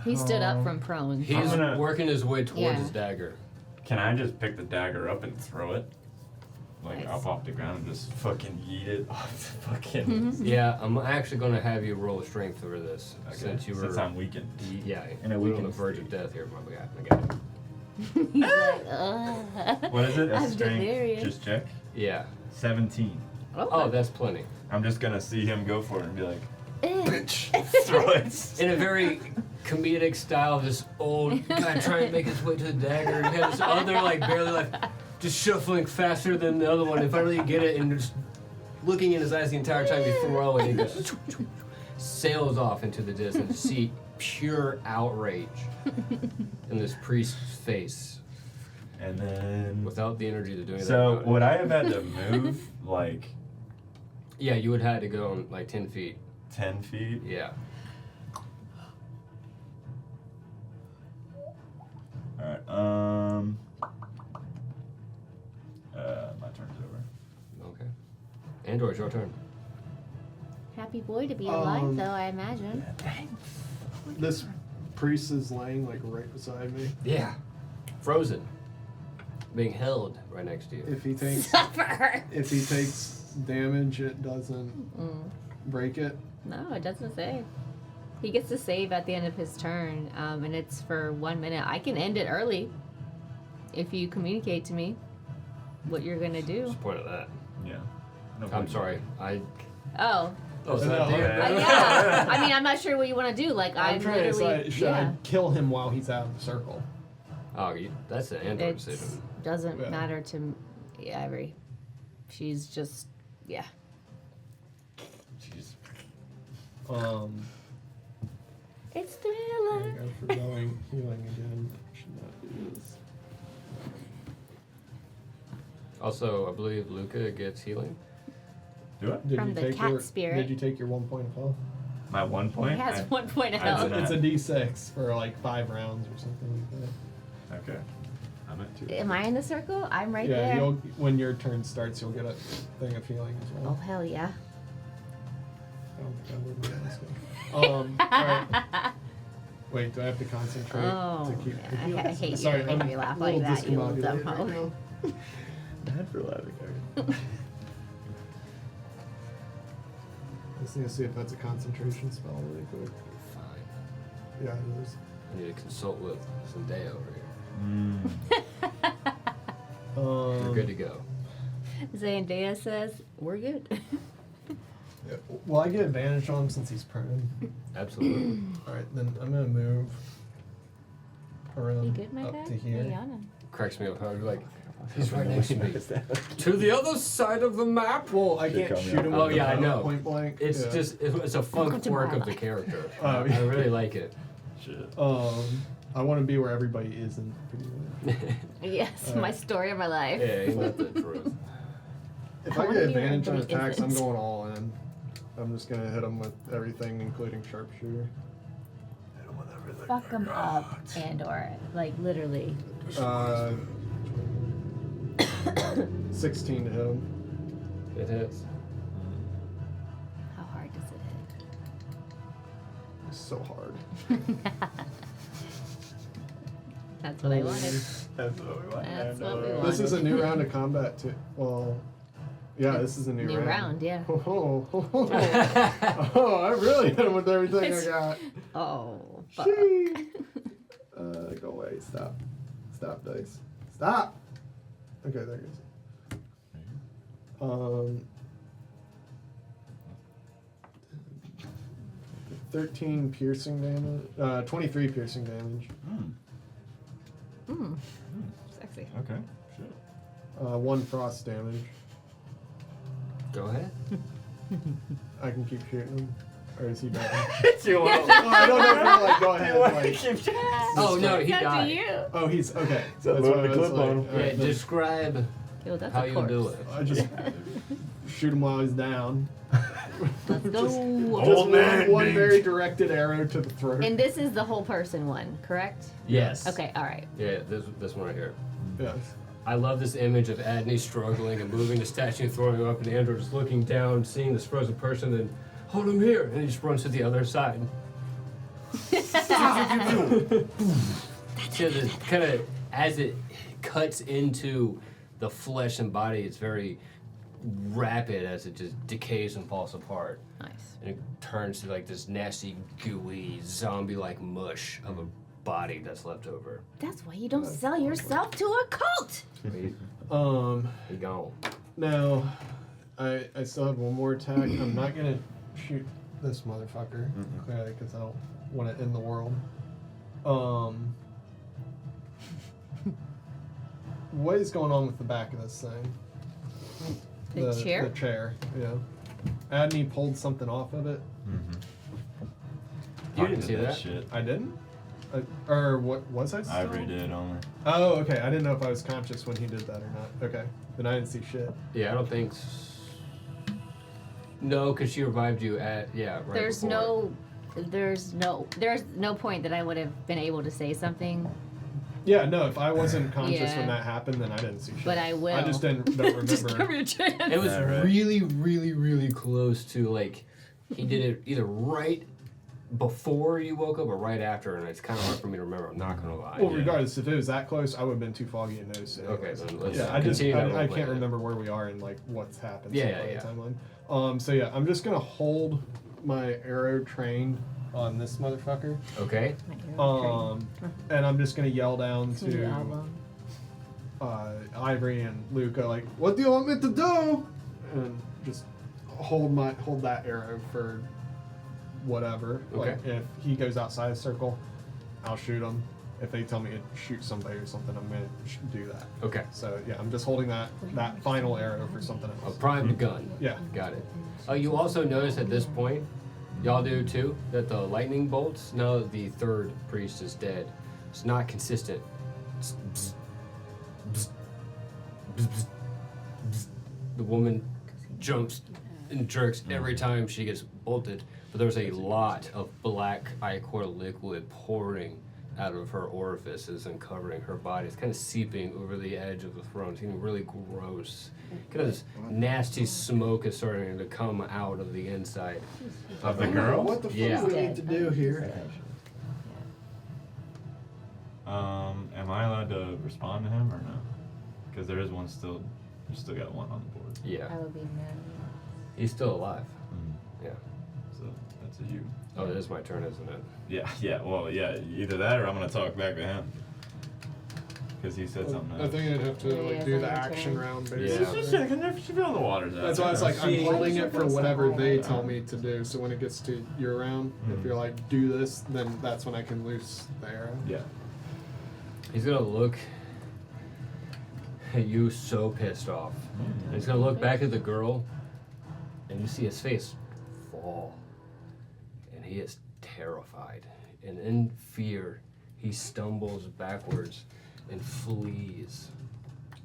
He stood up from prone. He's gonna- working his way towards Yeah. his dagger. Can I just pick the dagger up and throw it? Like Nice. up off the ground and just fucking yeet it off the fucking... Mhm. Yeah, I'm actually going to have you roll strength for this, Okay, since you were... since I'm weakened. Yeah, In a we're on the weakened verge of state. death here, my guy. He's like, ugh. What is it? A I'm strength delirious. just check? Yeah. 17. Oh, that's plenty. I'm just gonna see him go for it and be like, Eh. bitch, throw it. In a very comedic style, this old guy trying to make his way to the dagger. You have this other, barely, just shuffling faster than the other one. And finally you get it, and just looking in his eyes the entire time you throw it, and he goes, sails off into the distance. You see pure outrage in this priest's face And then. without the energy to do anything So about would it. I have had to move like Yeah, you would have had to go like 10 feet. 10 feet? Yeah. Alright, my turn's over. Okay. Andor, it's your turn. Happy boy to be alive, Um, though, I imagine. This priest is laying like right beside me. Yeah. Frozen. Being held right next to you. If he takes Suffer! damage, it doesn't break it. No, it doesn't say. He gets to save at the end of his turn, and it's for 1 minute. I can end it early if you communicate to me what you're gonna do. What's the point of that? Yeah. No I'm problem. sorry. Oh, Oh, so No, that okay. yeah. I mean, I'm not sure what you want to do. Like, I'm I'm trying to literally, decide, should I kill him while he's out of the circle? Oh, that's an Andor It decision. doesn't Yeah. matter to Avery. She's just, yeah. Jeez. It's I Thriller. go for going healing again. Should not do this. Also, I believe Luca gets healing. Do I? Did From you the take cat your, spirit. Did you take your 1 point of health? My 1 point? He has 1 point of I health. did It's not. a D6 for like 5 rounds or something like that. Okay. I'm at 2. Am I in the circle? I'm right yeah, there. when your turn starts, you'll get a thing of healing as Oh, well. hell yeah. I don't think I would be asking. Alright. Wait, do I have to concentrate Oh, to keep man, the healing? I hate Sorry, you I'm when you laugh a little like that, you little discombobulated dumb right hoe. now. Bad for laughing. I just need to see if that's a concentration spell really quick. Fine. Yeah, it is. I need to consult with Zendaya over here. Um, You're good to go. Zendaya says, we're good. yeah, well, I get advantage on him since he's prone. Absolutely. Alright, then I'm gonna move You around good, my up guy? to Are you here. on him? Cracks me up how you're like, he's right next to me. To the other side of the map? Well, I Should can't call me shoot out. him Oh, with yeah, I the know. point blank. It's Yeah. just, it's a fun Welcome to quirk my of the life. character. Oh, I really like it. Shit. I want to be where everybody isn't. Pretty much. Yes, Alright. my story of my life. Yeah, ain't that the truth? If I I wanna get be where advantage on everybody attacks, I'm isn't. going all in. I'm just gonna hit him with everything, including sharpshooter. Fuck him up, Andor. Like, literally. 16 to hit him. It hits. How hard does it It's so hard. hit? That's what I wanted. That's what we want. That's what we This is a wanted. new round of combat too. Well, yeah, this is a new round. yeah. Oh, I really hit him with everything I It's- got. Oh, fuck. Sheesh. Go away. Stop. Stop, dice. Stop. Okay, there it goes. 13 piercing damage. 23 piercing damage. Sexy. Okay. Shit. 1 frost damage. Go ahead. I can keep shooting him. Or is he dead? You want Well, I don't know if you're like, go ahead. Like, Oh, no, he It's up to died. you. oh, he's okay. So That's load what the I was clip like, on him. all Yeah, right, then describe Yo, that's how a you corpse. do it. I just shoot him while he's down. Let's go. Just Old man one beat. very directed arrow to the throat. And this is the whole person one, correct? Yes. Okay, alright. Yeah, this one right here. Yes. I love this image of Adney struggling and moving the statue and throwing it up, and Andrew just looking down, seeing this frozen person, and hold him here, and he just runs to the other side. Kind of as it cuts into the flesh and body, it's very rapid as it just decays and falls apart, Nice. and it turns to like this nasty, gooey, zombie-like mush of a body that's left over. That's why you don't sell yourself to a cult. He gone. Now, I still have one more attack. I'm not gonna shoot this motherfucker clearly because I don't want it in the world. What is going on with the back of this thing? The chair? The chair, yeah. Adney pulled something off of it. You didn't see that? Shit. I didn't? Or what was I still? Ivory did only. Oh, okay. I didn't know if I was conscious when he did that or not. Okay. Then I didn't see shit. Yeah, I don't think. No, because she revived you at right. There's before. there's no point that I would have been able to say something. Yeah, no, if I wasn't conscious when Yeah. that happened, then I didn't see shit. But I will. I just don't remember. Just give me a chance. It was Yeah, right. really, really, really close to like he did it either right before you woke up or right after, and it's kind of hard for me to remember. I'm not gonna lie. Well, regardless, if it was that close, I would have been too foggy to notice it. Okay, then let's Yeah, I continue. that I roleplay can't then. remember where we are and like what's happened Yeah, so yeah, far in yeah. the timeline. So yeah, I'm just gonna hold my arrow trained on this motherfucker. Okay. And I'm just gonna yell down It's a new to album. Ivory and Luca, like, what do you want me to do? And just hold that arrow for whatever. Like, Okay. if he goes outside the circle, I'll shoot him. If they tell me to shoot somebody or something, I'm gonna do that. Okay. So yeah, I'm just holding that final arrow for something A else. primed gun. Yeah. Got it. You also notice at this point, y'all do too, that the lightning bolts, now that the third priest is dead, it's not consistent. The woman jumps and jerks every time she gets bolted, but there's a lot of black ichor liquid pouring out of her orifices and covering her body. It's kind of seeping over the edge of the throne. It's getting really gross. Kind of this nasty smoke is starting to come out of the inside. Of the girl? What the fuck Yeah. do we need to do here? Am I allowed to respond to him or no? Because there is one still. You still got one on the board. Yeah, I would be mad. he's still alive. Mm. Yeah. So that's a you. Oh, it is my turn, isn't it? Yeah, yeah. Well, yeah. Either that or I'm gonna talk back to him. Because he said something. I think I'd have to Yeah, like it's do on the your action turn. round Yeah. basically. She feel the waters out. That's why I was like, I'm See- holding it for whatever they tell Yeah. me to do. So when it gets to your round, if Mhm. you're like, do this, then that's when I can loose the arrow. Yeah. He's gonna look at you so pissed off. And he's gonna look back at the girl, and you see his face fall. And he is terrified. And in fear, he stumbles backwards and flees.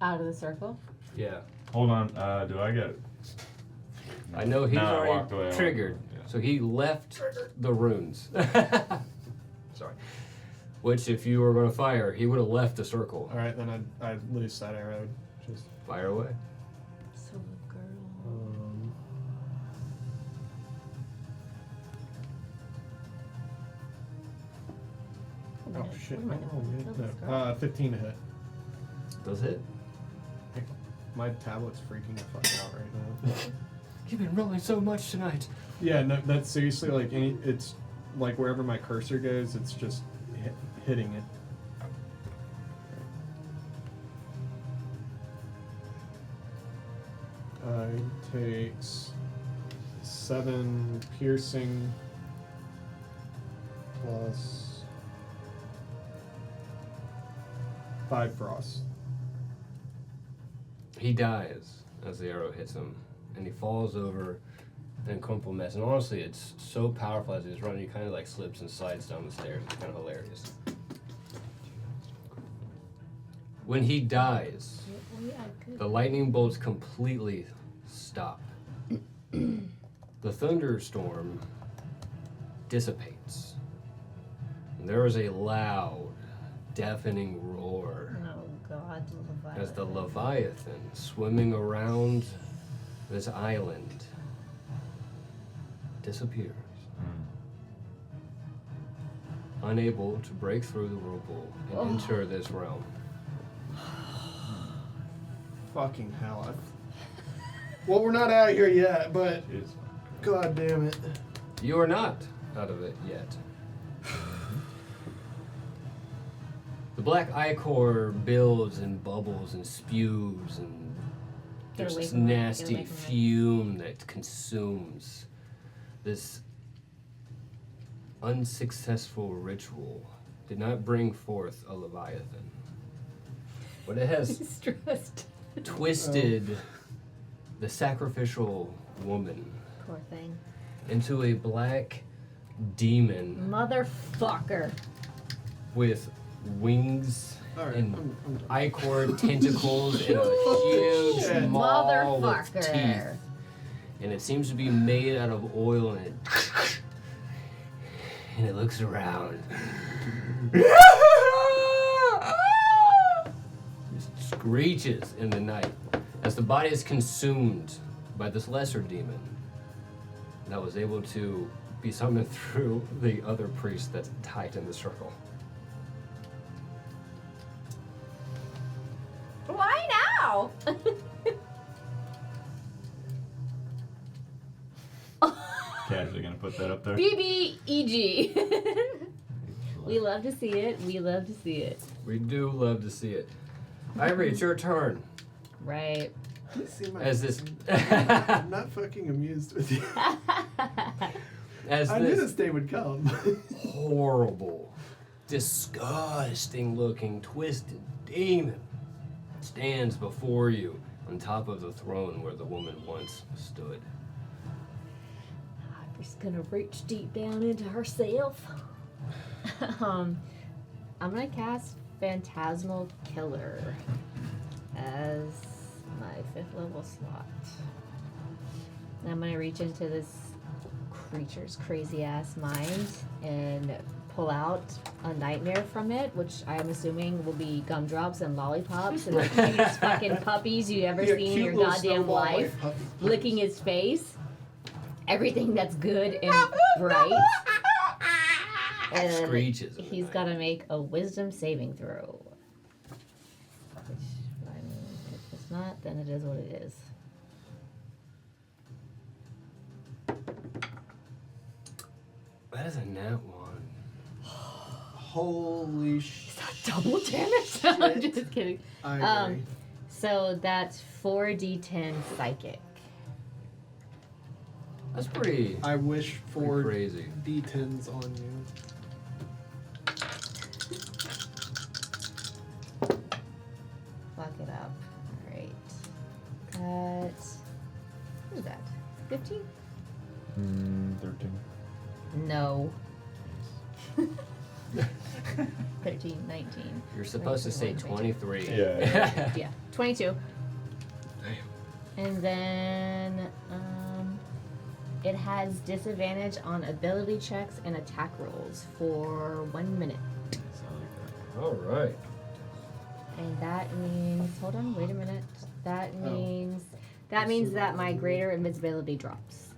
Out of the circle? Yeah. Hold on. Do I get? I know he's No, I walked already away. triggered. Yeah. So he left the runes. Sorry. Which, if you were going to fire, he would have left the circle. All right, then I'd loose that arrow. Just. Fire away. So girl. Oh shit! What am I Oh, doing? man. Kill this No. girl. 15 to hit. Does it? My tablet's freaking the fuck out right now. You've been rolling so much tonight. Yeah, no, that's seriously like it's like wherever my cursor goes, it's just hitting it. Takes 7 piercing plus 5 frost. He dies as the arrow hits him, and he falls over in a crumpled mess. And honestly, it's so powerful as he's running, he kind of like slips and slides down the stairs. It's kind of hilarious. When he dies, the lightning bolts completely stop. The thunderstorm dissipates. And there is a loud, deafening roar Oh God, Leviathan. as the Leviathan swimming around this island disappears, unable to break through the whirlpool and enter this realm. Fucking hell. Well, we're not out here yet, but Jeez. god damn it. You are not out of it yet. The black ichor builds and bubbles and spews, and there's away this from it, get nasty away from it. fume that consumes this unsuccessful ritual. Did not bring forth a Leviathan, but it has He's stressed. twisted the sacrificial woman Poor thing. into a black demon Motherfucker. with wings Alright, and I'm done. ichor tentacles and a huge maw with teeth. Motherfucker. And it seems to be made out of oil and it looks around. It screeches in the night as the body is consumed by this lesser demon that was able to be summoned through the other priest that's tied in the circle. Why now? Casually gonna put that up there. BBEG. We love to see it. We love to see it. We do love to see it. Ivory, it's your turn. Right. You see my- As this, I'm not fucking amused with you. as I knew this this day would come. horrible, disgusting looking, twisted demon stands before you on top of the throne where the woman once stood. Ivory's gonna reach deep down into herself. I'm gonna cast Phantasmal Killer as my 5th level slot. And I'm gonna reach into this creature's crazy ass mind and pull out a nightmare from it, which I'm assuming will be gumdrops and lollipops and the cutest fucking puppies you ever Yeah, seen in cute your little goddamn snowball life, white puppy. licking his face. Everything that's good and bright. And Screeches in the he's night. got to make a wisdom saving throw. Which, I mean, if it's not, then it is what it is. That is a nat 1. Holy shit. Double damage? I'm just kidding. Ivory. So that's 4d10 psychic. That's pretty, I wish pretty for crazy. D10s on you. Fuck it up. Alright. What is that? 15? 13. No. 13, 19. You're supposed to say 23. Yeah. Yeah, 22. And then it has disadvantage on ability checks and attack rolls for 1 minute. All right. And that means, hold on, wait a minute. That means that my greater invisibility drops.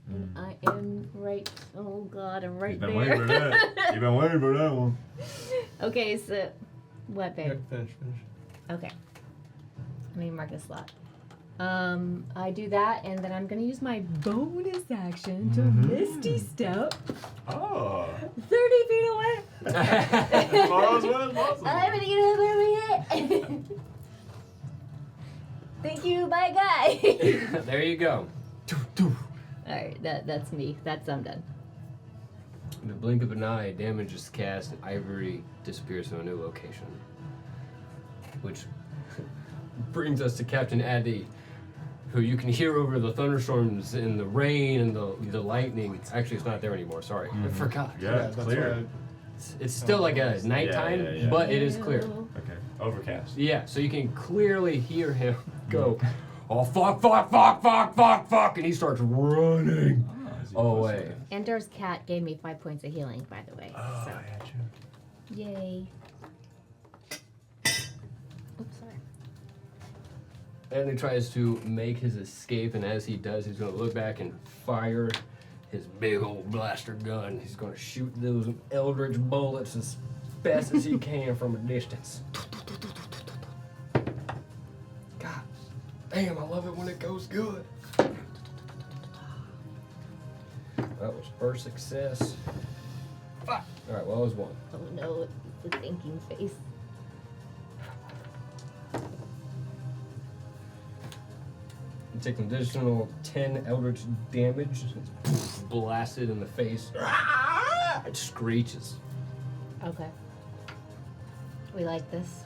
And I am right. Oh God, I'm right You've been there. waiting for that. You've been waiting for that one. Okay, so what, babe? Finish. Okay. Let me mark a slot. I do that, and then I'm gonna use my bonus action to Misty Step Oh. 30 feet away. As far as well as possible. I'm gonna get over it. Thank you, bye guy. There you go. Alright, that's me. I'm done. In the blink of an eye, damage is cast and Ivory disappears to a new location. Which brings us to Captain Addy, who you can hear over the thunderstorms and the rain and the lightning. Actually, it's not there anymore, sorry. I forgot. Yeah, it's that's clear. It's still like a nighttime, yeah. but it is clear. Okay. Overcast. Yeah, so you can clearly hear him go, oh fuck, and he starts running away. Ender's cat gave me 5 points of healing, by the way. Oh, So, I had you. yay. Oops, sorry. And he tries to make his escape, and as he does, he's going to look back and fire his big old blaster gun. He's going to shoot those eldritch bullets as fast as he can from a distance. God damn, I love it when it goes good. That was first success. Fuck. All right, well, that was one. Oh no, the thinking face. You take an additional 10 eldritch damage. It's blasted in the face. It screeches. Okay. We like this.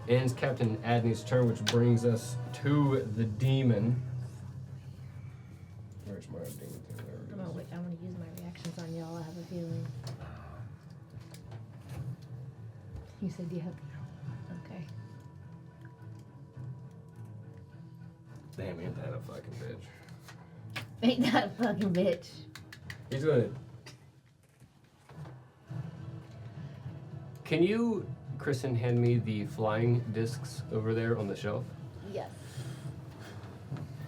Ends Captain Adney's turn, which brings us to the demon. Where Where's my demon thing? There it I'm gonna is. wait. I'm gonna use my reactions on y'all. I have a feeling. You said you have. Okay. Damn, ain't that a fucking bitch. Ain't that a fucking bitch? He's gonna. Can you, Kristen, hand me the flying discs over there on the shelf? Yes.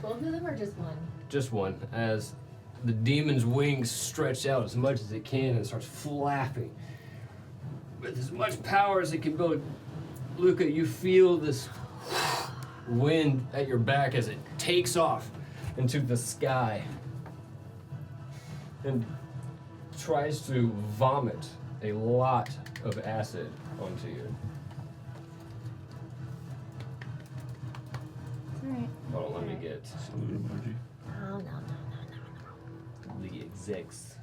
Both of them or just one? Just one, as the demon's wings stretch out as much as it can and starts flapping with as much power as it can build. Luca, you feel this wind at your back as it takes off into the sky and tries to vomit a lot of acid onto you. Alright. Hold on, let me get Salute emoji. No. the execs.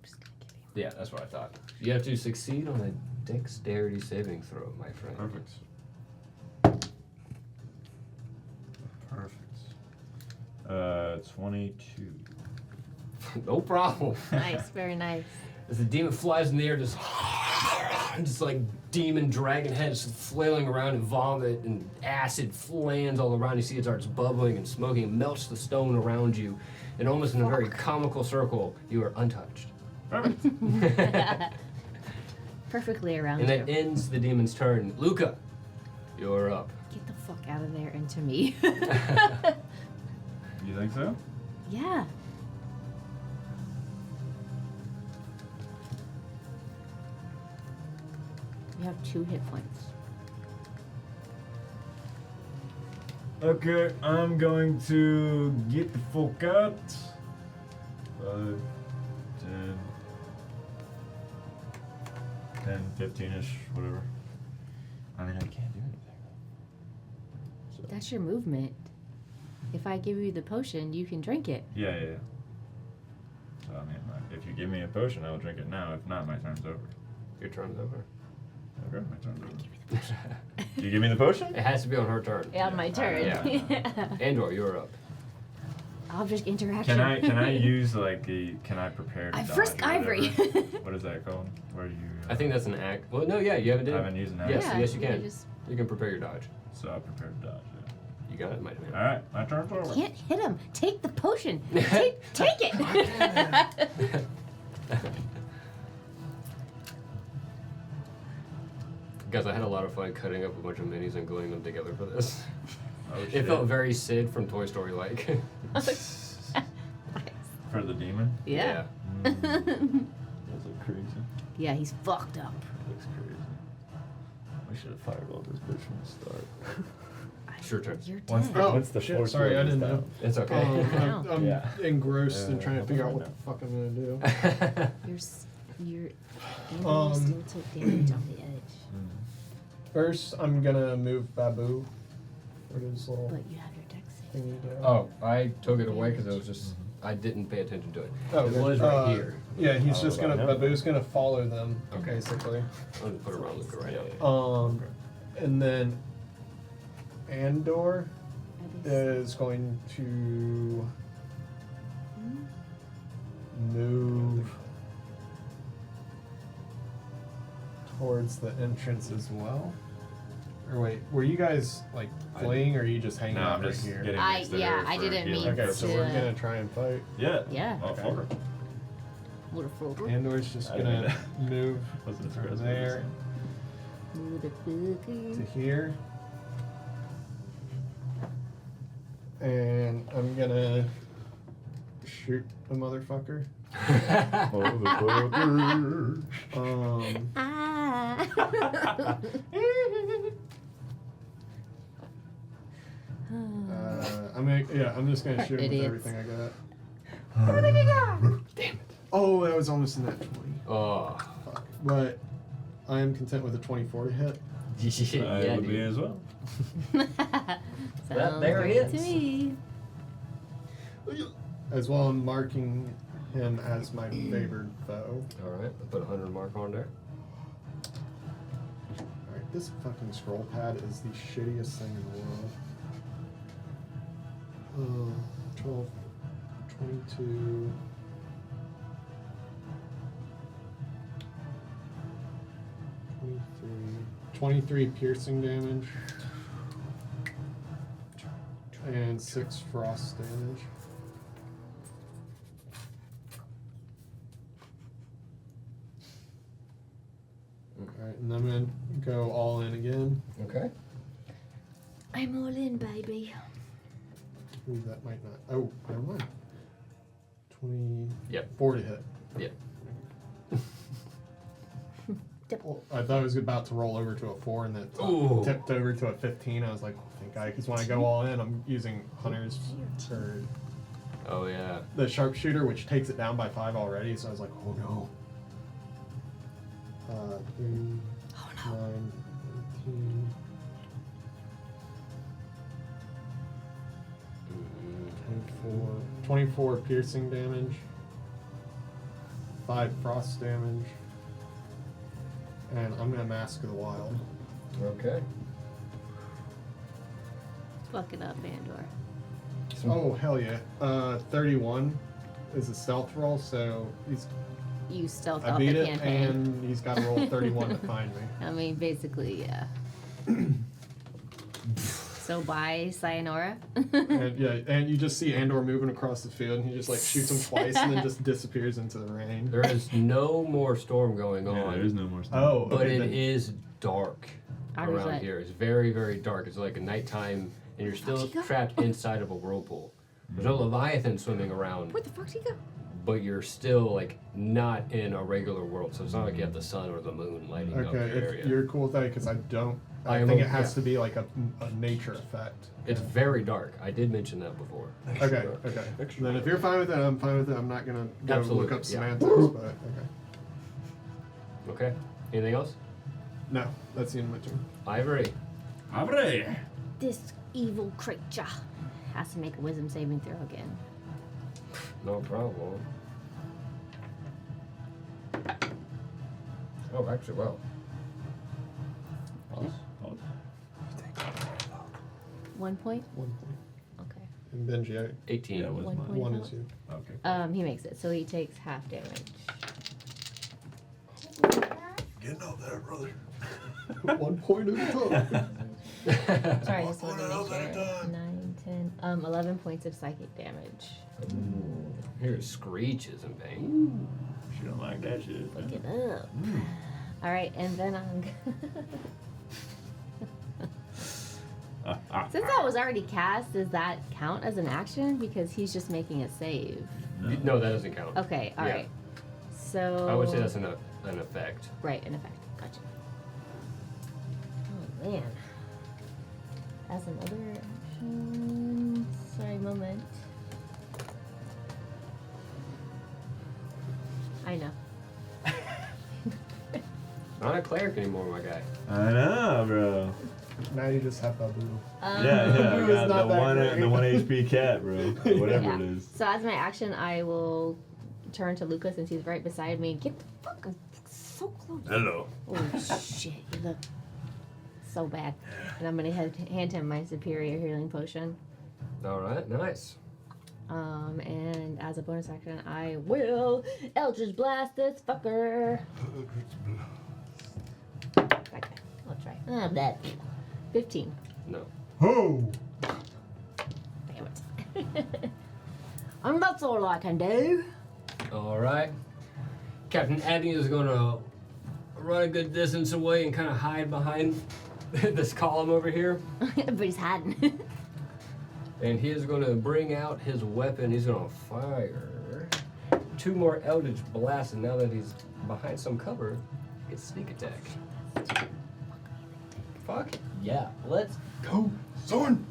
Just gonna give you. Yeah, that's what I thought. You have to succeed on a dexterity saving throw, my friend. Perfect. 22. No problem. Nice, very nice. As the demon flies in the air, just like demon dragon heads flailing around and vomit and acid lands all around. You see it starts bubbling and smoking, and melts the stone around you, and almost in a very comical circle, you are untouched. Perfect. Perfectly around And you. that ends the demon's turn. Luca, you're up. Get the fuck out of there and to me. You think so? Yeah. You have 2 hit points. Okay, I'm going to get the fuck out. 5, 10, 15-ish, whatever. I mean, I can't do anything. So, That's your movement. If I give you the potion, you can drink it. yeah. So, I mean, if you give me a potion, I will drink it now. If not, my turn's over. Your turn's over. Okay, my turn's over. Do you give me the potion? It has to be on her turn. Yeah, my turn. Yeah. Andor, you're up. Object interaction. Can I use like can I prepare to I dodge frisk or Ivory. whatever? What is that called? Where you? I think that's an act. Well, no, yeah, you haven't did. I haven't used an act. Yes, Yeah, yes, you you can. just- You can prepare your dodge. So I prepared to dodge. Yeah. You got it, my man. All right, my turn's over. Can't hit him. Take the potion. Take it. Guys, I had a lot of fun cutting up a bunch of minis and gluing them together for this. Oh, It shit. felt very Sid from Toy Story like. For the demon. Yeah. That's like crazy. Yeah, he's fucked up. Looks crazy. We should have fireballed this bitch from the start. Sure turn. You're Once dead. the, Oh, once the shit, force sorry, I field is didn't know. down. It's okay. I'm Yeah. engrossed in Yeah, trying to figure out what right the fuck I'm gonna do. You're Um, still took damage on the edge, First, I'm gonna move Babu. Where does little but you have your dex save. thingy go? Oh, I took it away because it was just, I didn't pay attention to it. Oh, It good. was right here. Yeah, he's Oh, just gonna about him. Babu's gonna follow them, Okay. basically. I'm gonna put it around Luca right now. And then Andor Are they is going to move towards the entrance as well. Or wait, were you guys like fleeing, or are you just hanging No, out I'm right just here? getting I- next to yeah, her I for didn't healing mean Okay, so we're to- gonna try and fight. Yeah. Yeah. Oh, Okay. fuck her. Motherfucker. Andor's just I didn't gonna mean move Wasn't from expressed there to Motherfucker. here. And I'm gonna shoot the motherfucker. Motherfucker. Ah. I'm just gonna shoot him with Idiots. everything I got. Damn it. Oh, that was almost in that 20. Oh. Fuck. But I am content with a 24 to hit. I Yeah, would be dude. as well. Sounds there he great is. to me. As well, I'm marking him as my favored foe. Alright, I put a 100 mark on there. Alright, this fucking scroll pad is the shittiest thing in the world. 12, 22. 23 piercing damage. And 6 frost damage. Alright, and I'm gonna go all in again. Okay. I'm all in, baby. Ooh, that might not. Oh, never mind. 20. Yep. 40 hit. Yep. Well, I thought I was about to roll over to a 4 and then Ooh. tipped over to a 15. I was like, oh, thank God, because when I go all in, I'm using Hunter's or Oh yeah. the sharpshooter, which takes it down by 5 already. So I was like, oh no. 3, 9, 18, 24 piercing damage, 5 frost damage, and I'm gonna Mask of the Wild. Okay. Fuck it up, Andor. Oh hell yeah! 31 is a stealth roll, so You stealth I off beat the it, campaign. and he's got to roll 31 to find me. I mean, basically, yeah. So bye, sayonara. And yeah, and you just see Andor moving across the field, and he just like shoots him twice, and then just disappears into the rain. There is no more storm going on. Yeah, there's no more stuff. Oh, But okay, it then- is dark How does around that- here. It's very, very dark. It's like a nighttime, and you're still Where'd she go? trapped inside of a whirlpool. There's no Leviathan swimming around, Where the fuck did he go? but you're still like not in a regular world. So it's not like you have the sun or the moon lighting up your Okay, area. if you're cool with that, because I don't. I I am think o- it has yeah. to be like a nature effect. It's very dark. I did mention that before. Okay, okay. Then if you're fine with it, I'm fine with it. I'm not gonna go Absolutely, look up yeah. semantics, but okay. Okay. Anything else? No, that's the end of my turn. Ivory. Abre! This evil creature. Has to make a wisdom saving throw again. No problem. Oh, actually, well. 1 point? 1 point. Okay. And Benji, 18. Yeah, was 1 mine. point. 1 out. is you. Okay. He makes it, so he takes half damage. Getting up there, brother. 1 point at a time. Sorry, I just One wanted to point make at a sure. time. 9, 10, 11 points of psychic damage. Here's Screech is in pain. She don't like that shit. Look it up. Alright, and then I'm Since that was already cast, does that count as an action? Because he's just making a save. No, that doesn't count. Okay, Yeah. alright. So I would say that's an effect. right, in effect. Gotcha. Oh man. As another action. Sorry, moment. I know. Not a cleric anymore, my guy. I know, bro. Now you just have Babu. Yeah, yeah. I It's got not the that one, great. the 1 HP cat, bro. Whatever Yeah. it is. So as my action, I will turn to Lucas since he's right beside me. Get the fuck so close. Hello. Oh shit! You look so bad. And I'm gonna hand him my superior healing potion. Alright, nice. And as a bonus action, I will Eldritch Blast this fucker. Okay, I'll try. That 15. No. Oh! Damn it. And that's all I can do. Alright. Captain Adney is gonna run a good distance away and kind of hide behind this column over here. Everybody's hiding. And he is going to bring out his weapon. He's going to fire 2 more Eldritch Blasts. And now that he's behind some cover, he gets sneak attack. Fuck. Yeah. Let's go. Son!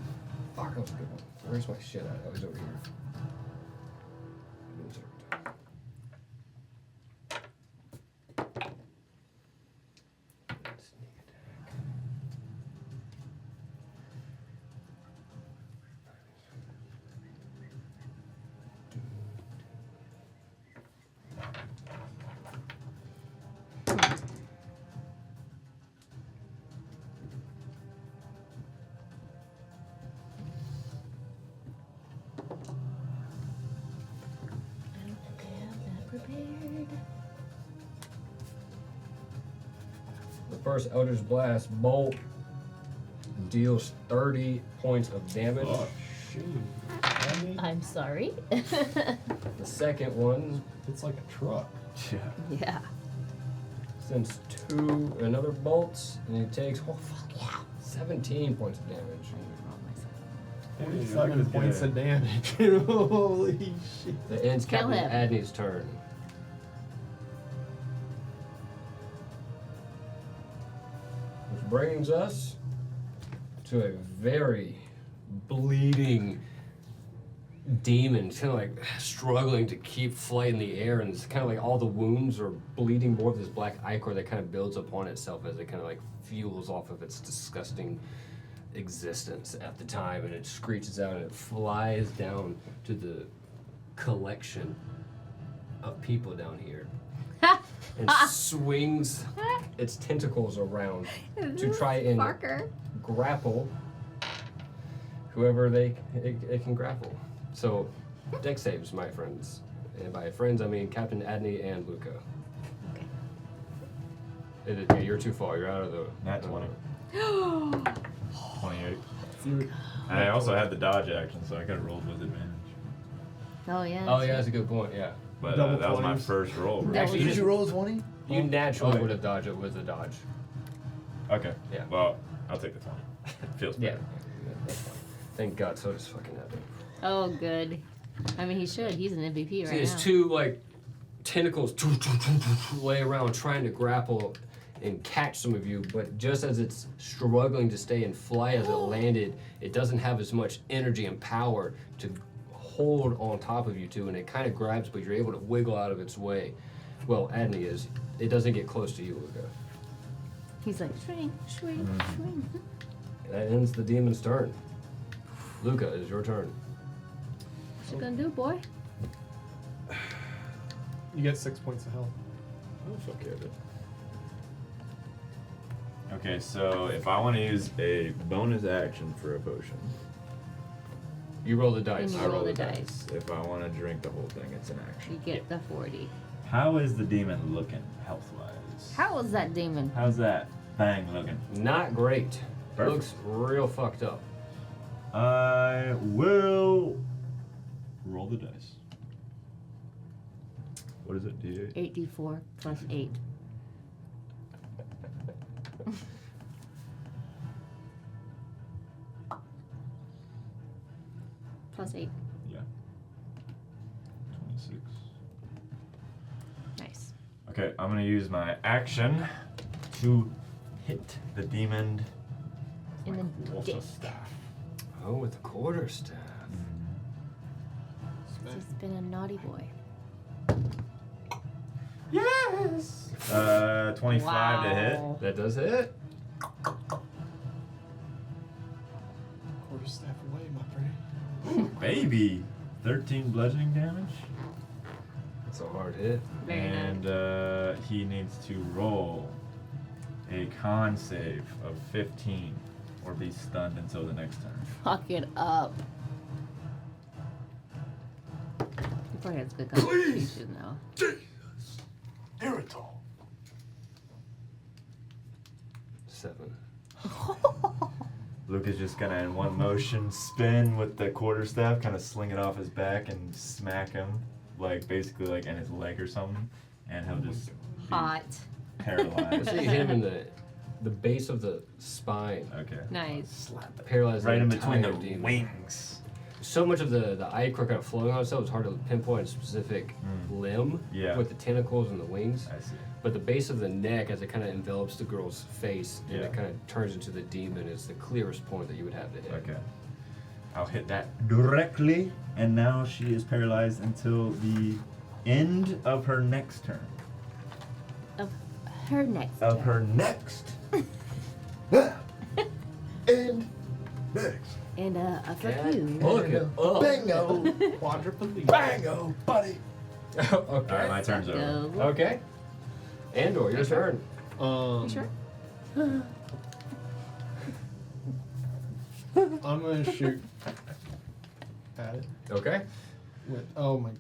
Fuck. That was a good one. Where's my shit at? Oh, he's over here. Sneak attack. first Eldritch Blast bolt deals 30 points of damage. Oh. Shoot. I'm sorry. The second one It's like a truck. Yeah. Yeah. sends another bolt, and he takes 17 points of damage. 7 points of damage. Holy shit. That ends Kill Captain him. Adney's turn. Which brings us to a very bleeding demon, kind of like struggling to keep flight in the air, and it's kind of like all the wounds are bleeding more of this black ichor that kind of builds upon itself as it kind of like fuels off of its disgusting existence at the time, and it screeches out and it flies down to the collection of people down here and swings its tentacles around to try and Barker. grapple whoever it can grapple. So, deck saves, my friends. And by friends, I mean Captain Adney and Luca. Okay. Yeah, you're too far. You're out of the... Nat 20. 28. Dude. I also had the dodge action, so I could have rolled with advantage. Oh yeah. Oh, yeah, that's a good point, yeah. But Double that was my 20s. first roll. Bro. Actually, Did you roll a 20? You naturally Okay. would have dodged it with a dodge. Okay. Yeah. Well, I'll take the 20. Feels Yeah. better. That's fine. Thank God, so does fucking Adney. Oh good. I mean, he should. He's an MVP See, right his now. two, like, tentacles lay around trying to grapple and catch some of you, but just as it's struggling to stay in flight as it landed, it doesn't have as much energy and power to hold on top of you two, and it kind of grabs, but you're able to wiggle out of its way. Well, Adney is. It doesn't get close to you, Luca. He's like shrink, shrink, shrink. That ends the demon's turn. Luca, it is your turn. What you gonna do, boy? You get 6 points of health. Oh, fuck yeah, dude. Okay, so if I want to use a bonus action for a potion, You roll the dice. And I you roll roll the the dice. If I want to drink the whole thing, it's an You action. get the 40. How is the demon looking health-wise? How was that demon? How's that bang looking? Not great. Perfect. Looks real fucked up. I will roll the dice. What is it, D8? 8d4 plus 8. Plus 8. Yeah. 26. Nice. Okay, I'm gonna use my action to hit the demon. In the Water dick. staff. Oh, with the quarterstaff. He's been a naughty boy. Yes! 25 to hit. Wow. That does hit. Quarterstaff away, my pretty. Baby! 13 bludgeoning damage. That's a hard hit. Very And nice. he needs to roll a con save of 15 or be stunned until the next turn. Fuck it up. He probably has good constitution though. Jesus. Irritable. 7. Luke is just gonna, in one motion, spin with the quarterstaff, kind of sling it off his back and smack him, like basically like in his leg or something, and he'll just be Hot. paralyzed. So you hit him in the base of the spine. Okay. Nice. Paralyzed Right the in between the entire demon. wings. So much of the ichor kind of flowing on itself, it's hard to pinpoint a specific limb Yeah. with the tentacles and the wings. I see. But the base of the neck, as it kind of envelops the girl's face and Yeah. it kind of turns into the demon, is the clearest point that you would have to hit. Okay. I'll hit that directly, and now she is paralyzed until the end of her next turn. Of her next. Of turn. her next. And next. And a fuck Cat. you. Look it up. Bingo. Quadriplegic. Bango, buddy. Okay. Alright, my turn's over. Go. Okay. Andor, your turn. You sure? I'm gonna shoot at it Okay. with. Oh my.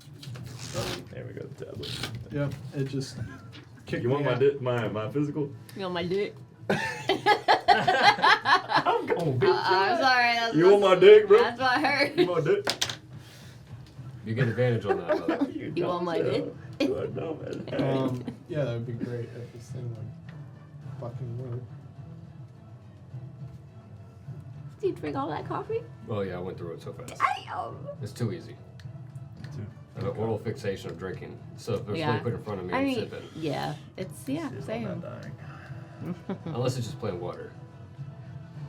There we go, the tablet. Yep. It just kicked You want me my out. my physical? You on my dick? Oh, bitch. I'm sorry. That's You want my dick, bro? That's what hurt. You want dick? You get advantage on that, brother. You want my dick? Yeah, that would be great if this thing would fucking work. Did you drink all that coffee? Oh yeah, I went through it so fast. Damn. It's too easy. I have an oral fixation of drinking. So if there's Yeah. liquid in front of me, I I'm mean, sipping. yeah, it's same. Unless it's just plain water.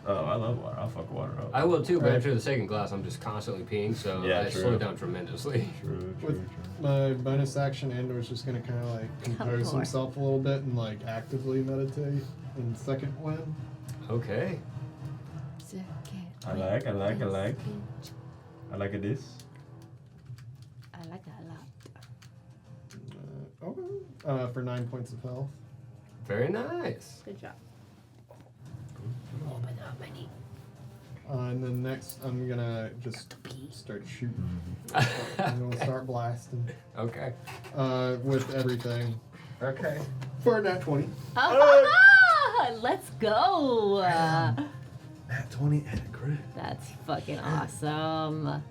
Oh, I love water. I'll fuck water up. I will too, but Right. after the second glass, I'm just constantly peeing, so Yeah, I true. slow down tremendously. True, With my bonus action, Andor's just gonna kind of like compose Lord. himself a little bit and like actively meditate in second wind. Okay. I like it this. I like that a lot. For 9 points of health. Very nice. Good job. Oh, but not many. And then next, I'm gonna just start shooting. I'm gonna start blasting Okay. with everything Okay. for a nat 20. Let's go. Nat 20 and a crit. That's fucking awesome.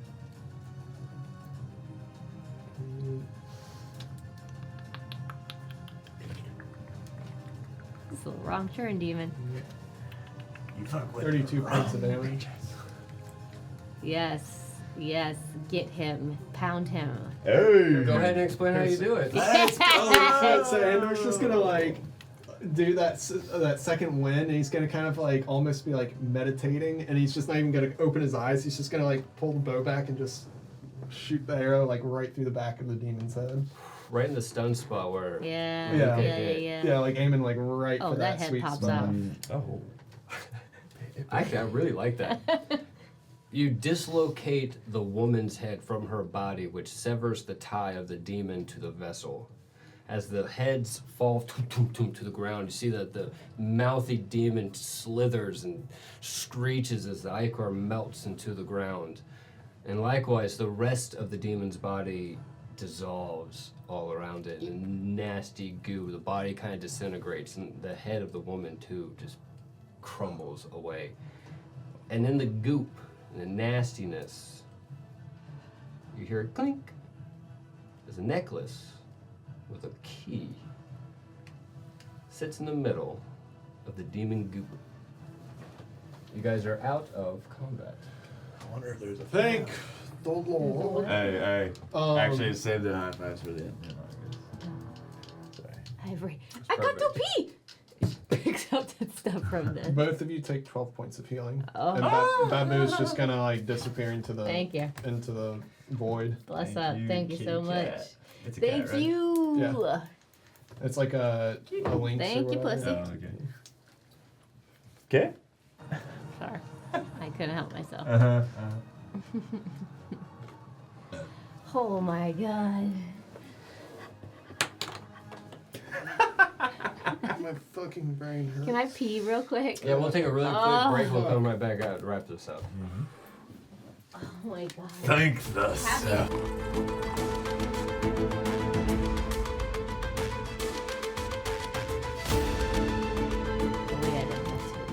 It's the wrong turn, demon. You fuck with 32 points of damage. Yes, yes, get him, pound him. Hey! Go ahead and explain how you do it. So Andor's just gonna like do that second wind, and he's gonna kind of like almost be like meditating, and he's just not even gonna open his eyes. He's just gonna like pull the bow back and just shoot the arrow like right through the back of the demon's head. Right in the stun spot where. Yeah, Yeah. yeah. Yeah, like aiming like right Oh, for that that head sweet pops spot. off. Oh. Actually, I really like that. You dislocate the woman's head from her body, which severs the tie of the demon to the vessel. As the heads fall to the ground, you see that the mouthy demon slithers and screeches as the ichor melts into the ground. And likewise, the rest of the demon's body dissolves all around it in nasty goo. The body kind of disintegrates, and the head of the woman, too, just crumbles away. And in the goop, the nastiness, you hear a clink. There's a necklace with a key. Sits in the middle of the demon goop. You guys are out of combat. I wonder if there's a Thank the Lord. Hey. Um, Actually, save the high fives for the end. Sorry. I got to perfect. pee. Picks up that stuff from the. Both of you take 12 points of healing. Oh. And Babu's just gonna like disappear into the Thank you. into the void. Bless Thank up. you, Thank you so kitty much. cat. It's a Thank cat, right? you. Yeah. It's like a lynx. Thank or you, whatever. pussy. Oh, okay. Okay. Sorry. I couldn't help myself. Uh-huh. Oh my god. My fucking brain hurts. Can I pee real quick? Yeah, we'll take a really quick Oh. break. We'll come right back out to wrap this up. Oh my god. Thank the Happy.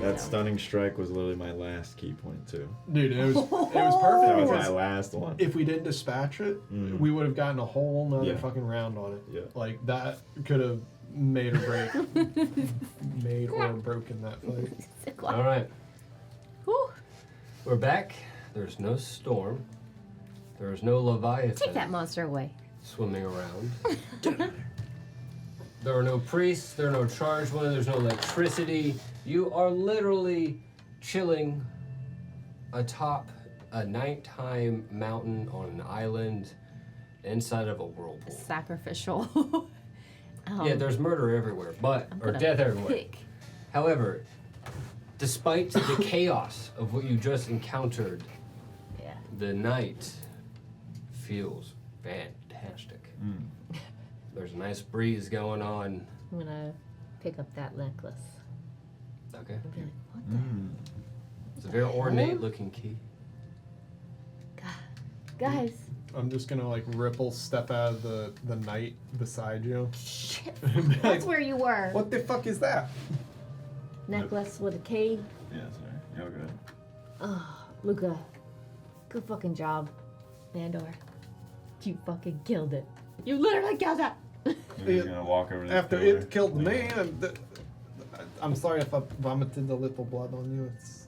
That stunning strike was literally my last key point too. Dude, it was perfect That was my because last one. if we didn't dispatch it, Mhm. we would have gotten a whole nother Yeah. fucking round on it. Yeah. Like that could have made or broken that fight. All right, Whew. we're back. There's no storm. There's no Leviathan Take that monster away. swimming around. There are no priests. There are no charged ones. There's no electricity. You are literally chilling atop a nighttime mountain on an island inside of a whirlpool. Sacrificial. Yeah, there's murder everywhere, or gonna death everywhere. pick. However, despite the chaos of what you just encountered, Yeah. the night feels fantastic. There's a nice breeze going on. I'm gonna pick up that necklace. Okay. And be like, what the It's a very ornate looking key. guys? I'm just gonna like ripple step out of the night beside you. Shit. And be like, That's where you were. what the fuck is that? Necklace with a key. Yeah, sorry. Yeah, go ahead. Oh, Luca. Good fucking job, Andor. You fucking killed it. You literally killed it. You're gonna walk over this After pillar. it killed me, I'm sorry if I vomited a little blood on you. It's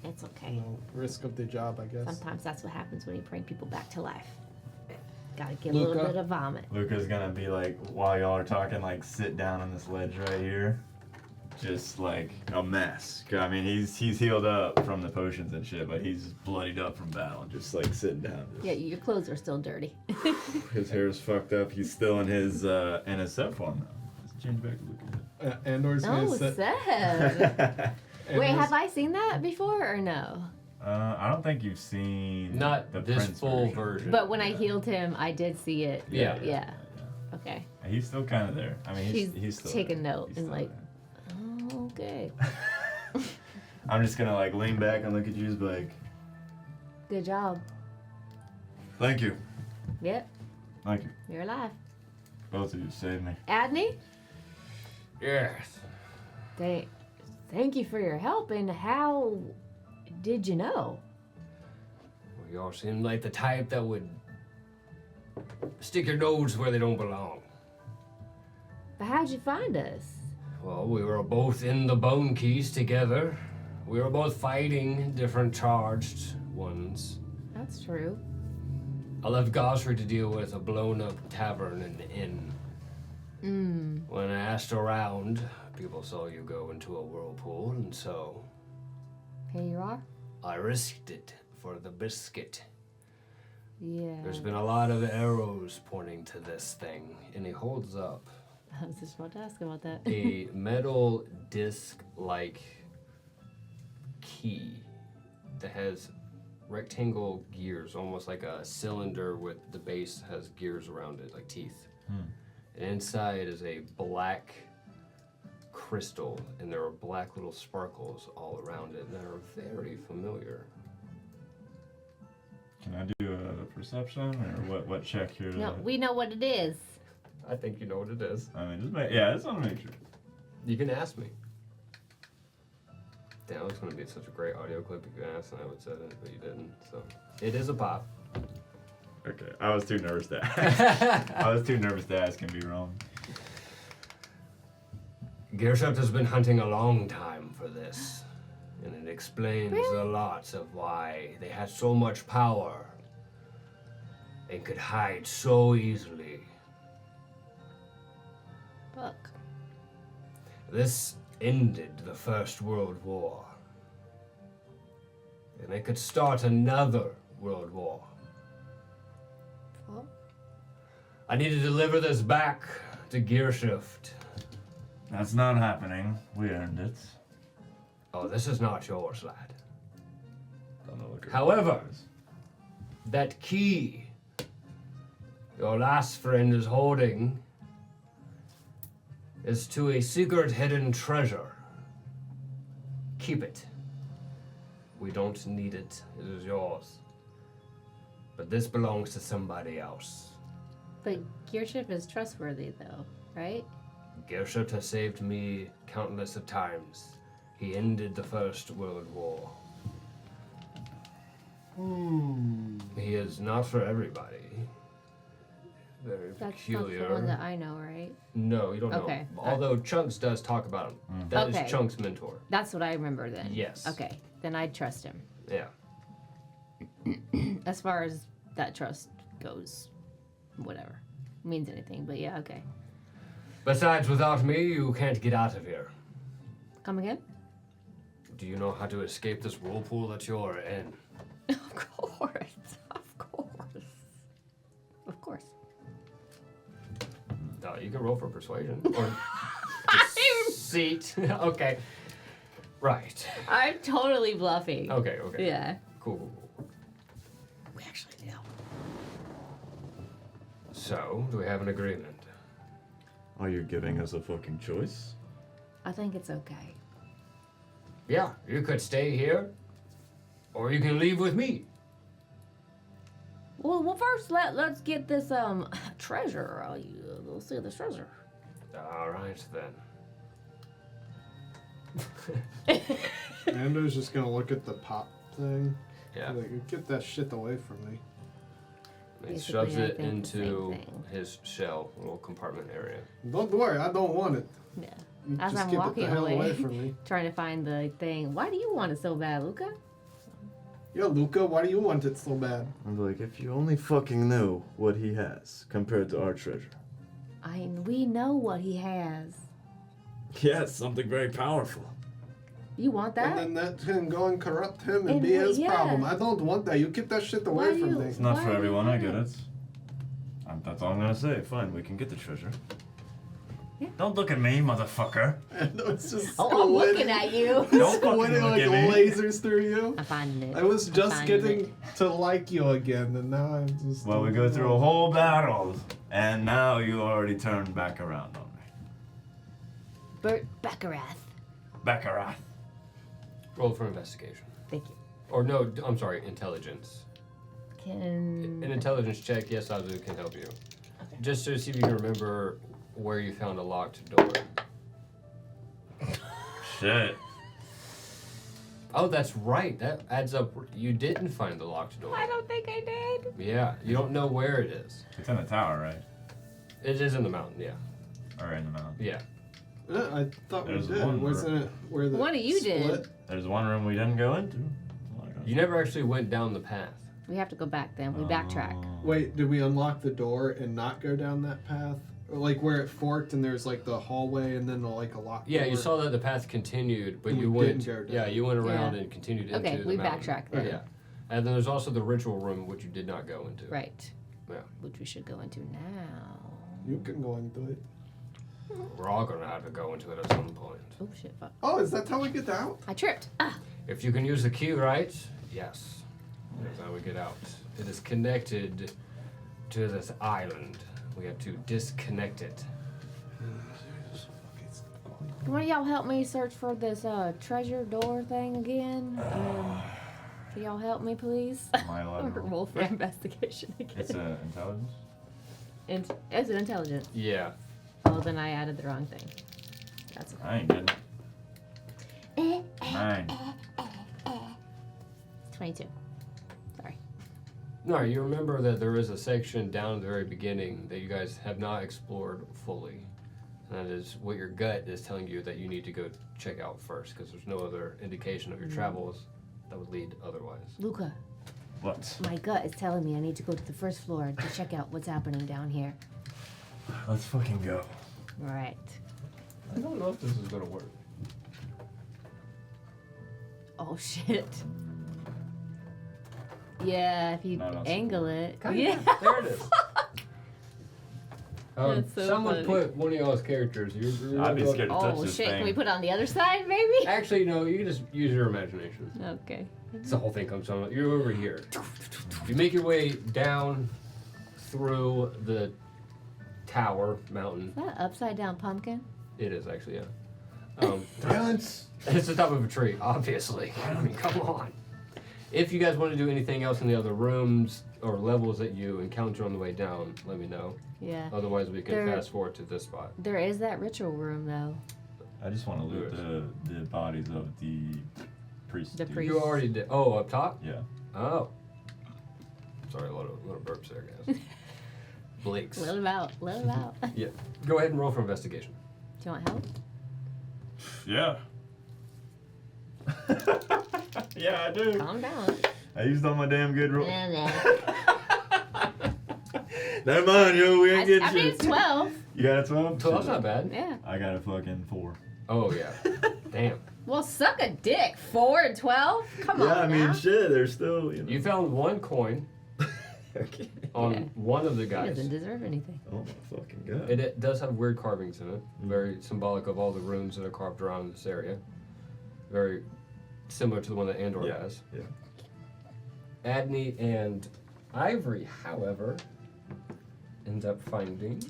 It's okay. you know, risk of the job, I guess. Sometimes that's what happens when you bring people back to life. Gotta get a little Luca? bit of vomit. Luca's gonna be like, while y'all are talking, like sit down on this ledge right here, just like a mess. 'Cause, I mean, he's healed up from the potions and shit, but he's bloodied up from battle, just like sitting down. Just, Yeah, your clothes are still dirty. his hair's fucked up. He's still in his set form now. Let's change back to Luca. Andor's gonna Oh, sit. sad. Wait, Andor's- have I seen that before or no? I don't think you've seen Not the this Prince full version. But when I healed him, I did see it. Yeah. Yeah. Okay. And he's still kind of there. I mean, he's still taking there. note He's and still like, there. oh, okay. I'm just gonna like lean back and look at you, and be like, Good job. thank you, Yep, thank you, you're alive. both of you saved me. Adney, Yes. thank you for your help. And how did you know? Well, you all seem like the type that would stick your nose where they don't belong. But how'd you find us? Well, we were both in the Bone Keys together. We were both fighting different charged ones. That's true. I left Gosford to deal with a blown-up tavern and inn. When I asked around, people saw you go into a whirlpool, and so Here you are. I risked it for the biscuit. Yeah. There's been a lot of arrows pointing to this thing, and he holds up I was just about to ask about that. a metal disc-like key that has rectangle gears, almost like a cylinder with the base has gears around it, like teeth. And inside is a black crystal, and there are black little sparkles all around it that are very familiar. Can I do a perception or what check here? No, we know what it is. I think you know what it is. I mean, I just want to make sure. You can ask me. Damn, it's gonna be such a great audio clip if you asked, and I would say it, but you didn't. So it is a pop. Okay, I was too nervous to ask. I was too nervous to ask and be wrong. Gearshaft has been hunting a long time for this, and it explains a lot of why they had so much power and could hide so easily. Fuck. This ended the First World War, and they could start another World War. Fuck. I need to deliver this back to Gearshift. That's not happening. We earned it. Oh, this is not yours, lad. Don't know what However, that key your last friend is holding is to a secret hidden treasure. Keep it. We don't need it. It is yours. But this belongs to somebody else. But Gearship is trustworthy, though, right? Gearshift has saved me countless of times. He ended the First World War. He is not for everybody. Very That's peculiar. not the one that I know, right? No, you don't Okay. know. Although Chunks does talk about him. That is Okay. Chunks' mentor. That's what I remember then. Yes. Okay, then I'd trust him. Yeah. As far as that trust goes, whatever. Means anything, but yeah, okay. Besides, without me, you can't get out of here. Come again? Do you know how to escape this whirlpool that you're in? Of course. Of course. Of course. No, you can roll for persuasion. Or deceit. Okay. Right. I'm totally bluffing. Okay, okay. Yeah. Cool. We actually do. So, do we have an agreement? Are you giving us a fucking choice? I think it's okay. Yeah, you could stay here, or you can leave with me. Well, first let's get this treasure. Let's see this treasure. All right, then. Nando's just gonna look at the thing. Yeah. Like, get that shit away from me. He Basically, shoves I it think the same into thing. his shell, little compartment area. Don't worry, I don't want it. Yeah. You As just I'm get walking it the hell away. away from me. Trying to find the thing. Why do you want it so bad, Luca? Yo, Luca, why do you want it so bad? I'm like, if you only fucking knew what he has compared to our treasure. We know what he has. Yeah, it's something very powerful. You want that? And then that can go and corrupt him and And be what- his yeah. problem. I don't want that. You get that shit away Why from you- me. It's not Why for do everyone, I that? get it. That's all I'm gonna say. Fine, we can get the treasure. Don't look at me, motherfucker. And it's just Oh, I'm looking at you. Don't fucking squinting look like at me. lasers through you. I'm finding it. I was I'm just finding getting it. to like you again, and now I'm just. Well, we go through a whole battle, and now you already turned back around on me. Bert Baccarat. Baccarat. Roll for investigation. Thank you. Or no, I'm sorry, intelligence. Can. An intelligence check, yes, Azu can help you. Just to see if you can remember where you found a locked door. Shit. Oh, that's right. That adds up. You didn't find the locked door. I don't think I did. Yeah, you don't know where it is. It's in the tower, right? It is in the mountain, yeah. Or in the mountain. Yeah. I thought There's we did. one Wasn't it where the One of you split? did. There's one room we didn't go into. You never actually went down the path. We have to go back then. We backtrack. Wait, did we unlock the door and not go down that path? Or like where it forked and there's like the hallway and then like a locked Yeah, door? you saw that the path continued, but And you we went. didn't go Yeah, down. you went around Yeah. and continued into Okay, the we mountain. backtrack then. Yeah, and then there's also the ritual room, which you did not go into. Right. Yeah. Which we should go into now. You can go into it. We're all gonna have to go into it at some point. Oh shit! Fuck. Oh, is that how we get out? I tripped. Ah. If you can use the key right, yes, that's how we get out. It is connected to this island. We have to disconnect it. Can one of y'all help me search for this treasure door thing again? Can y'all help me, please? Am I allowed to roll? Roll for investigation again. It's intelligence? It's an intelligence. Yeah. Oh, then I added the wrong thing. That's okay. I ain't getting it. 9. 22. Sorry. No, you remember that there is a section down at the very beginning that you guys have not explored fully. And that is what your gut is telling you that you need to go check out first, because there's no other indication of your travels that would lead otherwise. Luca, What? my gut is telling me I need to go to the first floor to check out what's happening down here. Let's fucking go. All right. I don't know if this is gonna work. Oh shit. Yeah, if you Not us. angle it. Kinda. Yeah. There it is. That's so someone funny. put one of y'all's characters. I'd be scared to touch Oh this shit! thing. Can we put it on the other side, maybe? Actually, no. You can just use your imagination. Okay. The whole thing comes on. You're over here. You make your way down through the tower mountain. Is that an upside down pumpkin? It is actually, yeah. Dance. It's the top of a tree, obviously. I mean, come on. If you guys want to do anything else in the other rooms or levels that you encounter on the way down, let me know. Yeah. Otherwise, we can There- fast forward to this spot. There is that ritual room though. I just want to loot the bodies of the priests. The dude. priest. You already did. Oh, up top? Yeah. Oh. Sorry, a little burps there, guys. Blinks. Let him out. Let him out. Do Yeah. Go ahead and roll for investigation. you want help? Yeah. Yeah, I do. Calm down. I used all my damn good roll. Nah, nah. Never mind, yo, we ain't getting I mean, shit. it's 12. You got a 12? So that's not bad. Yeah. I got a fucking 4. Oh, yeah. Damn. Well, suck a dick. 4 and 12? Come on. Yeah, I mean, now. shit, there's still, you know. You found one coin Okay. on Yeah. one of the He guys. doesn't deserve anything. Oh my fucking god. It does have weird carvings in it. Very symbolic of all the runes that are carved around this area. Very similar to the one that Andor Yeah. has. Yeah. Adney and Ivory, however, end up finding.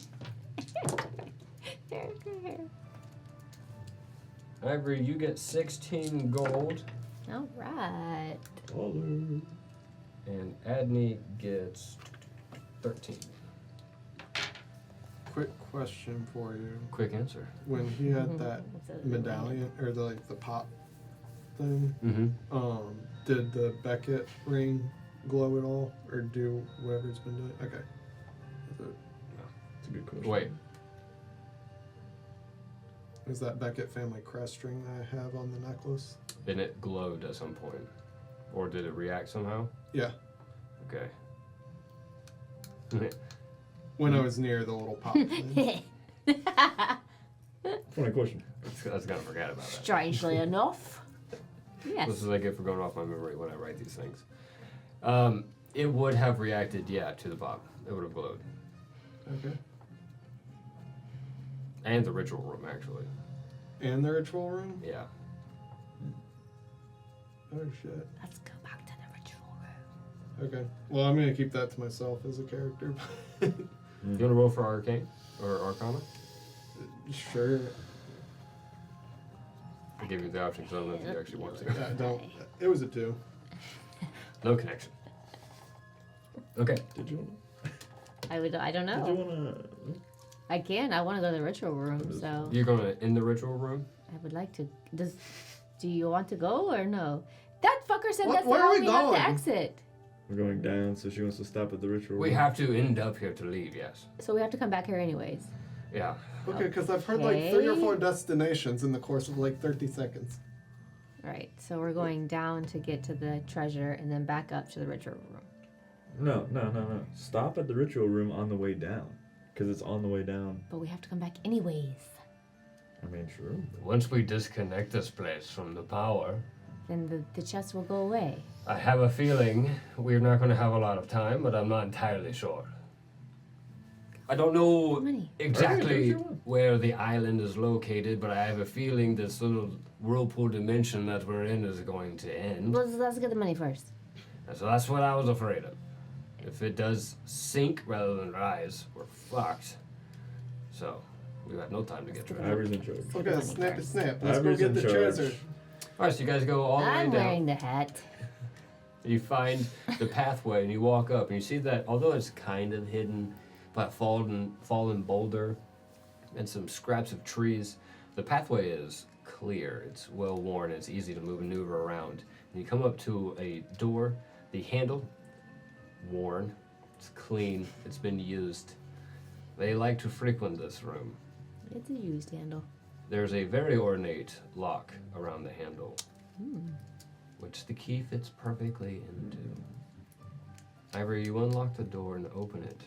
Ivory, you get 16 gold, All right. Baller. and Adney gets 13. Quick question for you. Quick answer. When he had that What's that? medallion or the pop thing. Mm-hmm. Did the Beckett ring glow at all, or do whatever it's been doing? Okay. That's a good question. Wait. Is that Beckett family crest ring that I have on the necklace? Then it glowed at some point. Or did it react somehow? Yeah. Okay. When I was near the little pop thing. Funny question. I was gonna forget about that. Strangely enough. Yes. This is what I get for going off my memory when I write these things. It would have reacted, to the pop. It would have glowed. Okay. And the ritual room, actually. And the ritual room? Yeah. Oh shit. Let's go back to the ritual room. Okay. Well, I'm gonna keep that to myself as a character. You wanna roll for Arcane? Or Arcana? Sure. I give you the option because I don't know if you actually want to. Don't. It was a 2. No connection. Okay. Did you? I don't know. Did you wanna? I can. I want to go to the ritual room, so You're going in the ritual room? I would like to. Do you want to go or no? That fucker said What- that's where how are we we have to going? exit. We're going down, so she wants to stop at the ritual. We room. have to end up here to leave, yes. So we have to come back here anyways. Yeah. Okay, because I've heard like 3 or Okay. 4 destinations in the course of like 30 seconds. Right. So we're going down to get to the treasure and then back up to the ritual room. No. Stop at the ritual room on the way down, because it's on the way down. But we have to come back anyways. I mean, sure. Once we disconnect this place from the power, Then the chest will go away. I have a feeling we're not going to have a lot of time, but I'm not entirely sure. I don't know Money. exactly where the island is located, but I have a feeling this little whirlpool dimension that we're in is going to end. Let's get the money first. And so that's what I was afraid of. If it does sink rather than rise, we're fucked. So, we have no time to get to it. Ivory's in charge. Okay, money snap it, first. snap. Let's Ivory's go in get the charge. treasure. Alright, so you guys go all the way I'm down. wearing the hat. You find the pathway and you walk up and you see that although it's kind of hidden by fallen boulder and some scraps of trees, the pathway is clear. It's well worn. It's easy to maneuver around. And you come up to a door. The handle, worn. It's clean. It's been used. They like to frequent this room. It's a used handle. There's a very ornate lock around the handle, which the key fits perfectly into. Ivory, you unlock the door and open it.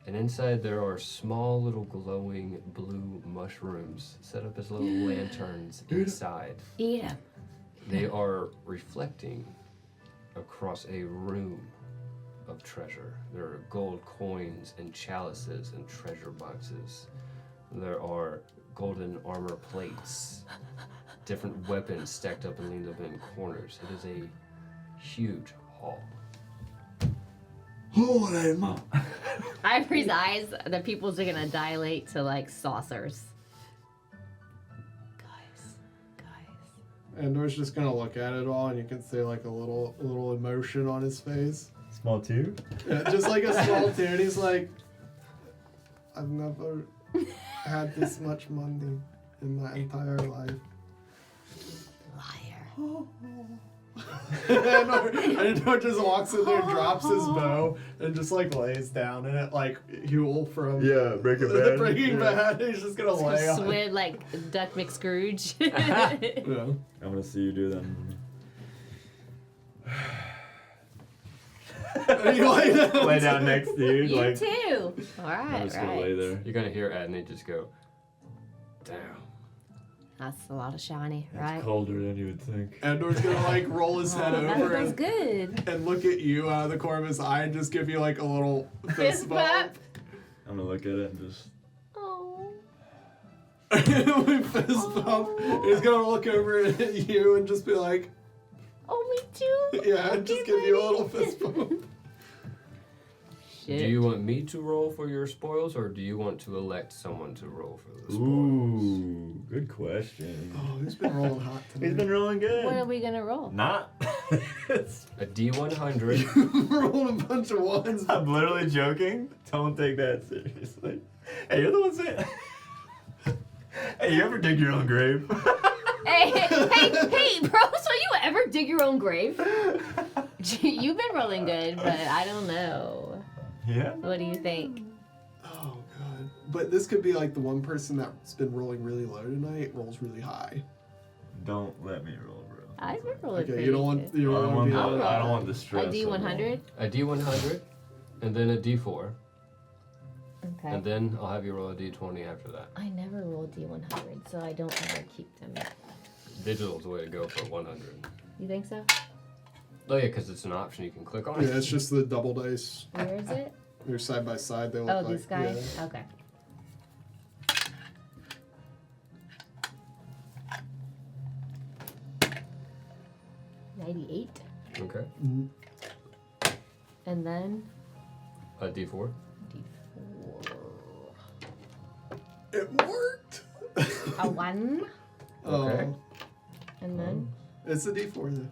And inside there are small little glowing blue mushrooms set up as little lanterns inside. Eat 'em. They are reflecting across a room of treasure. There are gold coins and chalices and treasure boxes. There are golden armor plates, different weapons stacked up and leaned up in corners. It is a huge hall. Holy mo! Ivory's eyes, the pupils are gonna dilate to like saucers. Guys. And Nor's just gonna look at it all, and you can see like a little emotion on his face. Small two? Yeah, just like a small tear. And he's like, I've never had this much money in my entire life. Liar. and Nor just walks in there, drops his bow, and just like lays down in it like Huel from Breaking Bad. Breaking Bad. He's just gonna lay on it. Swim like Duck McScrooge. Yeah. I'm gonna see you do that. You lay down. Lay down next to you. You like, too. All I'm right, just gonna lay there. You're gonna hear Adney just go, damn. That's a lot of shiny, It's right? colder than you would think. And Nor's gonna like roll his head That over feels and, good. and look at you out of the corner of his eye and just give you like a little fist Fist bump. bump. I'm gonna look at it and just. Oh. Fist bump. He's gonna look over at you and just be like, Oh, me too. yeah, Okay, just give you a little buddy. fist bump. Shit. Do you want me to roll for your spoils, or do you want to elect someone to roll for the spoils? Ooh, good question. Oh, he's been rolling hot tonight. He's been rolling good. What are we gonna roll? not. A D100. rolling a bunch of ones. I'm literally joking. Don't take that seriously. Hey, you're the one saying. Hey, you ever dig your own grave? Hey, bro, so you ever dig your own grave? You've been rolling good, but I don't know. Yeah. What do you think? Oh god. But this could be like the one person that's been rolling really low tonight rolls really high. Don't let me roll, bro. I've been rolling Okay, pretty you don't want good. you I don't don't want want to be the, like, I don't want the stress. A D100? A D100, and then a D4, Okay. and then I'll have you roll a D20 after that. I never roll D100, so I don't ever keep them. Digital's the way to go for 100. You think so? Oh yeah, because it's an option you can click on. yeah, it's just the double dice. Where is it? They're side by side. They look Oh, like these guys? yeah. Okay. $98. Okay. Mhm. And then A D4. D4. It worked. A 1. Okay. Oh, And then it's a D4 then.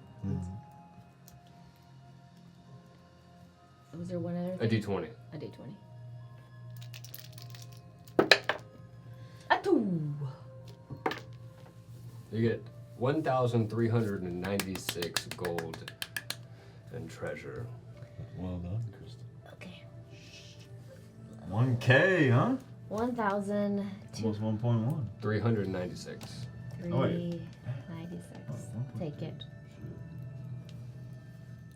was there one other A thing? D20. A D20. A 2. You get 1,396 gold and treasure. Well done, Kristen. Okay. 1K, huh? 1,002. Almost 1.1. 396. Oh, wait. 396. Take it.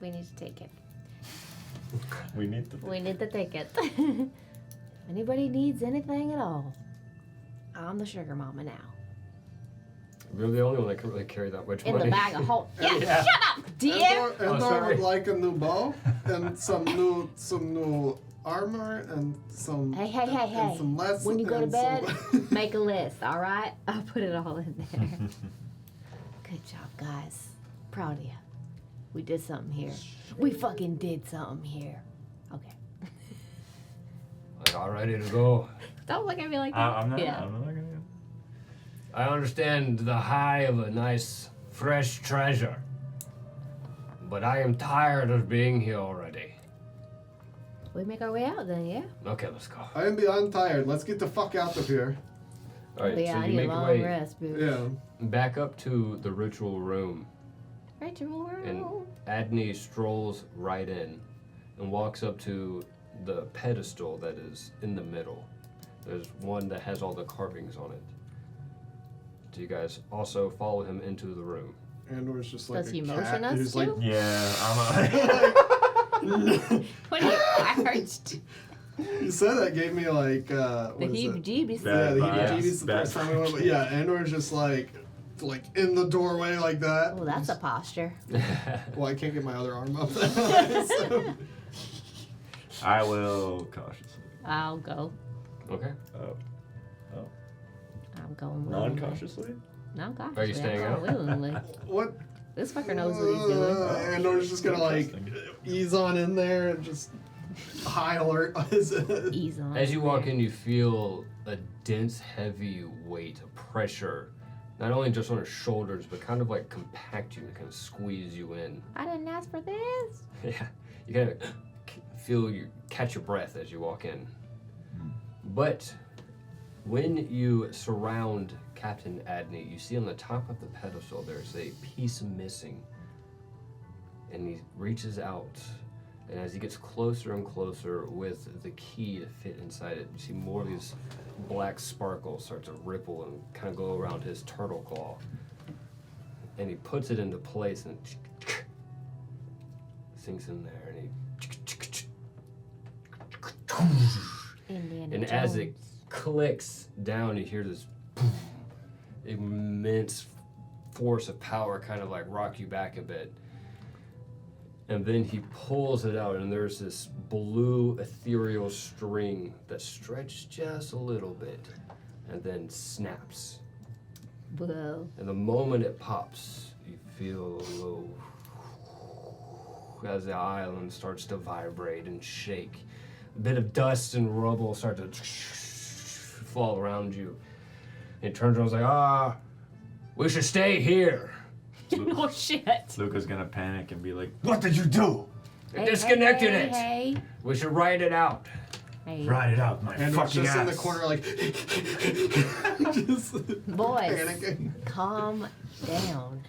We need to take it. We need to. We need to take it. Anybody needs anything at all, I'm the sugar mama now. You're the only one that can really carry that much In money. the bag of holes. Yeah, Yeah. shut up, dear. Endor sorry. would like a new bow and some new armor and some Hey, hey, hey, and hey. some lessons. When you go to bed, some... make a list, all right? I'll put it all in there. Good job, guys. Proud of you. We did something here. We fucking did something here. Okay. Like, all ready to go. Don't look at me like that. I'm not. Yeah. I'm not gonna. I understand the high of a nice, fresh treasure. But I am tired of being here already. We make our way out then, yeah? Okay, let's go. I am beyond tired. Let's get the fuck out of here. All right, Yeah, so I you need a make your long way rest, boo. Yeah. back up to the ritual room, Ritual and room. Adney strolls right in and walks up to the pedestal that is in the middle. There's one that has all the carvings on it. Do you guys also follow him into the room? Andor's just like Does a he cat motion us who's to? like, Yeah, I'm What are you arched? you said that gave me like The what is it? heebie-jeebies. Yeah, the Bad heebie-jeebies the vibes. first time we went. But yeah, Andor's just like in the doorway like that. Oh, that's a posture. Well, I can't get my other arm up. So- I will cautiously. I'll go. Okay. I'm going willingly. Non-cautiously? Non cautiously. Are you staying I'm out? going willingly. What? This fucker knows what he's doing. Andor's just gonna like Interesting. ease on in there and just high alert on his Ease on. As you walk in, you feel a dense, heavy weight, a pressure, not only just on your shoulders, but kind of like compact you and kind of squeeze you in. I didn't ask for this. Yeah, you kind of feel you catch your breath as you walk in. But when you surround Captain Adney, you see on the top of the pedestal there's a piece missing, and he reaches out, and as he gets closer and closer with the key to fit inside it, you see more of these black sparkles start to ripple and kind of go around his turtle claw, and he puts it into place and sinks in there, and Indiana And Jones. as it clicks down, you hear this immense force of power kind of like rock you back a bit. And then he pulls it out, and there's this blue ethereal string that stretches just a little bit and then snaps. Whoa. And the moment it pops, you feel a little as the island starts to vibrate and shake. A bit of dust and rubble start to fall around you. And it turns around and is like, we should stay here. Oh shit. Luca's gonna panic and be like, What did you do? You disconnected it. Hey. We should write it out. Hey, Ride it out, my And fucking just ass. in the corner, like, just boys, panicking. calm down.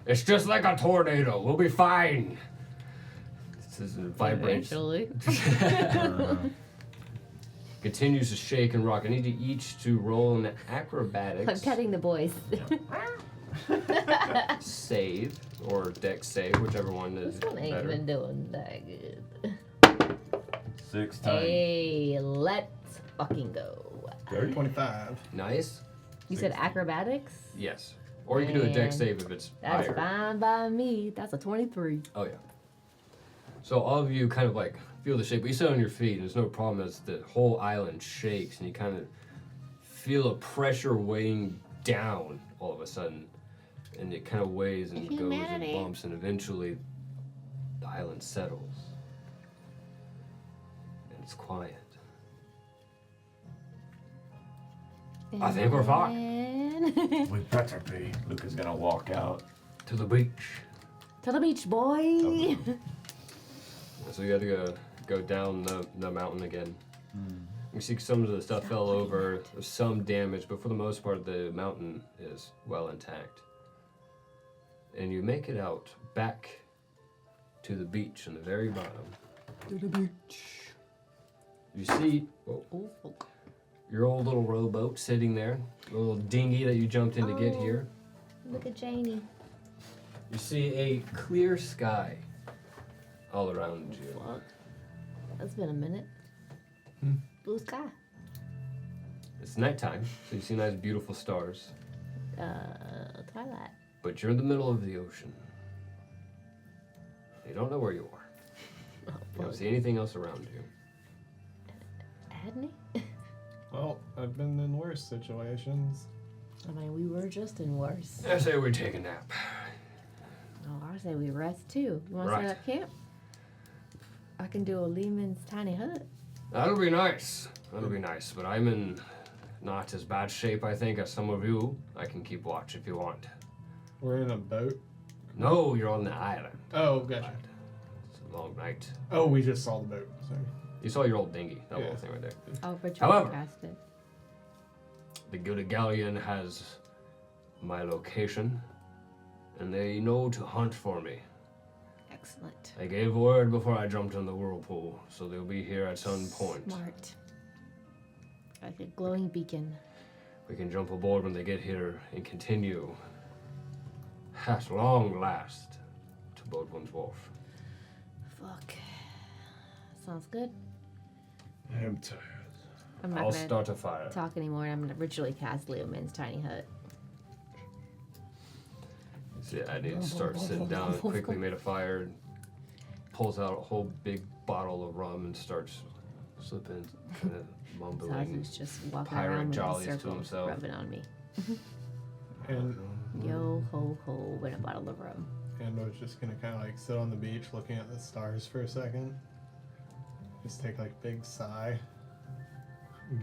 It's just like a tornado. We'll be fine. This is vibrates. Eventually. Continues to shake and rock. I need you each to roll an acrobatics I'm petting the boys. save or dex save, whichever one is This one ain't better. even doing that good. 6 times. Hey, let's fucking go. 25. Nice. You said acrobatics? Yes. Or you can do a dex Man, save if it's That's higher. fine by me. That's a 23. Oh yeah. So all of you kind of like feel the shake, but you sit on your feet, and there's no problem as the whole island shakes, and you kind of feel a pressure weighing down all of a sudden, and it kind of weighs and goes and Humanity. bumps, and eventually the island settles, and it's quiet. I think we're fine. We better be. Luke is gonna walk out. To the beach. To the beach, boy. So you got to go down the mountain again. You see some of the stuff fell over, there's some damage, but for the most part the mountain is well intact. And you make it out back to the beach on the very bottom. To the beach. You see Oh, fuck. your old little rowboat sitting there, the little dinghy that you jumped in to get Oh. here. Look at Janie. You see a clear sky all around you. Fuck. That's been a minute. Blue sky. It's nighttime, so you see nice beautiful stars. Twilight. But you're in the middle of the ocean. You don't know where you are. Oh, You don't fuck. see anything else around you. Hadn't Well, I've been in worse situations. I mean, we were just in worse. I say we take a nap. Oh, I say we rest too. You want to Right. set up camp? I can do a Lehman's tiny hut. That'll be nice. That'll be nice. But I'm in not as bad shape, I think, as some of you. I can keep watch if you want. We're in a boat. No, you're on the island. Oh, gotcha. It's a long night. Oh, we just saw the boat. Sorry. You saw your old dinghy, that Yeah. little thing right there. Oh, Richard However- passed it. The good galleon has my location, and they know to hunt for me. Excellent. I gave word before I jumped in the whirlpool, so they'll be here at some point. Smart. Like a glowing beacon. We can jump aboard when they get here and continue, at long last, to Bodwin's Wharf. Fuck. Sounds good. I am tired. I'm not I'll gonna start a fire. talk anymore. I'm gonna ritually cast Lehman's tiny hut. See, I need to start sitting down, quickly made a fire, pulls out a whole big bottle of rum and starts slipping, kind of mumbling. Zazu's just walking pirate around with jollies a to circle himself. rubbing on me. And Yo ho ho and a bottle of rum. I was just gonna kind of like sit on the beach looking at the stars for a second. Just take like a big sigh.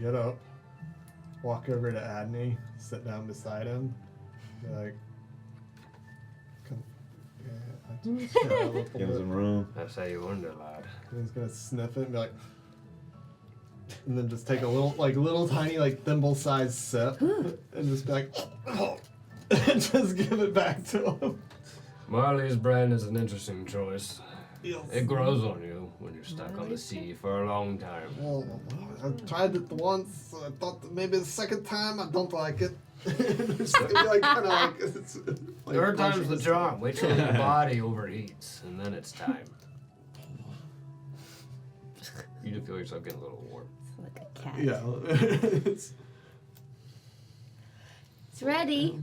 Get up. Walk over to Adney. Sit down beside him. Be like, come. Yeah, I just shut up a Give him little some bit. room. That's how you wonder, lad. And he's gonna sniff it and be like, and then just take a little tiny like thimble-sized sip and just be like, and just give it back to him. Marley's brand is an interesting choice. Yes. It grows on you when you're stuck on the Marley's sea for a long time. Well, I tried it once. I thought that maybe the second time I don't like it. It's gonna be like kind of like it's like Third time's the punching charm. Wait till your body overheats, and then it's time. You do feel yourself getting a little warm. It's like a cat. Yeah. It's, It's ready.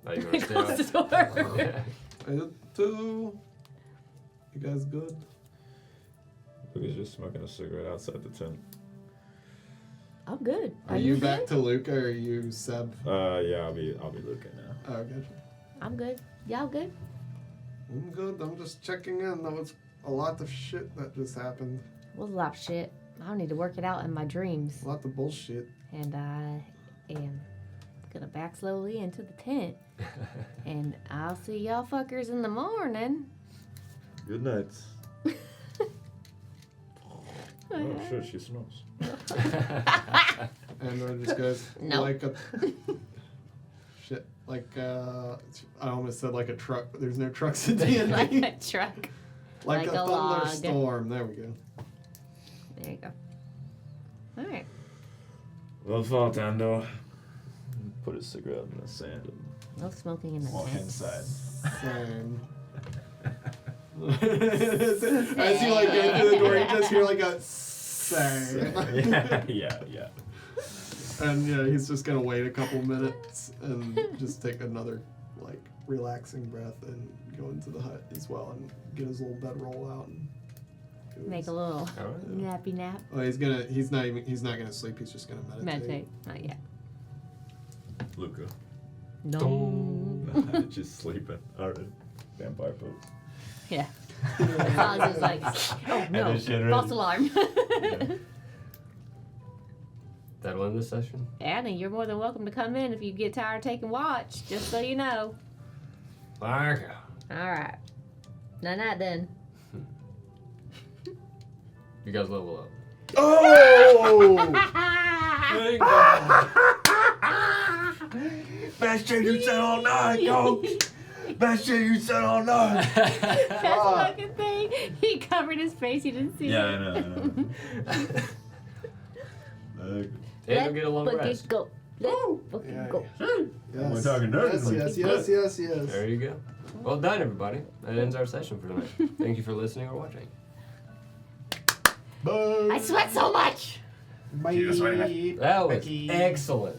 Now you're gonna stay Close the out. door. I did too. You guys good? Luke is just smoking a cigarette outside the tent. I'm good. Are you back to Luca or are you Seb? Yeah, I'll be looking now. Oh, gotcha. I'm good. Y'all good? I'm good. I'm just checking in. There was a lot of shit that just happened. Was a lot of shit. I need to work it out in my dreams. A lot of bullshit. And I am gonna back slowly into the tent. And I'll see y'all fuckers in the morning. Good night. Oh shit, she smells. And Nora just goes No. like a shit, like I almost said like a truck, but there's no trucks in D&D. Like a truck. Like like a a log. thunderstorm. There we go. There you go. All right. Well, Faltando. Put his cigarette in the sand and No smoking in the walk tent. inside. Same. As you like go through the door, you just hear like a same. yeah. And yeah, he's just gonna wait a couple minutes and just take another like relaxing breath and go into the hut as well and get his little bedroll out and do Make his- a little Alright. nappy nap. Oh, he's not gonna sleep. He's just gonna meditate. Meditate. Not yet. Luca. No. Just sleeping. Alright. Vampire pose. Yeah. Fonz is like, oh no, this shit ready. false alarm. That'll end the session. Annie, you're more than welcome to come in if you get tired of taking watch, just so you know. Mark. Alright. Night then. You guys level up. Oh! Best shit you said all night, yo! Best shit you said all night! That fucking thing. He covered his face, he didn't see Yeah, it. I know. Daniel, get a long Let rest. it go. Let Woo! fucking Yeah, go. Yes. We're talking nerds. Yes. There you go. Well done, everybody. That ends our session for tonight. Thank you for listening or watching. Bye. I sweat so much. Bye. Jesus, wait a minute. That was Becky. excellent.